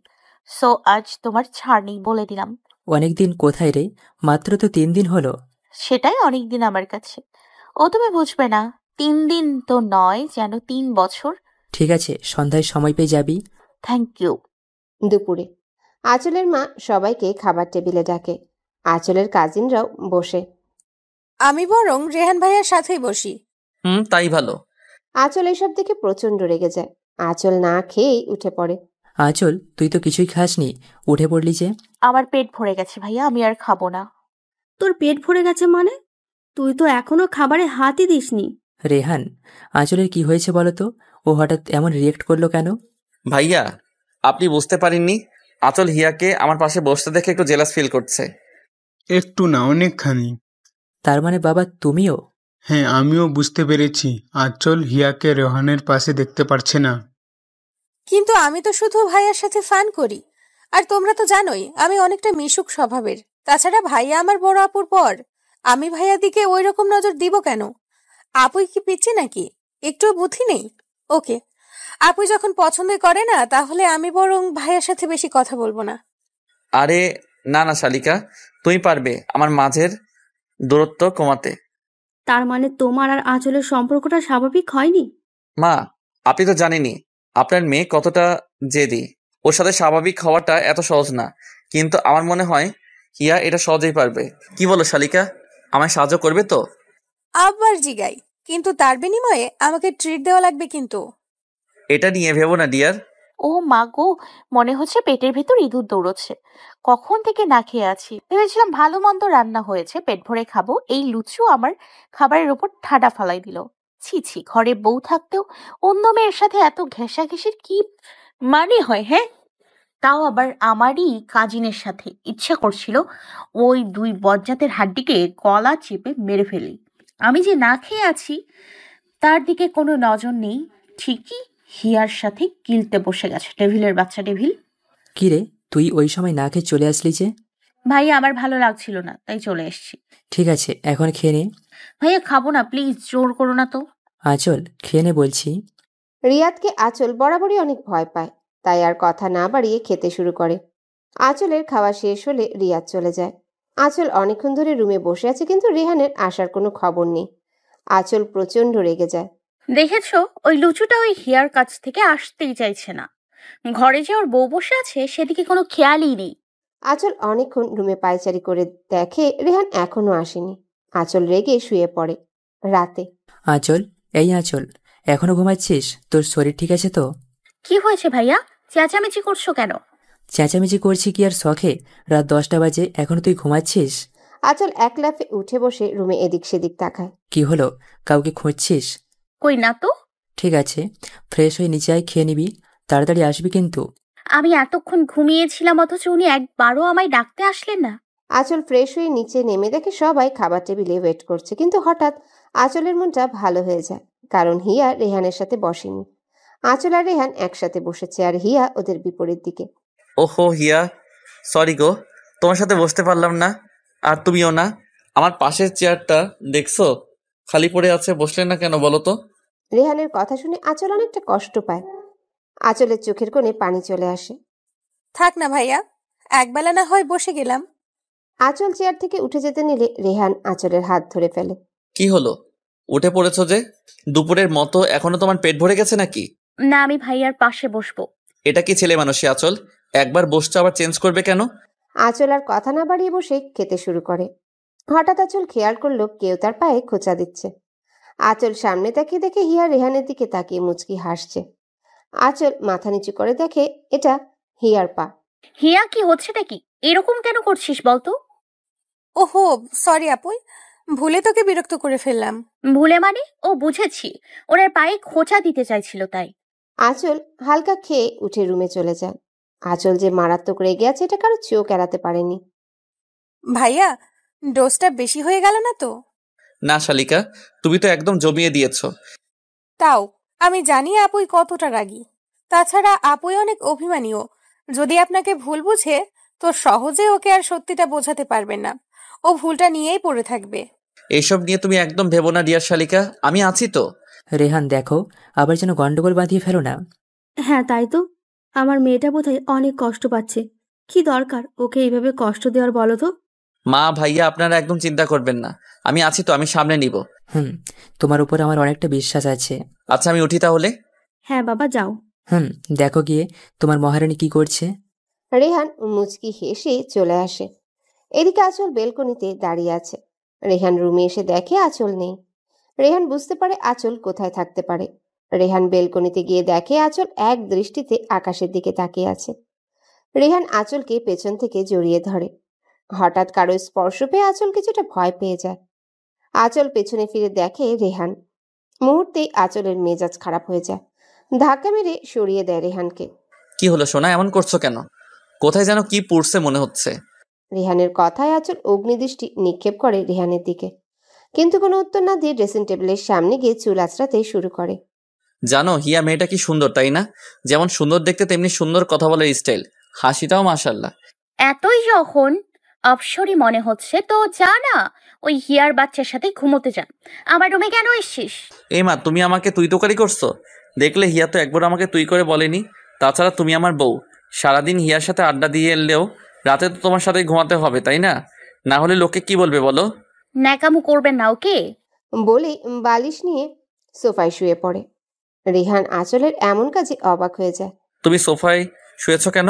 সো আজ তোমার ছাড় নেই বলে দিলাম। অনেকদিন কোথায় রে? মাত্র তো 3 দিন হলো। সেটাই অনেকদিন আমার কাছে। ও তুমি বুঝবে না, 3 দিন তো নয়, যেন 3 বছর। ঠিক আছে, সন্ধ্যায় সময় পেয়ে যাবি। Thank you. দুপুরে আঁচলের মা সবাইকে খাবার টেবিলে ডাকে। আঁচলের কাজিনরাও বসে। আমি বরং রেহান ভাইয়ার সাথেই বসি। তাই ভালো। আঁচল এসব দেখে প্রচন্ড রেগে যায়। আঁচল না খেয়েই উঠে পড়ে। আঁচল, তুই তো কিছুই খাসনি, উঠে পড়লি যে? আমার পেট ভরে গেছে ভাইয়া, আমি আর খাবো না। তোর পেট ভরে গেছে মানে? তুই তো এখনো খাবারে হাতই দিসনি। রেহান, আঁচলের কি হয়েছে বলো তো? ও হঠাৎ এমন রিয়েক্ট করলো কেন? ভাইয়া, আপনি বুঝতে পারেননি? আঁচল হিয়াকে আমার পাশে বসতে দেখে একটু জেলাস ফিল করছে। একটু না, অনেকখানি। তার মানে বাবা তুমিও? হ্যাঁ, আমিও বুঝতে পেরেছি। আঁচল হিয়াকে রেহানের পাশে দেখতে পারছে না। কিন্তু আমি তো শুধু ভাইয়ার সাথে ফান করি। আর তোমরা তো জানোই আমি অনেকটা মিশুক স্বভাবের। তাছাড়া ভাইয়া আমার বড় আপুর পর। আমি ভাইয়া দিকে ওই রকম নজর দিব কেন? আপুই কি পিচ্ছি নাকি? একটুও বুদ্ধি নেই? ওকে, আপুই যখন পছন্দই করে না, তাহলে আমি বরং ভাইয়ার সাথে বেশি কথা বলবো না। আরে না না শালিকা, তুমি পারবে আমার মাঝের দূরত্ব কমাতে। তার মানে তোমার আর আঁচলের সম্পর্কটা স্বাভাবিক হয়নি? মা, আপনি তো জানেনই আপনার মেয়ে কতটা জেদি। ওর সাথে স্বাভাবিক হওয়াটা এত সহজ না, কিন্তু আমার মনে হয় হিয়া এটা সহজেই পারবে। কি বলো শালিকা, আমায় সাহায্য করবে তো? আবার জিগাই, কিন্তু তার বিনিময়ে আমাকে ট্রিট দেওয়া লাগবে কিন্তু। এটা নিয়ে ভেবো না ডিয়ার। ও মা গো, মনে হচ্ছে পেটের ভেতর ইঁদুর দৌড়চ্ছে। কখন থেকে না খেয়ে আছি, ভেবেছিলাম ভালো মন্দ রান্না হয়েছে, পেট ভরে খাবো। এই লুচু আমার খাবারের ওপর ঠাডা ফালাই দিল। ছি ছি, ঘরে বউ থাকতেও অন্য মেয়ের সাথে এত ঘেঁষাঘেঁষির কি মানে হয়? হ্যাঁ, তাও আবার আমারই কাজিনের সাথে। ইচ্ছা করছিল ওই 2 বজ্জাতের হাড্ডিকে গলা চেপে মেরে ফেলি। আমি যে না খেয়ে আছি তার দিকে কোনো নজর নেই। ঠিকই হিয়ার সাথে গিলতে বসে গেছে, ডেভিলের বাচ্চা ডেভিল। কি রে, তুই ওই সময় না খেয়ে চলে আসলি যে? ভাইয়া, আমার ভালো লাগছিল না, তাই চলে এসেছি। ঠিক আছে, এখন খেয়ে নে। ভাইয়া খাবো না, প্লিজ, জোর করো না তো। আঁচল, খেয়ে নে বলছি। রিয়াদকে আঁচল বরাবরই অনেক ভয় পায়, তাই আর কথা না বাড়িয়ে খেতে শুরু করে। আঁচলের খাওয়া শেষ হলে রিয়াদ চলে যায়। আঁচল অনেকক্ষণ ধরে রুমে বসে আছে, কিন্তু রেহানের আসার কোনো খবর নেই। আঁচল প্রচন্ড রেগে যায়। দেখেছো, ওই লুচুটা ওই হিয়ার কাছ থেকে আসতেই চাইছে না। ঘরে যে ওর বউ বসে আছে সেদিকে কোনো খেয়ালই নেই। আঁচল অনেকক্ষণ রুমে পায়চারি করে দেখে রেহান এখনো আসেনি। আঁচল রেগে শুয়ে পড়ে। রাতে আঁচল, এই আঁচল, এখনো ঘুমাচ্ছিস? তোর শরীর ঠিক আছে তো? কি হয়েছে ভাইয়া, চেঁচামেচি করছো কেন? চেঁচামেচি করছি কি আর শখে? রাত 10টা বাজে, এখনো তুই ঘুমাচ্ছিস? আঁচল এক লাফে উঠে বসে রুমে এদিক সেদিক তাকায়। কি হলো, কাউকে খুঁজছিস? কই না তো। ঠিক আছে, ফ্রেশ হয়ে নিচে আয়, খেয়ে নিবি। তাড়াতাড়ি আসবি কিন্তু। আমি এতক্ষণ ঘুমিয়েছিলাম, অথচ উনি একবারও আমায় ডাকতে আসলেন না। আঁচল ফ্রেশ হয়ে নিচে নেমে দেখে সবাই খাবার টেবিলে ওয়েট করছে, কিন্তু হঠাৎ আঁচলের মনটা ভালো হয়ে যায়, কারণ হিয়া রেহানের সাথে বসেনি। আঁচল আর রেহান একসাথে বসেছে, আর হিয়া ওদের বিপরীত দিকে। ওহো হিয়া, সরি গো, তোমার সাথে বসতে পারলাম না। আর তুমিও না। আমার পাশের চেয়ারটা দেখছো খালি পড়ে আছে, বসলে না কেন বলো তো? রেহানের কথা শুনে আঁচল অনেকটা কষ্ট পায়। আঁচলের চোখের কোণে পানি চলে আসে। থাক না ভাইয়া, একবেলা না হয় বসে গেলাম। আঁচল চেয়ার থেকে উঠে যেতে নিলে রেহান আঁচলের হাত ধরে ফেলে। কি হলো, উঠে পড়েছো যে? দুপুরের মতো এখনো তোমার পেট ভরে গেছে নাকি? না, আমি ভাইয়ার পাশে বসবো। এটা কি ছেলে মানুষই আঁচল? একবার বসছো আবার চেঞ্জ করবে কেন? আঁচল আর কথা না বাড়িয়ে বসে খেতে শুরু করে। হঠাৎ আঁচল খেয়াল করলো কেউ তার পায়ে খোঁচা দিচ্ছে। আঁচল সামনে তাকিয়ে দেখে হিয়া রেহানের দিকে তাকিয়ে মুচকি হাসছে। আঁচল মাথা নিচু করে দেখে এটা হিয়ার পা। হিয়া, কি হচ্ছেটা কি? এরকম কেন করছিস বলতো? ওহো সরি আপুই, ভুলে তোকে বিরক্ত করে ফেললাম। ভুলে মানে? ও বুঝেছি, ওনার পায়ে খোঁচা দিতে চাইছিল তাই। আঁচল হালকা খেয়ে উঠে রুমে চলে যায়। আঁচল যে মারাত্মক রেগে আছে এটা কারো চোখ এড়াতে পারেনি। ভাইয়া, ডোজটা বেশি হয়ে গেল না তো? না শালিকা, তুমি তো একদম জমিয়ে দিয়েছো। তাও আমি জানি আপুই কতটা রাগী। তাছাড়া আপুই অনেক অভিমানীও। যদি আপনাকে ভুল বুঝে তো সহজে ওকে আর সত্যিটা বোঝাতে পারবেন না। ও ভুলটা নিয়েই পড়ে থাকবে। এইসব নিয়ে তুমি একদম ভেবো না ডিয়ার শালিকা, আমি আছি তো। রেহান দেখো, আবার যেন গন্ডগোল বাঁধিয়ে ফেলো না। হ্যাঁ তাই তো, আমার মেয়েটা বোধহয় অনেক কষ্ট পাচ্ছে। কি দরকার ওকে এইভাবে কষ্ট দেওয়ার বলো তো? মা ভাইয়া আপনারা একদম চিন্তা করবেন না, আমি আছি তো, আমি সামনে নিব। তোমার উপর আমার অনেকটা বিশ্বাস আছে। আচ্ছা আমি উঠি তাহলে। হ্যাঁ বাবা যাও। দেখো গিয়ে তোমার মহারানী কি করছে। রেহান মুচকি হেসে চলে আসে। এদিকে আঁচল বেলকনিতে দাঁড়িয়ে আছে। রেহান রুমে এসে দেখে আঁচল নেই। রেহান বুঝতে পারে আঁচল কোথায় থাকতে পারে। রেহান বেলকনিতে গিয়ে দেখে আঁচল এক দৃষ্টিতে আকাশের দিকে তাকিয়ে আছে। রেহান আঁচলকে পেছন থেকে জড়িয়ে ধরে। হঠাৎ কারো স্পর্শ পেয়ে আঁচল কিছুটা ভয় পেয়ে যায়। আঁচল পেছনে ফিরে দেখে রেহান। মুহূর্তেই আঁচলের মেজাজ খারাপ হয়ে যায়। ধাক্কা মেরে সরিয়ে দেয় রেহানকে। কি হলো সোনা, এমন করছো কেন? কোথায় যেন কি পড়ছে মনে হচ্ছে। রেহানের কথায় আঁচল অগ্নিদৃষ্টি নিক্ষেপ করে রেহানের দিকে, কিন্তু কোনো উত্তর না দিয়ে ড্রেসিং টেবিলের সামনে গিয়ে চুল আঁচড়াতে শুরু করে। জানো হিয়া মেয়েটা কি সুন্দর তাই না? যেমন সুন্দর দেখতে তেমনি সুন্দর কথা বলার স্টাইল, হাসিটাও মাশাআল্লাহ। এতই যখন অপসরি মনে হচ্ছে তো যা না, ওই হিয়ার বাচ্চার সাথে ঘুমোতে যা। আমার রুমে কেন এসছিস? এই মা, তুমি আমাকে তুই তোকারি করছো? দেখলে হিয়া তো একবার আমাকে তুই করে বলেনি। তাছাড়া তুমি আমার বউ, সারাদিন হিয়ার সাথে আড্ডা দিয়ে এলেও রাতে তো তোমার সাথে ঘুমাতে হবে তাই না? না হলে লোকে কি বলবে বলো? ন্যাকামু করবেন না ওকে বলে বালিশ নিয়ে সোফায় শুয়ে পড়ে। রেহান আঁচলের এমন কাজে অবাক হয়ে যায়। তুমি সোফায় শুয়েছো কেন?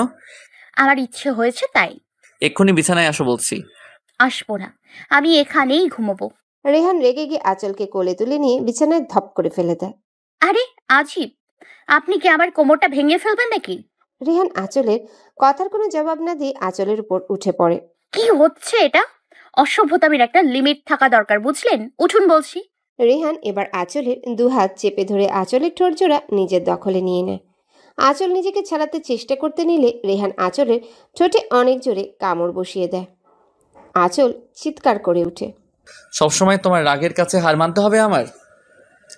আমার ইচ্ছে হয়েছে তাই। এক্ষুনি বিছানায় আসো বলছি। আসবো না, আমি এখানেই ঘুমোবো। রেহান রেগে গিয়ে আঁচলকে কোলে তুলে নিয়ে বিছানায় ধপ করে ফেলে দেয়। আরে আজিব, আপনি কি আমার কোমরটা ভেঙে ফেলবেন নাকি? রেহান আঁচলের কথার কোনো জবাব না দিয়ে আঁচলের উপর উঠে পড়ে। কি হচ্ছে এটা? অসভ্যতামির একটা লিমিট থাকা দরকার, বুঝলেন? উঠুন বলছি। রেহান এবার আঁচলের দুহাত চেপে ধরে আঁচলের ঠোঁটজোড়া নিজের দখলে নিয়ে নেয়। আঁচল নিজেকে ছাড়াতে চেষ্টা করতে নিলে রেহান আঁচলের ঠোঁটে অনেক জোরে কামড় বসিয়ে দেয়। আঁচল চিৎকার করে উঠে। সবসময় তোমার রাগের কাছে হার মানতে হবে আমার?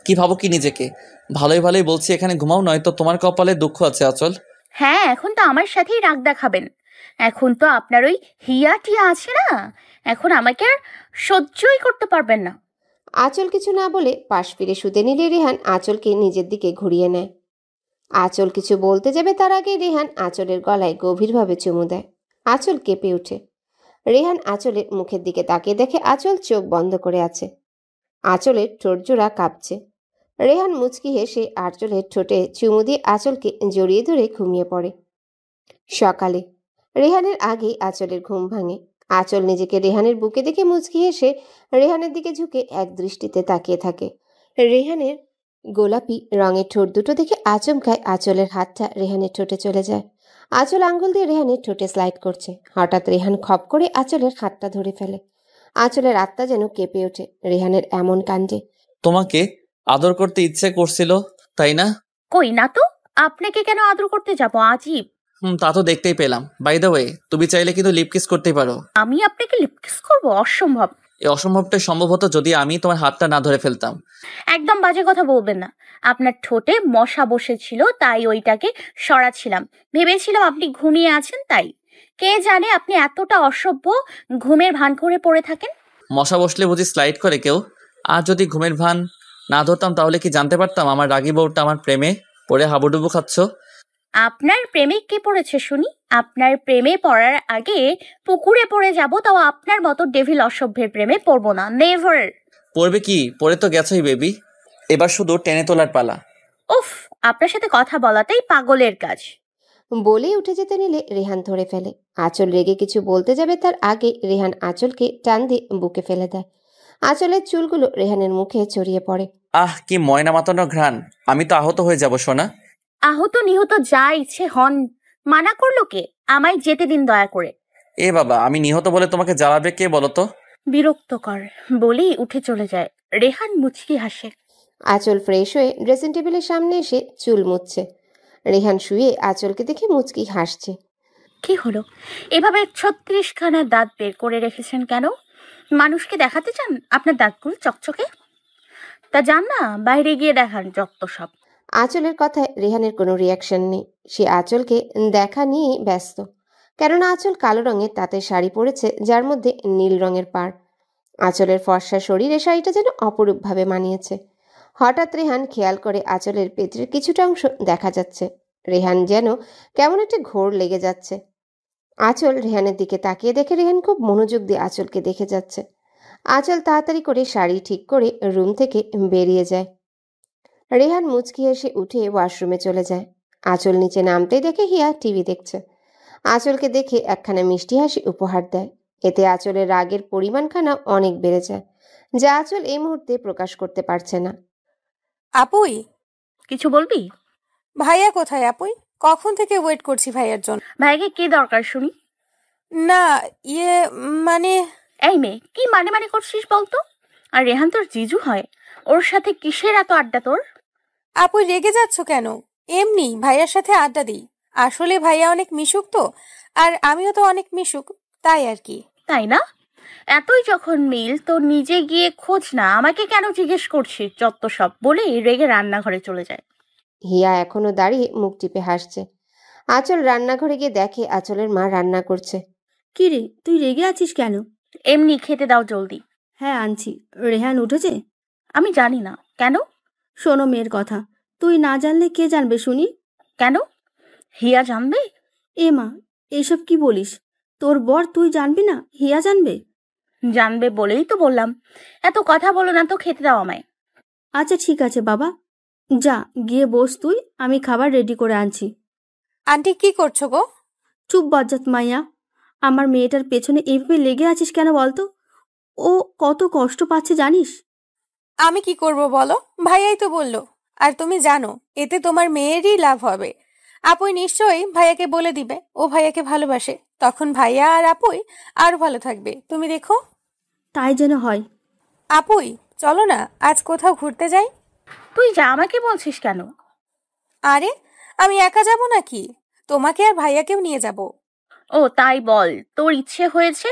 কি ভাবো কি নিজেকে? ভালোই ভালোই বলছি এখানে ঘুমাও, নয়তো তোমার কপালে দুঃখ আছে আঁচল। হ্যাঁ, এখন তো আমার সাথেই রাগ দেখাবেন। এখন তো আপনার ওই হিয়া টিয়া আছে না, এখন আমাকে আর সহ্যই করতে পারবেন না। আঁচল কিছু না বলে পাশ ফিরে শুতে নিলে রেহান আঁচলকে নিজের দিকে ঘুরিয়ে নেয়। আঁচল কিছু বলতে যাবে তার আগে রেহান আঁচলের গলায় গভীরভাবে চুমু দেয়। আঁচল কেঁপে ওঠে। রেহান আঁচলের মুখের দিকে তাকিয়ে দেখে আঁচল চোখ বন্ধ করে আছে। আঁচলের ঠোঁটজোড়া কাঁপছে। রেহান মুচকি হেসে আঁচলের ঠোঁটে চুমু দিয়ে আঁচলকে জড়িয়ে ধরে ঘুমিয়ে পড়ে। সকালে রেহানের আগেই আঁচলের ঘুম ভাঙে। আঁচল নিজেকে রেহানের বুকে দেখে মুচকি হেসে রেহানের দিকে ঝুঁকে এক দৃষ্টিতে তাকিয়ে থাকে। রেহানের গোলাপি রঙের ঠোঁট দুটো দেখে আচমকায় আঁচলের হাতটা রেহানের ঠোঁটে চলে যায়। আঁচল আঙ্গুল দিয়ে রেহানের ঠোঁটে স্লাইড করছে। হঠাৎ রেহান খপ করে আঁচলের হাতটা ধরে ফেলে। আঁচলের আত্মা যেন কেঁপে ওঠে রেহানের এমন কাণ্ডে। তোমাকে আদর করতে ইচ্ছে করছিল তাই না? কই না তো, আপনাকে কেন আদর করতে যাব? আজিব। তা তো দেখতেই পেলাম। বাই দ্য ওয়ে, তুমি চাইলে কিন্তু লিপ কিস করতেই পারো। আমি আপনাকে লিপ কিস করবো? অসম্ভব। এই অসম্ভবটাই সম্ভব হতো যদি আমি তোমার হাতটা না ধরে ফেলতাম। একদম বাজে কথা বলবেন না। আপনার ঠোঁটে মশা বসেছিল তাই ওইটাকে সরাচ্ছিলাম, ভেবেছিলাম আপনি ঘুমিয়ে আছেন তাই। কে জানে আপনি এতটা অসভ্য, ঘুমের ভান করে পড়ে থাকেন। মশা বসলে বুঝি স্লাইড করে কেউ? আর যদি ঘুমের ভান না ধরতাম তাহলে কি জানতে পারতাম আমার রাগী বউটা আমার প্রেমে পড়ে হাবুডুবু খাচ্ছ? আপনার প্রেমে কে পড়েছে শুনি? আপনার প্রেমে পড়ার আগে পুকুরে পড়ে যাব, তাও আপনার মতো ডেভিল অসভ্যের প্রেমে পড়বো না, নেভার। পড়বে কি? পড়ে তো গেছই বেবি, এবার শুধু টেনে তোলার পালা। উফ, আপনার সাথে কথা বলাটাই পাগলের কাজ। বলেই উঠে যেতে নিলে রেহান ধরে ফেলে। আঁচল রেগে কিছু বলতে যাবে তার আগে রেহান আঁচলকে টান দিয়ে বুকে ফেলে দেয়। আঁচলের চুলগুলো রেহানের মুখে ছড়িয়ে পড়ে। আহ, কি ময়না মাতানো ঘ্রাণ! আমি তো আহত হয়ে যাব সোনা। আহত নিহত যা ইচ্ছে হন, মানা করলো কে? আমায় যেতে দিন দয়া করে। এ বাবা, আমি নিহত বলে তোমাকে জ্বালাবে কে বলো তো? বিরক্তকর বলেই উঠে চলে যায়। রেহান মুচকি হাসে। আঁচল ফ্রেশ হয়ে ড্রেসিং টেবিলের সামনে এসে চুল মুছছে। রেহান শুয়ে আঁচলকে দেখে মুচকি হাসছে। কি হলো, এভাবে 36খানা দাঁত বের করে রেখেছেন কেন? মানুষকে দেখাতে চান আপনার দাঁতগুলো চকচকে? তা যান না, বাইরে গিয়ে দেখান যত সব। আঁচলের কথায় রেহানের কোনো রিয়াকশন নেই। সে আঁচলকে দেখা নিয়ে ব্যস্ত। কেননা আঁচল কালো রঙের তাঁতের শাড়ি পরেছে, যার মধ্যে নীল রঙের পাড়। আঁচলের ফর্সা শরীরে শাড়িটা যেন অপরূপভাবে মানিয়েছে। হঠাৎ রেহান খেয়াল করে আঁচলের পেটের কিছুটা অংশ দেখা যাচ্ছে। রেহান যেন কেমন একটা ঘোর লেগে যাচ্ছে। আঁচল রেহানের দিকে তাকিয়ে দেখে রেহান খুব মনোযোগ দিয়ে আঁচলকে দেখে যাচ্ছে। আঁচল তাড়াতাড়ি করে শাড়ি ঠিক করে রুম থেকে বেরিয়ে যায়। রেহান মুচকি এসে উঠে ওয়াশরুমে চলে যায়। আঁচল নিচে নামতেই দেখে হিয়া টিভি দেখছে। আঁচলকে দেখে একখানা মিষ্টি হাসি উপহার দেয়। এতে আঁচলের রাগের পরিমাণখানা অনেক বেড়ে যায়, যা আঁচল এই মুহূর্তে প্রকাশ করতে পারছে না। আপুই, কিছু বলবি? ভাইয়া কোথায় আপুই? কখন থেকে ওয়েট করছি ভাইয়ার জন্য। ভাইকে কি দরকার শুনি? না মানে এই মেয়ে, কি মানে মানে করছিস বলতো? আর রেহান তোর জিজু হয়, ওর সাথে কিসের এত আড্ডা তোর? আপুই রেগে যাচ্ছ কেন? এমনি ভাইয়ার সাথে আড্ডা দিই। আসলে ভাইয়া অনেক মিশুক তো, আর আমিও তো অনেক মিশুক, তাই আর কি। তাই না? এতই যখন মিল তো নিজে গিয়ে খোঁজ না, আমাকে কেন জিজ্ঞেস করছিস? যত সব বলে রেগে রান্নাঘরে চলে যায়। হিয়া এখনো দাঁড়িয়ে মুখ টিপে হাসছে। আঁচল রান্নাঘরে গিয়ে দেখে আঁচলের মা রান্না করছে। কি রে, তুই রেগে আছিস কেন? এমনি খেতে দাও জলদি। হ্যাঁ আনছি। রেহান উঠেছে? আমি জানি না। কেন? শোনো মেয়ের কথা, তুই না জানলে কে জানবে শুনি? কেন? হিয়া জানবে? এ মা, এসব কি বলিস? তোর বর, তুই জানবি না, হিয়া জানবে? জানবে বলেই তো বললাম। এত কথা বলো না তো, খেতে দাও আমায়। আচ্ছা ঠিক আছে বাবা, যা গিয়ে বস তুই, আমি খাবার রেডি করে আনছি। আন্টি কি করছো গো? চুপ বজ্জাত মাইয়া, আমার মেয়েটার পেছনে এইভাবে লেগে আছিস কেন বলতো? ও কত কষ্ট পাচ্ছে জানিস? আমি কি করব বলো, ভাইয়াই তো বললো। আর তুমি জানো এতে তোমার মেয়েরই লাভ হবে। আপুই নিশ্চয়ই ভাইয়াকে বলে দিবে ও ভাইয়াকে ভালোবাসে, তখন ভাইয়া আর আপুই আরো ভালো থাকবে, তুমি দেখো। তাই যেন হয়। আপুই চলো না আজ কোথাও ঘুরতে যাই। তুই যা, আমাকে বলছিস কেন? আরে আমি একা যাব নাকি, তোমাকে আর ভাইয়াকেও নিয়ে যাব। ও তাই বল, তোর ইচ্ছে হয়েছে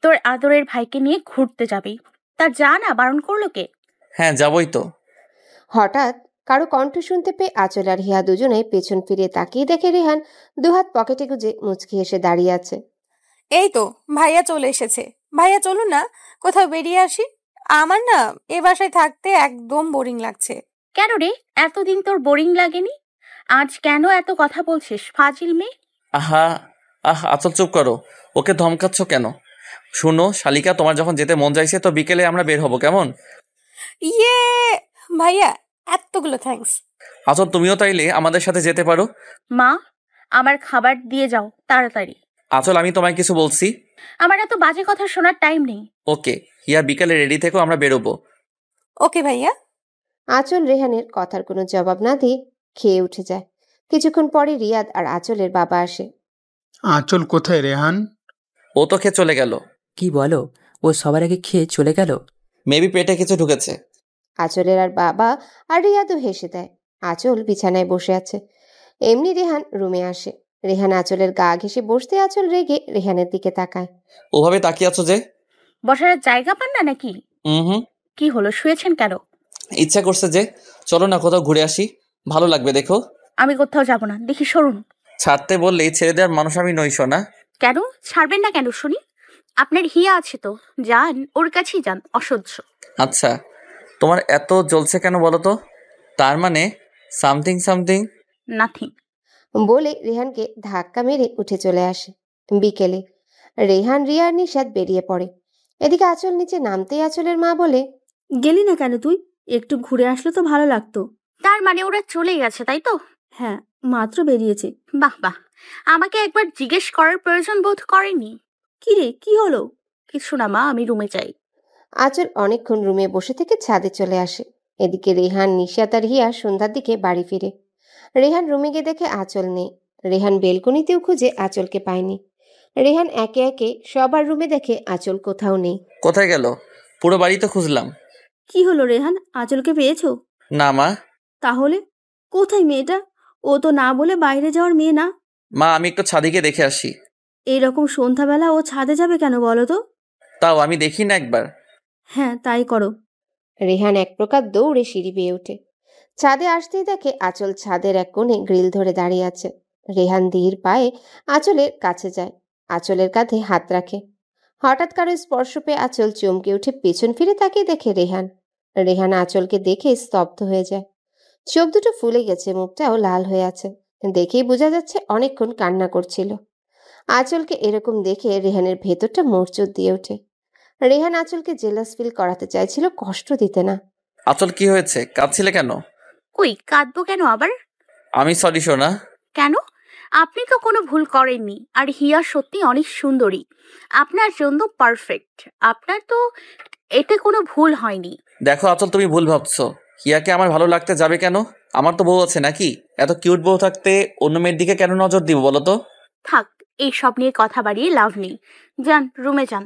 তোর আদরের ভাইকে নিয়ে ঘুরতে যাবি, তা যা না, বারণ করলো কে? হ্যাঁ যাবই তো। হঠাৎ কারো কণ্ঠ শুনতে পেয়ে আঁচল আর হিয়া দুজনে পেছন ফিরে তাকিয়ে দেখে রেহান দুহাত পকেটে গুজে মুচকি এসে দাঁড়িয়ে আছে। এই তো ভাইয়া চলে এসেছে। ভাইয়া চলুন না কোথাও বেরিয়ে আসি, আমার না এ বাসায় থাকতে একদম বোরিং লাগছে। কেন রে, এতদিন তোর বোরিং লাগেনি? আজ কেন এত কথা বলছিস ফাজিল মেয়ে? আচল চুপ করো, ওকে ধমকাচ্ছ কেন? শুনো শালিকা, তোমার যখন যেতে মন চাইছে তো বিকেলে আমরা বের হবো, কেমন? ইয়ে ভাইয়া, এতগুলো থ্যাঙ্কস। আচল তুমিও তাইলে আমাদের সাথে যেতে পারো। মা, আমার খাবার দিয়ে যাও তাড়াতাড়ি। আচল আমি তোমায় কিছু বলছি। আমার এত বাজে কথা শোনার টাইম নেই। ওকে হিয়া, বিকালে রেডি থেকো, আমরা বেরোবো। ওকে ভাইয়া। আঁচল রেহানের কথার কোনো জবাব না দিয়ে খেয়ে উঠে যায়। কিছুক্ষণ পরে রিয়াদ আর আঁচলের বাবা আসে। আঁচল কোথায় রেহান? ও তো খেয়ে চলে গেল। কি বলো, ও সবার আগে খেয়ে চলে গেল? মেবি পেটে কিছু ঢুকেছে। আঁচলের আর বাবা আর রিয়াদও হেসে দেয়। আঁচল বিছানায় বসে আছে। এমনি রেহান রুমে আসে। রেহান আঁচলের গা ঘেঁষে বসতে আঁচল রেগে রেহানের দিকে তাকায়। ওভাবে তাকিয়ে আছো যে? বসার জায়গা পান না নাকি? কি হলো, শুয়েছেন কেন? ইচ্ছা করছে যে। চলো না কোথাও ঘুরে আসি, ভালো লাগবে দেখো। আমি কোথাও যাব না, দেখি সরুন। ছাড়তে বললেই ছেড়ে দেওয়ার মানুষ আমি নই সোনা। কেন ছাড়বেন না কেন শুনি? আপনার হিয়া আছে তো, যান ওর কাছেই যান, অসহ্য। আচ্ছা তোমার এত জ্বলছে কেন বলো তো? তার মানে সামথিং সামথিং। নাথিং। বলে রেহানকে ধাক্কা মেরে উঠে চলে আসে। বিকেলে রেহান, রিয়া আর নিশাদ বেরিয়ে পড়ে। এদিকে আঁচল নিচে নামতেই আঁচলের মা বলে, গেলি না কেন তুই? একটু ঘুরে আসলে তো ভালো লাগতো। তার মানে ওরা চলে গেছে তাই তো? হ্যাঁ, মাত্র বেরিয়েছে। বাহ বাহ, আমাকে একবার জিজ্ঞেস করার প্রয়োজন বোধ করেনি। কি রে, কি হলো? কিছু না মা, আমি রুমে যাই। আঁচল অনেকক্ষণ রুমে বসে থেকে ছাদে চলে আসে। এদিকে রেহান, নিশাত আর হিয়া সন্ধ্যার দিকে বাড়ি ফিরে। রেহান রুমে গিয়ে দেখে আঁচল নেই। রেহান বেলকনিতেও খুঁজে আঁচলকে পায়নি। রেহান একে একে সবার রুমে দেখে আঁচল কোথাও নেই। কোথায় গেল? পুরো বাড়ি তো খুঁজলাম। কি হলো রেহান, আঁচলকে পেয়েছো? না মা। তাহলে কোথায় মেয়েটা? ও তো না বলে বাইরে যাওয়ার মেয়ে না। মা আমি একটু ছাদে গিয়ে দেখে আসি। এইরকম সন্ধ্যাবেলা ও ছাদে যাবে কেন বলো তো? তাও আমি দেখি না একবার? হ্যাঁ তাই করো। রেহান এক প্রকার দৌড়ে সিঁড়ি বেয়ে ওঠে। ছাদে আসতেই দেখে আঁচল ছাদের এক কোণে গ্রিল ধরে দাঁড়িয়ে আছে। রেহান ধীর পায়ে আঁচলের কাছে যায়। আঁচলের কাঁধে হাত রাখে। হঠাৎ কারো স্পর্শ পেয়ে আঁচল চমকে উঠে পেছন ফিরে তাকিয়ে দেখে রেহান। রেহান আঁচলকে দেখে স্তব্ধ হয়ে যায়। চোখ দুটো ফুলে গেছে, মুখটাও লাল হয়ে আছে। দেখেই বোঝা যাচ্ছে অনেকক্ষণ কান্না করছিল। আঁচলকে এরকম দেখে রেহানের ভেতরটা মোড়চড় দিয়ে ওঠে। রেহান আঁচলকে জেলাস ফিল করাতে চাইছিল, কষ্ট দিতে না। আচল কি হয়েছে, কাঁদছিলে কেন? কই কাঁদবো কেন আবার? আমি সরি সোনা। কেন? আপনি তো কোনো ভুল করেননি। আর হিয়া সত্যি অনেক সুন্দরী, আপনার জন্য পারফেক্ট। আপনার তো এতে কোনো ভুল হয়নি। দেখো আচল, তুমি ভুল ভাবছো। হিয়াকে আমার ভালো লাগতে যাবে কেন? আমার তো বউ আছে নাকি? এত কিউট বউ থাকতে অন্য মেয়ের দিকে কেন নজর দিব বলো তো? থাক, এইসব নিয়ে কথা বাড়িয়ে লাভ নেই। যান, রুমে যান।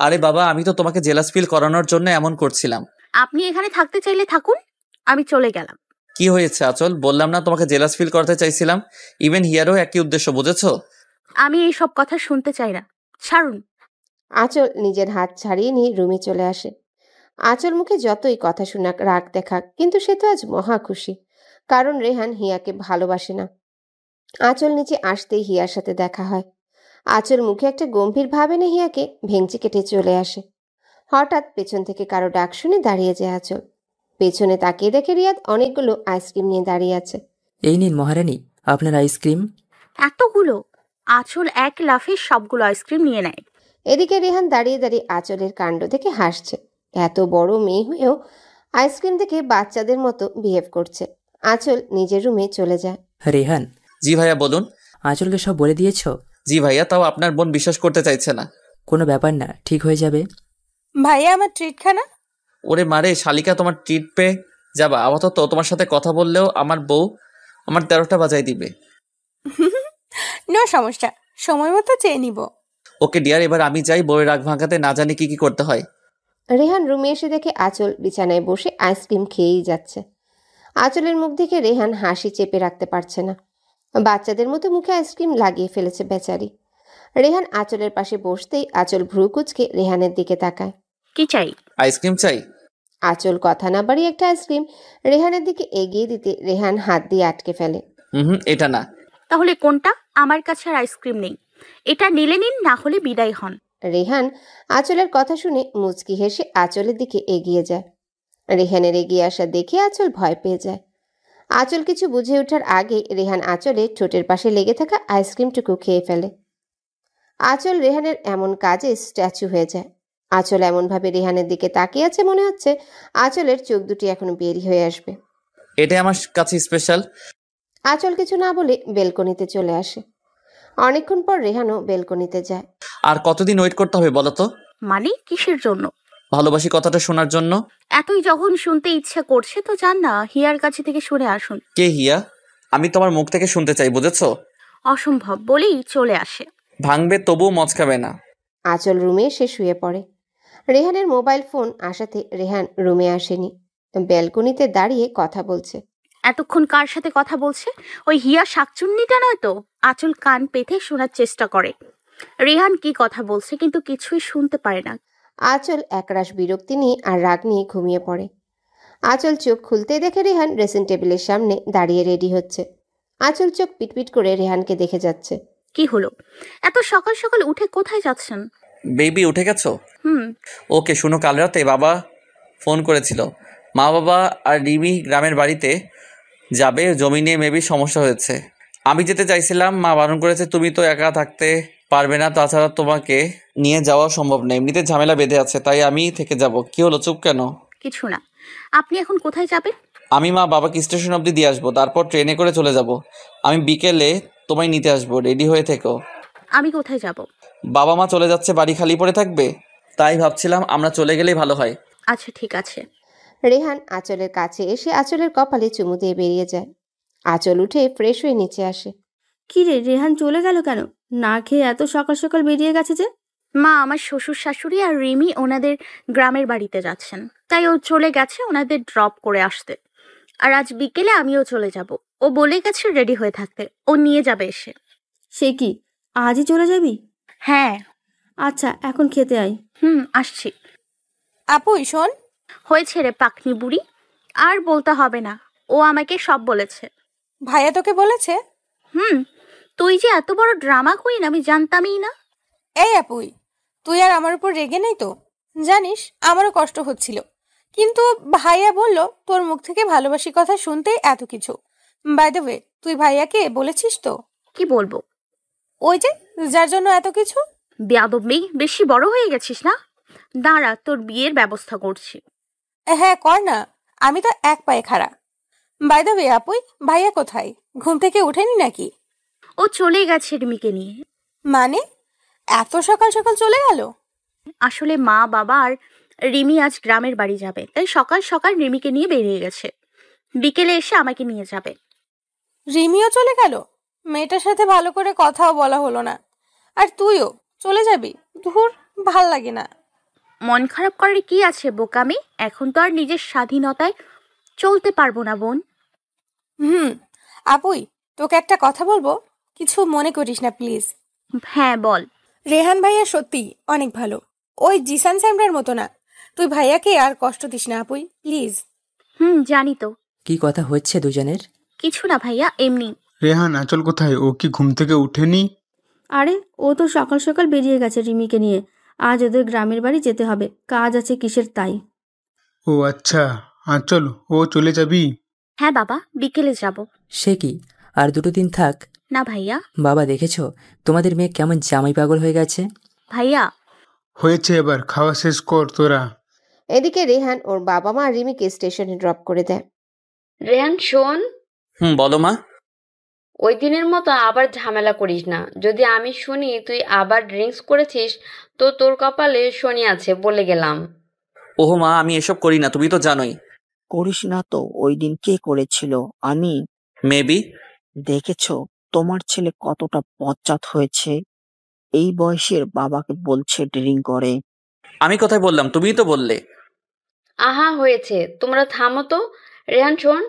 আরে বাবা, আমি তো তোমাকে জেলাস ফিল করানোর জন্য এমন করছিলাম। আপনি এখানে থাকতে চাইলে থাকুন, আমি চলে গেলাম। কি হয়েছে আচল? বললাম না তোমাকে জেলাস ফিল করতে চাইছিলাম। ইভেন হিয়ারও একই উদ্দেশ্য, বুঝেছো? আমি এইসব কথা শুনতে চাই না, ছাড়ুন। আঁচল নিজের হাত ছাড়িয়ে নিয়ে রুমে চলে আসে। আঁচল মুখে যতই কথা শোনাক, রাগ দেখাক, কিন্তু সে তো আজ মহা খুশি, কারণ রেহান হিয়াকে ভালোবাসে না। আঁচল নিচে আসতেই হিয়ার সাথে দেখা হয়। আঁচল মুখে একটা গম্ভীর ভাব এনে হিয়াকে ভেঙচি কেটে চলে আসে। হঠাৎ পেছন থেকে কারো ডাক শুনে দাঁড়িয়ে যায় আঁচল। পেছনে তাকিয়ে দেখে রিয়াদ অনেকগুলো আইসক্রিম নিয়ে দাঁড়িয়ে আছে। এই নিন মহারানী, আপনার আইসক্রিম। এতগুলো? আঁচল এক লাফে সবগুলো আইসক্রিম নিয়ে নেয়। এদিকে রেহান দাঁড়িয়ে দাঁড়িয়ে আঁচলের কাণ্ড দেখে হাসছে। এত বড় মেয়ে হয়েও আইসক্রিম দেখে বাচ্চাদের মতো বিহেভ করছে। আঁচল নিজের রুমে চলে যায়। রেহান। জি ভাইয়া বলুন। আঁচলকে সব বলে দিয়েছো? জি ভাইয়া, তাও আপনার বোন বিশ্বাস করতে চাইছে না। কোনো ব্যাপার না, ঠিক হয়ে যাবে। ভাইয়া আমার ট্রিট খানা। ওরে মারে শালিকা, তোমার ট্রিট পেয়ে যাবা। আপাতত তোমার সাথে কথা বললেও আমার বউ আমার 13টা বাজাই দিবে। নো সমস্যা, সময় মতো চেয়ে নিব। ওকে ডিয়ার, এবার আমি যাই। বউয়ের রাগ ভাঙাতে না জানি কি কি করতে হয়। রেহান রুমে এসে দেখে আঁচল বিছানায় বসে আইসক্রিম খেয়েই যাচ্ছে। আঁচলের মুখ দেখে রেহান হাসি চেপে রাখতে পারছে না। বাচ্চাদের মতো মুখে আইসক্রিম লাগিয়ে ফেলেছে বেচারি। রেহান আঁচলের পাশে বসতেই আঁচল ভ্রু কুঁচকে রেহানের দিকে তাকায়। কি চাই? আইসক্রিম চাই। আঁচল কথা না বাড়িয়ে একটা আইসক্রিম রেহানের দিকে এগিয়ে দিতে রেহান হাত দিয়ে আটকে ফেলে। এটা না। তাহলে কোনটা? আমার কাছে আর আইসক্রিম নেই, এটা নিলে নিন, না হলে বিদায় হন। রেহান আঁচলের কথা শুনে মুচকি হেসে আঁচলের দিকে এগিয়ে যায়। রেহানের এগিয়ে আসা দেখে আঁচল ভয় পেয়ে যায়। আঁচল কিছু বুঝে ওঠার আগে রেহান আঁচলের ঠোঁটের পাশে লেগে থাকা আইসক্রিমটুকু খেয়ে ফেলে। আঁচল রেহানের এমন কাজে স্ট্যাচু হয়ে যায়। আঁচল এমনভাবে রেহানের দিকে তাকিয়ে আছে, মনে হচ্ছে আঁচলের চোখ দুটি এখনো বেরি হয়ে আসবে। এটা আমার কাছে স্পেশাল। আঁচল কিছু না বলে বেলকনিতে চলে আসে। অনেকক্ষণ পর রেহানও বেলকনিতে যায়। আর কতদিন ওয়েট করতে হবে বলো তো? মানে কিসের জন্য? ভালোবাসি কথাটা শোনার জন্য। এতই যখন শুনতে ইচ্ছা করছে তো যান না, হিয়ার কাছে থেকে শুনে আসুন। কে হিয়া? আমি তোমার মুখ থেকে শুনতে চাই, বুঝেছো? অসম্ভব বলেই চলে আসে। ভাঙবে তবুও মচকাবে না। আঁচল রুমে এসে শুয়ে পড়ে। রেহানের মোবাইল ফোন আসাতে রেহান রুমে আসেনি, ব্যালকনিতে দাঁড়িয়ে কথা বলছে। এতক্ষণ কার সাথে কথা বলছে? ওই হিয়া শাকচুন্নিটা নয় তো? আঁচল কান পেতে শোনার চেষ্টা করে রেহান কি কথা বলছে, কিন্তু কিছুই শুনতে পারে না। আঁচল একরাশ বিরক্তি নিয়ে আর রাগ নিয়ে ঘুমিয়ে পড়ে। আঁচল চোখ খুলতে দেখে রেহান ড্রেসিং টেবিলের সামনে দাঁড়িয়ে রেডি হচ্ছে। আঁচল চোখ পিটপিট করে রেহানকে দেখে যাচ্ছে। কি হলো, এত সকাল সকাল উঠে কোথায় যাচ্ছেন? বেবি উঠে গেছো? হুম। ওকে শুনো, কাল রাতে বাবা ফোন করেছিল। মা বাবা আর রিমি গ্রামের বাড়িতে যাবে, জমি নিয়ে মেবি সমস্যা হয়েছে। আমি যেতে চাইছিলাম, মা বারণ করেছে। তুমি তো একা থাকতে পারবে না, তাছাড়া তোমাকে নিয়ে যাওয়া সম্ভব না, এমনিতে ঝামেলা বেঁধে আছে, তাই আমি থেকে যাব। কি হলো, চুপ কেন? কিছু না। আপনি এখন কোথায় যাবেন? আমি মা বাবাকে স্টেশন অবধি দিয়ে আসবো, তারপর ট্রেনে করে চলে যাব। আমি বিকেলে তোমায় নিতে আসবো, রেডি হয়ে থেকো। আমি কোথায় যাব? বাবা মা চলে যাচ্ছে, বাড়ি খালি পড়ে থাকবে, তাই ভাবছিলাম আমরা চলে গেলেই ভালো হয়। আচ্ছা ঠিক আছে। রেহান আঁচলের কাছে এসে আঁচলের কপালে চুমু দিয়ে বেরিয়ে যায়। আঁচল উঠে ফ্রেশ হয়ে নিচে আসে। কি রে, রেহান চলে গেল কেন? না খেয়ে এত সকাল সকাল বেরিয়ে গেছে যে? মা, আমার শ্বশুর শাশুড়ি আর রিমি ওনাদের গ্রামের বাড়িতে যাচ্ছেন, তাই ও চলে গেছে ওনাদের ড্রপ করে আসতে। আর আজ বিকেলে আমিও চলে যাব। ও বলে গেছে রেডি হয়ে থাকতে, ও নিয়ে যাবে এসে। সে কি, আজই চলে যাবি? হ্যাঁ। আচ্ছা এখন খেতে আয়। আসছি। আপু শোন। হয়েছে রে পাকনি বুড়ি, আর বলতে হবে না, ও আমাকে সব বলেছে। ভাইয়া তোকে বলেছে? তুই যে এত বড় ড্রামা কুইন আমি জানতামই না। এই আপুই, তুই আর আমার উপর রেগে নেই তো? জানিস আমারও কষ্ট হচ্ছিল, কিন্তু ভাইয়া বলল তোর মুখ থেকে ভালোবাসি কথা শুনতেই এত কিছু। বাই দ্য ওয়ে, তুই ভাইয়াকে বলেছিস তো? কি বলবো? ওই যে, যার জন্য এত কিছু। বেয়াদব মেয়ে, বেশি বড় হয়ে গেছিস না? দাঁড়া, তোর বিয়ের ব্যবস্থা করছি। হ্যাঁ কর না, আমি তো এক পায়ে খাড়া। বাই দ্য ওয়ে আপুই, ভাইয়া কোথায়? ঘুম থেকে উঠেনি নাকি? ও চলে গেছে রিমিকে নিয়ে। মানে এত সকাল সকাল চলে গেল? আসলে মা, বাবা আর রিমি আজ গ্রামের বাড়ি যাবে, তাই সকাল সকাল রিমিকে নিয়ে বেরিয়ে গেছে। বিকেলে এসে আমাকে নিয়ে যাবে। রিমিও চলে গেল? মেয়েটার সাথে ভালো করে কথাও বলা হলো না, আর তুইও চলে যাবি? ধুর, ভাল লাগে না। মন খারাপ করার কি আছে বোকামি? এখন তো আর নিজের স্বাধীনতায় চলতে পারবো না বোন। আপুই, তোকে একটা কথা বলবো, কিছু মনে করিস না প্লিজ। হ্যাঁ বল। রেহান ভাইয়া সত্যি অনেক ভালো, ওই জিসান স্যামরার মতো না। তুই ভাইয়াকে আর কষ্ট দিস না আপুই, প্লিজ। জানি তো। কি কথা হচ্ছে দুজনের? কিছু না ভাইয়া, এমনি। রেহান, আঁচল কোথায়? ও কি ঘুম থেকে উঠেনি? আরে ও তো সকাল সকাল বেরিয়ে গেছে রিমিকে নিয়ে। আজ ওদের গ্রামের বাড়ি যেতে হবে, কাজ আছে কিসের তাই। ও আচ্ছা, আঁচল ও চলে যাবি? হ্যাঁ বাবা, বিকেলে যাব। সে কি, আর 2 দিন থাক? না ভাইয়া। বাবা দেখেছো তোমাদের মেয়ে কেমন জামাই পাগল হয়ে গেছে? ভাইয়া হয়েছে, এবার খাওয়া শেষ কর তোরা। এদিকে রেহান ওর বাবা মা রিমিকে স্টেশনে ড্রপ করে দেয়। রেহান শোন, বলো মা। ওই দিনের মতো আবার ঝামেলা করিস না। যদি আমি শুনি তুই আবার ড্রিঙ্কস করেছিস, তো তোর কপালে শনি আছে, বলে গেলাম। ওহো মা, আমি এসব করি না, তুমি তো জানোই। করিস না তো? ওই দিন কে করেছিল? আমি। মেবি। দেখেছো তোমার ছেলে কতটা বজ্জাত হয়েছে? এই বয়সের বাবাকে বলছে ড্রিঙ্ক করে। আমি কোথায় বললাম? তুমিই তো বললে। আহা হয়েছে, তোমরা থামো তো। রেহান শোন,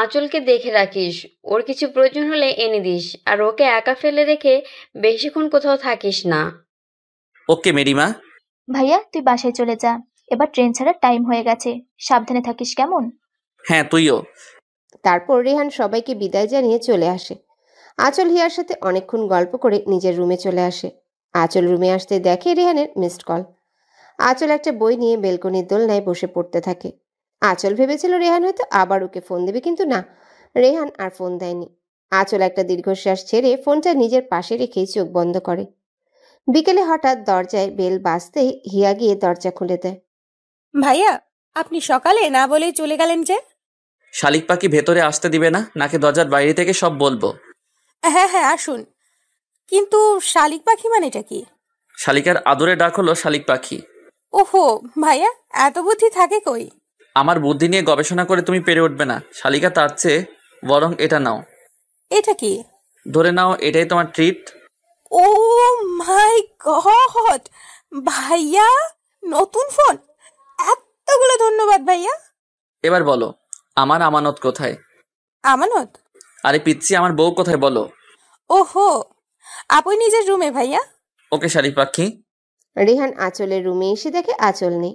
আঁচলকে দেখে রাখিস, ওর কিছু প্রয়োজন হলে এনে দিস, আর ওকে একা ফেলে রেখে বেশিক্ষণ কোথাও থাকিস না। ওকে মেরিমা। ভাইয়া তুই বাসায় চলে যা, এবার ট্রেন ছাড়ার টাইম হয়ে গেছে, সাবধানে থাকিস কেমন? হ্যাঁ তুইও। তারপর রেহান সবাইকে বিদায় জানিয়ে চলে আসে। আঁচল হিয়ার সাথে অনেকক্ষণ গল্প করে নিজের রুমে চলে আসে। আঁচল রুমে আসতে দেখে রেহানের মিসড কল। আঁচল একটা বই নিয়ে বেলকনির দোলনায় বসে পড়তে থাকে। আঁচল ভেবেছিল রেহান হয়তো আবার ওকে ফোন দেবে, কিন্তু না, রেহান আর ফোন দেয়নি। আঁচল একটা দীর্ঘশ্বাস ছেড়ে ফোনটা নিজের পাশে রেখে চোখ বন্ধ করে। বিকেলে হঠাৎ দরজায় বেল বাজতেই হিয়া গিয়ে দরজা খুলে দেয়। ভাইয়া, আপনি সকালে না বলেই চলে গেলেন যে? শালিক পাখি ভেতরে আসতে দিবে না, নাকি দরজার বাইরে থেকে সব বলবো? হ্যাঁ হ্যাঁ আসুন, কিন্তু শালিক পাখি মানেটা কি? শালিকার আদরে ডাক হলো শালিক পাখি। ওহো ভাইয়া, এত বুদ্ধি থাকে কই? আমার বুদ্ধি নিয়ে গবেষণা করে তুমি পেরে উঠবে না শালিকা, তার চেয়ে বরং এটা নাও। এটা কি? ধরে নাও, এটাই তোমার ট্রিট। ও মাই গড, ভাইয়া নতুন ফোন! এতগুলো ধন্যবাদ ভাইয়া। এবার বলো, আমার আমানত কোথায়? আমানত? আরে পিচ্ছি, আমার বউ কোথায় বলো? ওহো, আপনি নিজের রুমে ভাইয়া। ওকে শালিক পাখি। রেহান আঁচলের রুমে এসে দেখে আঁচল নেই।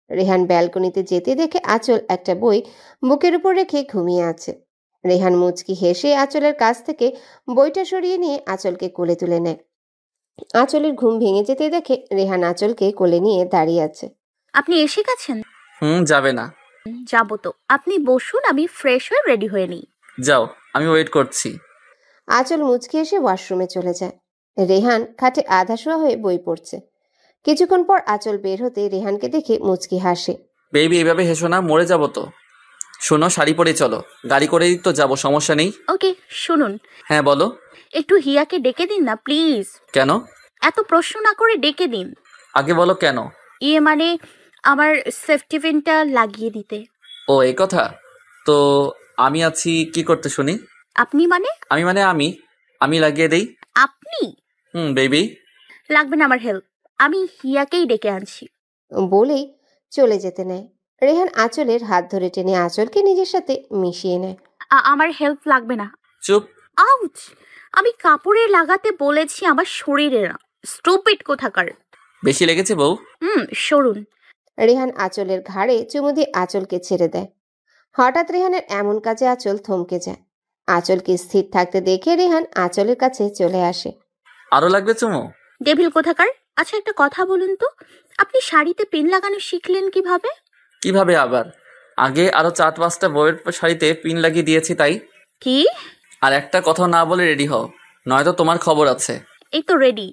রেহান ব্যালকনিতে যেতে দেখে আঁচল একটা বই বুকের উপর রেখে ঘুমিয়ে আছে। রেহান মুচকি হেসে আঁচলের কাছ থেকে বইটা সরিয়ে নিয়ে আঁচলকে কোলে তুলে নেয়। আঁচলের ঘুম ভেঙে যেতে দেখে রেহান আঁচলকে কোলে নিয়ে দাঁড়িয়ে আছে। আপনি এসে গেছেন? যাবে না? যাবো তো, আপনি বসুন, আমি ফ্রেশ হয়ে রেডি হয়ে নিই। যাও, আমি ওয়েট করছি। আঁচল মুচকি এসে ওয়াশরুমে চলে যায়। রেহান খাটে আধা শোয়া হয়ে বই পড়ছে। কিছুক্ষণ পর আঁচল বের হতে রেহানকে দেখে মুচকি হাসে। বেবি এভাবে হেসো না, মরে যাবো তো। শোনো, শাড়ি পরে চলো, গাড়ি করেই তো যাবো, সমস্যা নেই। ওকে শুনুন। হ্যাঁ বলো। একটু হিয়াকে ডেকে দিন না প্লিজ। কেন? এত প্রশ্ন না করে ডেকে দিন। আগে বলো কেন। মানে আমার সেফটি পিনটা লাগিয়ে দিতে। ও এই কথা। তো আমি আছি কি করতে শুনি? আপনি মানে? আমি লাগিয়ে দেই। আপনি? বেবি। লাগবে না আমার হেল্প, আমি হিয়াকেই ডেকে আনছি। বলেই চলে যেতে নেয়। রেহান আঁচলের হাত ধরে টেনে আঁচলকে নিজের সাথে মিশিয়ে নেয়। আমার হেল্প লাগবে না। চুপ। আউচ! আমি কাপড়ে লাগাতে বলেছি, আমার শরীরে না। স্টুপিড কোথাকার। বেশি লেগেছে বউ? সরুন। রেহান আঁচলের ঘাড়ে চুমু দিয়ে আঁচলকে ছেড়ে দেয়। হঠাৎ রেহানের এমন কাজে আঁচল থমকে যায়। আঁচলকে স্থির থাকতে দেখে রেহান আঁচলের কাছে চলে আসে। আরো লাগবে চুমু? ডেভিল কোথাকার। আচ্ছা একটা কথা বলুন তো, আপনি শাড়িতে পিন লাগানো শিখলেন কিভাবে? কিভাবে আবার? আগে আরো 4-5টা বইয়ের শাড়িতে পিন লাগিয়ে দিয়েছি তাই। কি? আর একটা কথা না বলে রেডি হও, নয়তো তোমার খবর আছে। এই তো রেডি।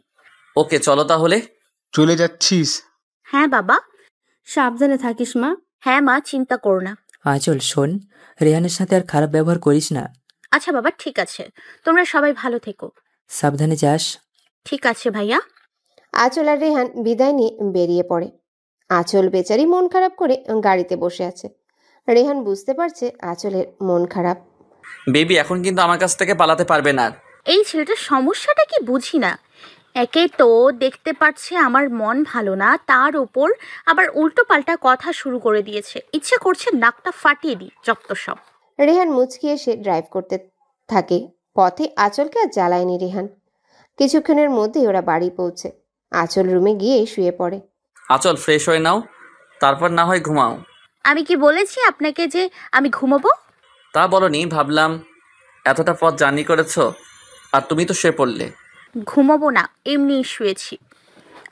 ওকে চলো তাহলে। চলে যাচ্ছিস? হ্যাঁ বাবা। সাবধানে থাকিস মা। হ্যাঁ মা, চিন্তা করো না। আঁচল শোন, রেহানের সাথে আর খারাপ ব্যবহার করিস না। আচ্ছা বাবা ঠিক আছে, তোমরা সবাই ভালো থেকো। সাবধানে যাস। ঠিক আছে ভাইয়া। আঁচল আর রেহান বিদায় নিয়ে বেরিয়ে পড়ে। আঁচল বেচারি মন খারাপ করে গাড়িতে বসে আছে। রেহান বুঝতে পারছে আঁচলের মন খারাপ। বেবি এখন কিন্তু আমার কাছ থেকে পালাতে পারবে না। এই ছেলেটার সমস্যাটা কি বুঝি না। একে তো দেখতে পাচ্ছে আমার মন ভালো না, তার উপর আবার উল্টো পাল্টা কথা শুরু করে দিয়েছে। ইচ্ছে করছে নাকটা ফাটিয়ে দিই যত সব। রেহান মুচকি এসে ড্রাইভ করতে থাকে। পথে আঁচলকে আর জ্বালায়নি রেহান। কিছুক্ষণের মধ্যেই ওরা বাড়ি পৌঁছে। আঁচল রুমে গিয়ে শুয়ে পড়ে। আঁচল ফ্রেশ হয়ে নাও, তারপর না হয় ঘুমাও। আমি কি বলেছি আপনাকে যে আমি ঘুমাবো? তা বলনি, ভাবলাম এতটা পথ জার্নি করেছো আর তুমি তো শুয়ে পড়লে। ঘুমাবো না, এমনি শুয়েছি।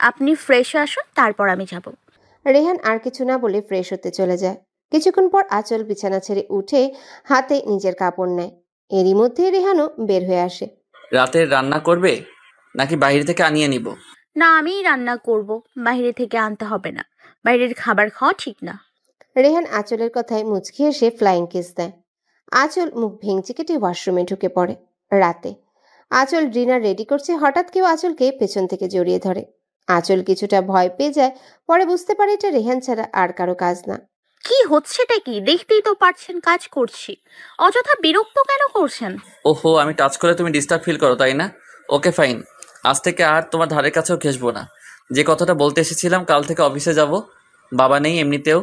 আপনি ফ্রেশ হয়ে আসুন, তারপর আমি যাব। রেহান আর কিছু না বলে ফ্রেশ হতে চলে যায়। কিছুক্ষণ পর আঁচল বিছানা ছেড়ে উঠে হাতে নিজের কাপড় নেয়। এরই মধ্যে রেহানও বের হয়ে আসে। রাতের রান্না করবে নাকি বাইরে থেকে আনিয়ে নিব? না, আমিই রান্না করব, বাইরে থেকে আনতে হবে না। বাইরের খাবার খাওয়া ঠিক না। রেহান আঁচলের কথায় মুচকি এসে ফ্লাইং কিস দেয়। আঁচল মুখ ভেঙচি কেটে ওয়াশরুমে ঢুকে পড়ে। রাতে আঁচল ডিনার রেডি করছে, হঠাৎ কেউ আঁচলকে পেছন থেকে জড়িয়ে ধরে। আঁচল কিছুটা ভয় পেয়ে যায়, পরে বুঝতে পারে এটা রেহান ছাড়া আর কারো কাজ না। কি হচ্ছেটা কি? দেখতেই তো পারছেন কাজ করছি, অযথা বিরক্ত কেন করছেন? ওহো, আমি টাচ করে তুমি ডিস্টার্ব ফিল করো তাই না? ওকে ফাইন, আজ থেকে আর তোমার ধারের কাছেও ঘেসবো না। যে কথাটা বলতে এসেছিলাম, কাল থেকে অফিসে যাব, বাবা নেই এমনিতেও,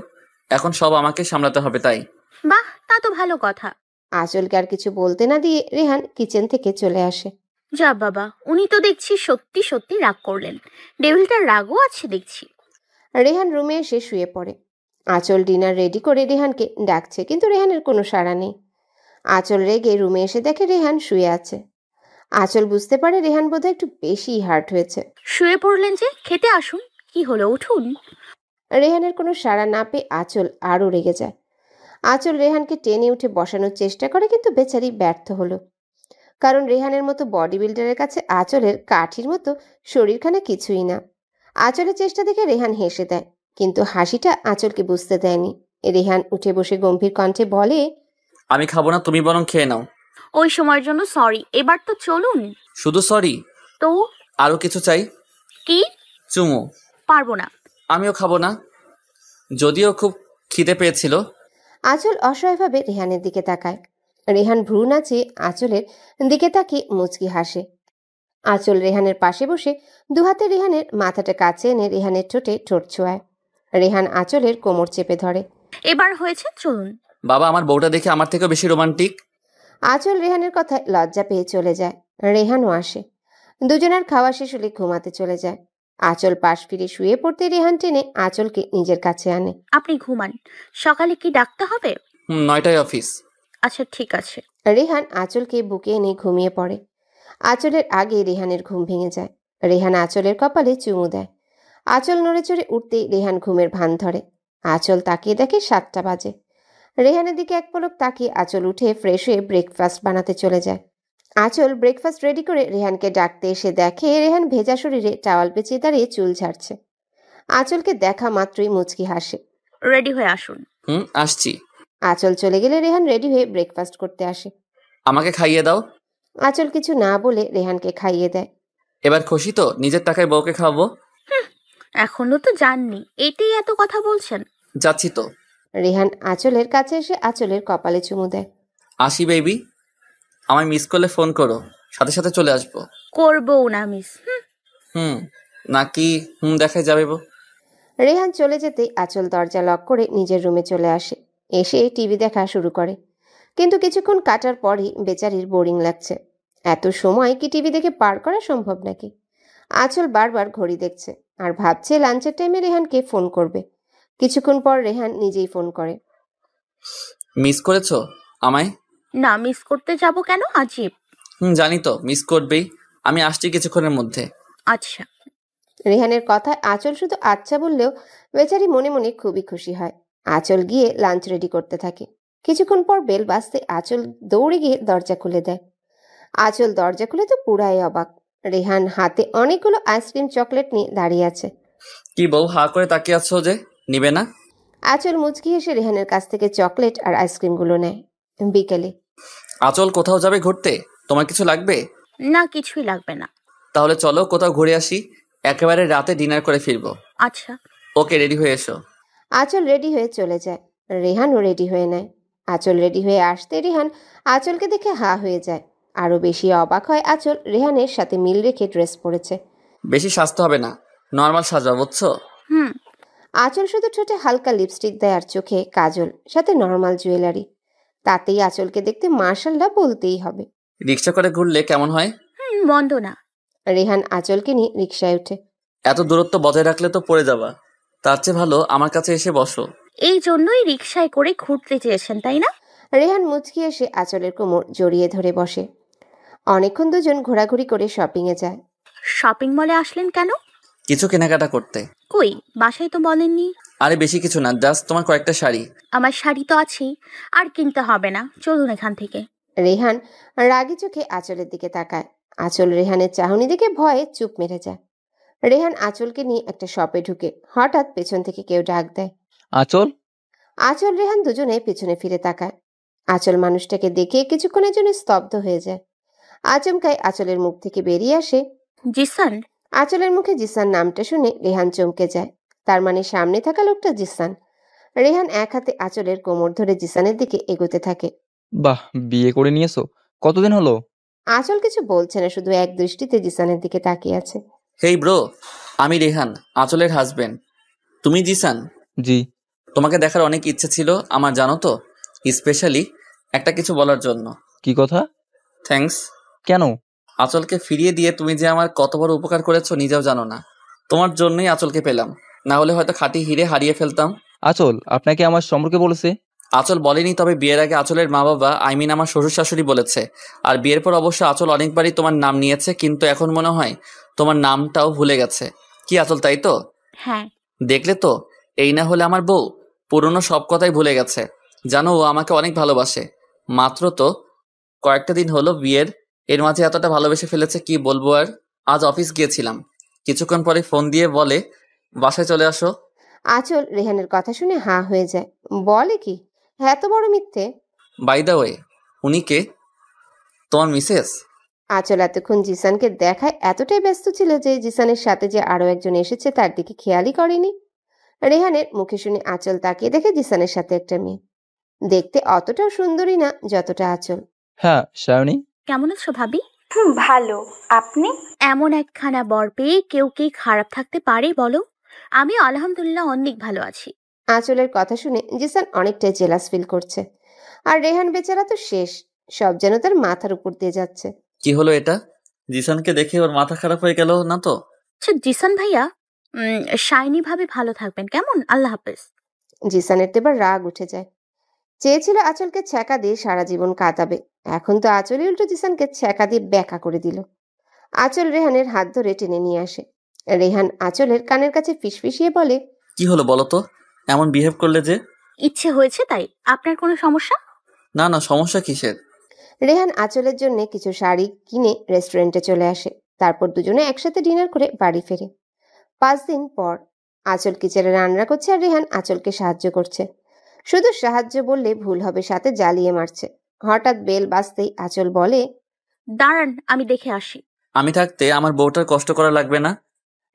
এখন সব আমাকে সামলাতে হবে তাই। বাহ, তা তো ভালো কথা। আঁচলকে আর কিছু বলতে না দিয়ে রেহান কিচেন থেকে চলে আসে। যা বাবা, উনি তো দেখছি সত্যি সত্যি রাগ করলেন। ডেভিলটার রাগও আছে দেখছি। রেহান রুমে এসে শুয়ে পড়ে। আঁচল ডিনার রেডি করে রেহানকে ডাকছে, কিন্তু রেহানের কোনো সাড়া নেই। আঁচল রেগে রুমে এসে দেখে রেহান শুয়ে আছে। আঁচল বুঝতে পারে রেহান বোধহয় একটু বেশি হার্ট হয়েছে। শুয়ে পড়লেন যে, খেতে আসুন। কি হলো, উঠুন। রেহানের কোনো সাড়া না পেয়ে আঁচল আরও রেগে যায়। আঁচল রেহানকে টেনে উঠে বসানোর চেষ্টা করে, কিন্তু বেচারি ব্যর্থ হলো। কারণ রেহানের মতো বডি বিল্ডারের কাছে আঁচলের কাঠির মতো শরীরখানা কিছুই না। আঁচলের চেষ্টা দেখে রেহান হেসে দেয়, কিন্তু হাসিটা আঁচলকে বুঝতে দেয়নি। রেহান উঠে বসে গম্ভীর কণ্ঠে বলে, আমি খাবো না, তুমি বরং খেয়ে নাও। ওই সময়ের জন্য সরি, এবার তো চলুন। শুধু সরি? তো আরো কিছু চাই। কি? চুমু। পারবো না। আমিও খাবো না, যদিও খুব খিদে পেয়েছিল। আঁচল অসহায়ভাবে রেহানের দিকে তাকায়। রেহান ভ্রু নাচিয়ে আঁচলের দিকে তাকিয়ে মুচকি হাসে। আঁচল রেহানের পাশে বসে দুহাতে রেহানের মাথাটা কাছে এনে রেহানের ঠোঁটে ঠোঁট ছোঁয়ায়। রেহান আঁচলের কোমর চেপে ধরে। এবার হয়েছে, চলুন। বাবা, আমার বউটা দেখে আমার থেকেও বেশি রোমান্টিক। আঁচল রেহানের কথায় লজ্জা পেয়ে চলে যায়। রেহানও আসে। দুজনের খাওয়া শেষ হলে ঘুমাতে চলে যায়। আঁচল পাশ ফিরে শুয়ে পড়তে রেহান টেনে আঁচলকে নিজের কাছে আনে। আপনি ঘুমান, সকালে কি ডাকতে হবে? 9টায় অফিস। আচ্ছা ঠিক আছে। রেহান আঁচলকে বুকে এনে ঘুমিয়ে পড়ে। আঁচলের আগে রেহানের ঘুম ভেঙে যায়। রেহান আঁচলের কপালে চুমু দেয়। আঁচল নড়ে চড়ে উঠতেই রেহান ঘুমের ভান ধরে। আঁচল তাকিয়ে দেখে 7টা বাজে। রেহানের দিকে এক পলক তাকিয়ে আঁচল উঠে ফ্রেশ হয়ে ব্রেকফাস্ট বানাতে চলে যায়। আঁচল ব্রেকফাস্ট রেডি করে রেহানকে ডাকতে এসে দেখে রেহান ভেজা শরীরে টাওয়াল পেঁচিয়ে দাঁড়িয়ে চুল ঝাড়ছে। আঁচলকে দেখা মাত্রই মুচকি হাসে। রেডি হয়ে আসুন। আসছি। আঁচল চলে গেলে রেহান রেডি হয়ে ব্রেকফাস্ট করতে আসে। আমাকে খাইয়ে দাও। আঁচল কিছু না বলে রেহানকে খাইয়ে দেয়। এবার খুশি তো? নিজের টাকায় বউকে খাওয়াবো। এখনো তো জাননি, এটাই এত কথা বলছেন। যাচ্ছি তো। রেহান আঁচলের কাছে এসে আঁচলের কপালে চুমু দেয়। আসি বেবি, আমায় মিস করলে ফোন করো, সাথে সাথে চলে আসবো। করবো না মিস। নাকি দেখাই যাবে। রেহান চলে যেতেই আঁচল দরজা লক করে নিজের রুমে চলে আসে। এসে টিভি দেখা শুরু করে, কিন্তু কিছুক্ষণ কাটার পরই বেচারির বোরিং লাগছে। এত সময় কি টিভি দেখে পার করা সম্ভব নাকি? আঁচল বারবার ঘড়ি দেখছে আর ভাবছে লাঞ্চের টাইমে রেহানকে ফোন করবে। কিছুক্ষণ পর রেহান নিজেই ফোন করে। মিস করেছো আমায়? না, মিস করতে যাব কেন? আজীব। জানি তো, মিস করবেই। আমি আসছি কিছুক্ষণের মধ্যে। আচ্ছা। রেহানের কথায় আঁচল শুধু আচ্ছা বললেও বেচারি মনে মনে খুবই খুশি হয়। আঁচল গিয়ে লাঞ্চ রেডি করতে থাকে। কিছুক্ষণ পর বেল বাজতে আঁচল দৌড়ে গিয়ে দরজা খুলে দেয়। আঁচল দরজা খুলে তো পুরাই অবাক। রেহান হাতে অনেকগুলো আইসক্রিম চকলেট নিয়ে দাঁড়িয়ে আছে। কি বউ হা করে তাকিয়ে আছো যে, নিবে না? আঁচল মুচকি এসে রেহানের কাছ থেকে চকলেট আর আইসক্রিমগুলো নেয়। বিকেলে আঁচল কোথাও যাবে ঘুরতে? তোমার কিছু লাগবে? না, কিছুই লাগবে না। তাহলে চলো কোথাও ঘুরে আসি, একেবারে রাতে ডিনার করে ফিরবো। আচ্ছা। ওকে, রেডি হয়ে এসো। আঁচল রেডি হয়ে চলে যায়। রেহানও রেডি হয়ে নেয়। আঁচল রেডি হয়ে আসতে রেহান আঁচলকে দেখে হা হয়ে যায়। আরো বেশি অবাক হয় আঁচল রেহানের সাথে মিল রেখে ড্রেস পরেছে। বেশি সাজতে হবে না, নর্মাল সাজবা, বুঝছো? হুম। আঁচল শুধু ঠোঁটে হালকা লিপস্টিক দেয় আর চোখে কাজল, সাথে নর্মাল জুয়েলারি। তাতেই আঁচলকে দেখতে মার্শাল্লাহ বলতেই হবে। রিক্সা করে ঘুরলে কেমন হয়? মন্দ না। রেহান আঁচলকে নিয়ে রিকশায় ওঠে। এত দূরত্ব বজায় রাখলে তো পড়ে যাবা, তার চেয়ে ভালো আমার কাছে এসে বসো। এই জন্যই রিকশায় করে ঘুরতে চেয়েছেন, তাই না? রেহান মুচকি এসে আঁচলের কোমর জড়িয়ে ধরে বসে। অনেকক্ষণ দুজন ঘোরাঘুরি করে শপিংয়ে যায়। শপিং মলে আসলেন কেন? কিছু কেনাকাটা করতে। কই, বাসায় তো বলেননি। আরে বেশি কিছু না, জাস্ট তোমার কয়েকটা শাড়ি। আমার শাড়ি তো আছেই, আর কিনতে হবে না, চলুন এখান থেকে। রেহান রাগি চোখে আঁচলের দিকে তাকায়। আঁচল রেহানের চাহনি দেখে ভয়ে চুপ মেরে যায়। রেহান আঁচলকে নিয়ে একটা শপে ঢুকে হঠাৎ পেছন থেকে কেউ ডাক দেয়, আঁচল। আঁচল রেহান দুজনে পেছনে ফিরে তাকায়। আঁচল মানুষটাকে দেখে কিছুক্ষণের জন্য স্তব্ধ হয়ে যায়। আচমকায় আঁচলের মুখ থেকে বেরিয়ে আসে, জিসান। আঁচলের মুখে জিসান নামটা শুনে রেহান চমকে যায়। তার মানে সামনে থাকা লোকটা জিসান। রেহান এক হাতে আঁচলের কোমর ধরে জিসানের দিকে এগোতে থাকে। বাহ, বিয়ে করে নিয়েছো? কতদিন হলো? আঁচল কিছু বলছে না, শুধু এক দৃষ্টিতে জিসানের দিকে তাকিয়ে আছে। হেই ব্রো, আমি রেহান, আঁচলের হাজবেন্ড। তুমি জিসান? জি। তোমাকে দেখার অনেক ইচ্ছে ছিল আমার, জানো তো, স্পেশালি একটা কিছু বলার জন্য। কি কথা? থ্যাঙ্কস। কেন? আঁচলকে ফিরিয়ে দিয়ে তুমি যে আমার কত বড় উপকার করেছো নিজেও জানো না। তোমার জন্যই আঁচলকে পেলাম, না হলে হয়তো খাঁটি হিরে হারিয়ে ফেলতাম। আঁচল আপনাকে আমার সম্পর্কে বলেছে? আঁচল বলেনি, তবে বিয়ের আগে আঁচলের মা বাবা, আমার শ্বশুর শাশুড়ি বলেছে। আর বিয়ের পর অবশ্য আঁচল অনেকবারই তোমার নাম নিয়েছে, কিন্তু এখন মনে হয় তোমার নামটাও ভুলে গেছে। কি আঁচল, তাই তো? হ্যাঁ। দেখলে তো, এই না হলে আমার বউ পুরনো সব কথাই ভুলে গেছে। জানো, ও আমাকে অনেক ভালোবাসে। মাত্র তো কয়েকটা দিন হলো বিয়ের, এর মাঝে এতটা ভালোবেসে ফেলেছে কি বলবো আর। আজ অফিস গিয়েছিলাম, কিছুক্ষণ পরে ফোন দিয়ে বলে বাসায় চলে আসো। আঁচল রেহানের কথা শুনে হা হয়ে যায়। বলে কি, এত বড় মিথ্যে? বাই দ্য ওয়ে, উনি কে? তোমার মিসেস? আঁচল এতক্ষণ জিসানকে দেখায় এতটাই ব্যস্ত ছিল যে জিসানের সাথে যে আরো একজন এসেছে তার দিকে খেয়ালই করেনি। রেহানের মুখে শুনে আঁচল তাকিয়ে দেখে জিসানের সাথে একটা মেয়ে। দেখতে অতটাও সুন্দরী না যতটা আঁচল। হ্যাঁ সায়নী। কেমন আছো ভাবি? ভালো। আপনি? এমন একখানা বর পেয়ে কেউ কি খারাপ থাকতে পারে বলো? আমি আলহামদুলিল্লাহ অনেক ভালো আছি। আঁচলের কথা শুনে জিসান অনেকটাই জেলাস ফিল করছে। আর রেহান বেচারা তো শেষ, সব যেন তার মাথার উপর দিয়ে যাচ্ছে। কি হলো এটা? জিসানকে দেখে ওর মাথা খারাপ হয়ে গেল না তো? আচ্ছা জিসান ভাইয়া, শাইনি ভাবে ভালো থাকবেন কেমন? আল্লাহ হাফেজ। জিসানের তো এবার রাগ উঠে যায়। চেয়েছিল আঁচলকে ছ্যাঁকা দিয়ে সারা জীবন কাটাবে, এখন তো আঁচলই উল্টো জিসানকে ছ্যাঁকা দিয়ে ব্যাকা করে দিল। আঁচল রেহানের হাত ধরে টেনে নিয়ে আসে। রেহান আঁচলের কানের কাছে ফিসফিসিয়ে বলে, কি হলো বলো তো, এমন বিহেভ করলে যে? ইচ্ছে হয়েছে তাই। আপনার কোনো সমস্যা? না না, সমস্যা কিসের? রেহান আঁচলের জন্য কিছু শাড়ি কিনে রেস্টুরেন্টে চলে আসে। তারপর দুজনে একসাথে ডিনার করে বাড়ি ফেরে। 5 দিন পর আঁচল কিচেনে রান্না করছে আর রেহান আঁচলকে সাহায্য করছে। শুধু সাহায্য বললে ভুল হবে, সাথে জ্বালিয়ে মারছে। হঠাৎ বেল বাজতেই আঁচল বলে, দাঁড়ান আমি দেখে আসি। আমি থাকতে আমার বউটার কষ্ট করা লাগবে না?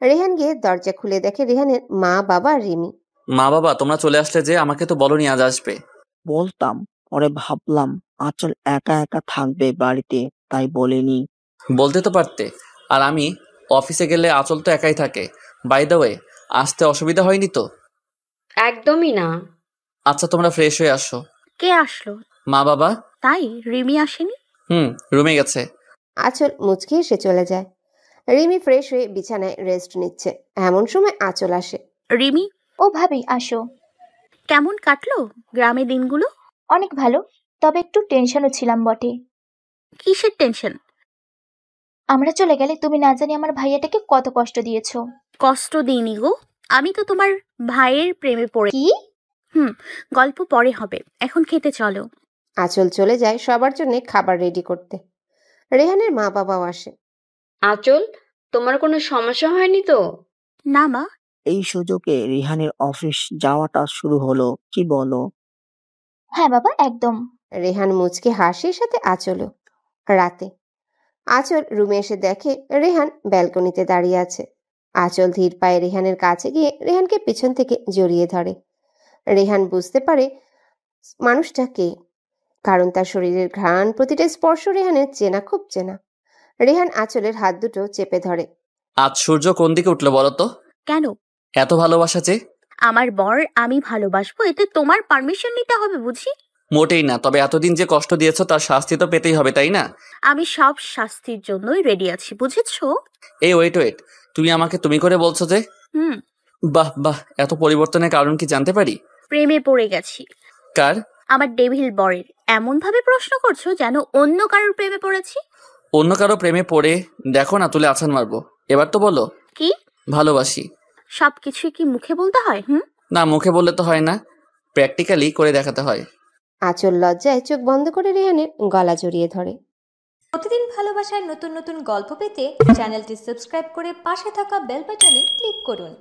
রেহান গিয়ে দরজা খুলে দেখে রেহানের মা বাবা আর রিমি। মা বাবা তোমরা চলে আসলে যে, আমাকে তো বলনি আজ আসবে। বলতাম, পরে ভাবলাম আঁচল একা একা থাকবে বাড়িতে, তাই বলিনি। বলতে তো পারতে। আর আমি অফিসে গেলে আঁচল তো একাই থাকে। বাই দ্য ওয়ে, আসতে অসুবিধা হয়নি তো? একদমই না। আচ্ছা তোমরা ফ্রেশ হয়ে আসো। কে আসলো? মা বাবা। তাই? রিমি আসেনি? রুমে গেছে। আঁচল মুচকি এসে চলে যায়। রিমি ফ্রেশ হয়ে বিছানায় রেস্ট নিচ্ছে। এমন সময় আঁচল আসে। রিমি। ও ভাবি আসো। কেমন কাটলো গ্রামে দিনগুলো? অনেক ভালো, তবে একটু টেনশনও ছিলাম বটে। কিসের টেনশন? আমরা চলে গেলে তুমি না জানি আমার ভাইয়াটাকে কত কষ্ট দিয়েছো। কষ্ট দিইনি গো, আমি তো তোমার ভাইয়ের প্রেমে পড়ে। কি? গল্প পরে হবে, এখন খেতে চলো। আঁচল চলে যায় সবার জন্য খাবার রেডি করতে। রেহানের মা বাবাও আসে। আঁচল, তোমার কোনো সমস্যা হয়নি তো? না মা। এই সুযোগে রিহানের অফিস যাওয়াটা শুরু হলো, কি বলো? হ্যাঁ বাবা, একদম। রেহান মুচকে হাসির সাথে আঁচলও। রাতে আঁচল রুমে এসে দেখে রেহান ব্যালকনিতে দাঁড়িয়ে আছে। আঁচল ধীর পায়ে রেহানের কাছে গিয়ে রেহানকে পিছন থেকে জড়িয়ে ধরে। রেহান বুঝতে পারে মানুষটা কে, কারণ তার শরীরের ঘ্রাণ, প্রতিটা স্পর্শ রেহানের চেনা, খুব চেনা। রেহান আঁচলের হাত দুটো চেপে ধরে। আজ সূর্য কোন দিকে উঠলো বলো তো? কেন? এত ভালোবাসা যে। আমার বর আমি ভালোবাসবো, এতে তোমার পারমিশন নিতে হবে বুঝি? মোটেই না, তবে এতদিন যে কষ্ট দিয়েছো তার শাস্তি তো পেতেই হবে, তাই না? আমি সব শাস্তির জন্যই রেডি আছি, বুঝেছো? এই ওয়েট, তুমি আমাকে তুমি করে বলছো যে? বাহ বাহ, এত পরিবর্তনের কারণ কি জানতে পারি? প্রেমে পড়ে গেছি। কার? আমার ডেভিল বরের। এমন ভাবে প্রশ্ন করছো যেন অন্য কারোর প্রেমে পড়েছি। অন্য কারো প্রেমে পড়ে দেখো না, তুলে আছাড় মারবো। এবার তো বলো কি ভালোবাসি। সবকিছুই কি মুখে বলতে হয়? না, মুখে বললে তো হয় না, প্র্যাকটিক্যালি করে দেখাতে হয়। আঁচল লজ্জায় চোখ বন্ধ করে রেহানের গলা জড়িয়ে ধরে। প্রতিদিন ভালোবাসার নতুন নতুন গল্প পেতে চ্যানেলটি সাবস্ক্রাইব করে পাশে থাকা বেল বাটনে ক্লিক করুন।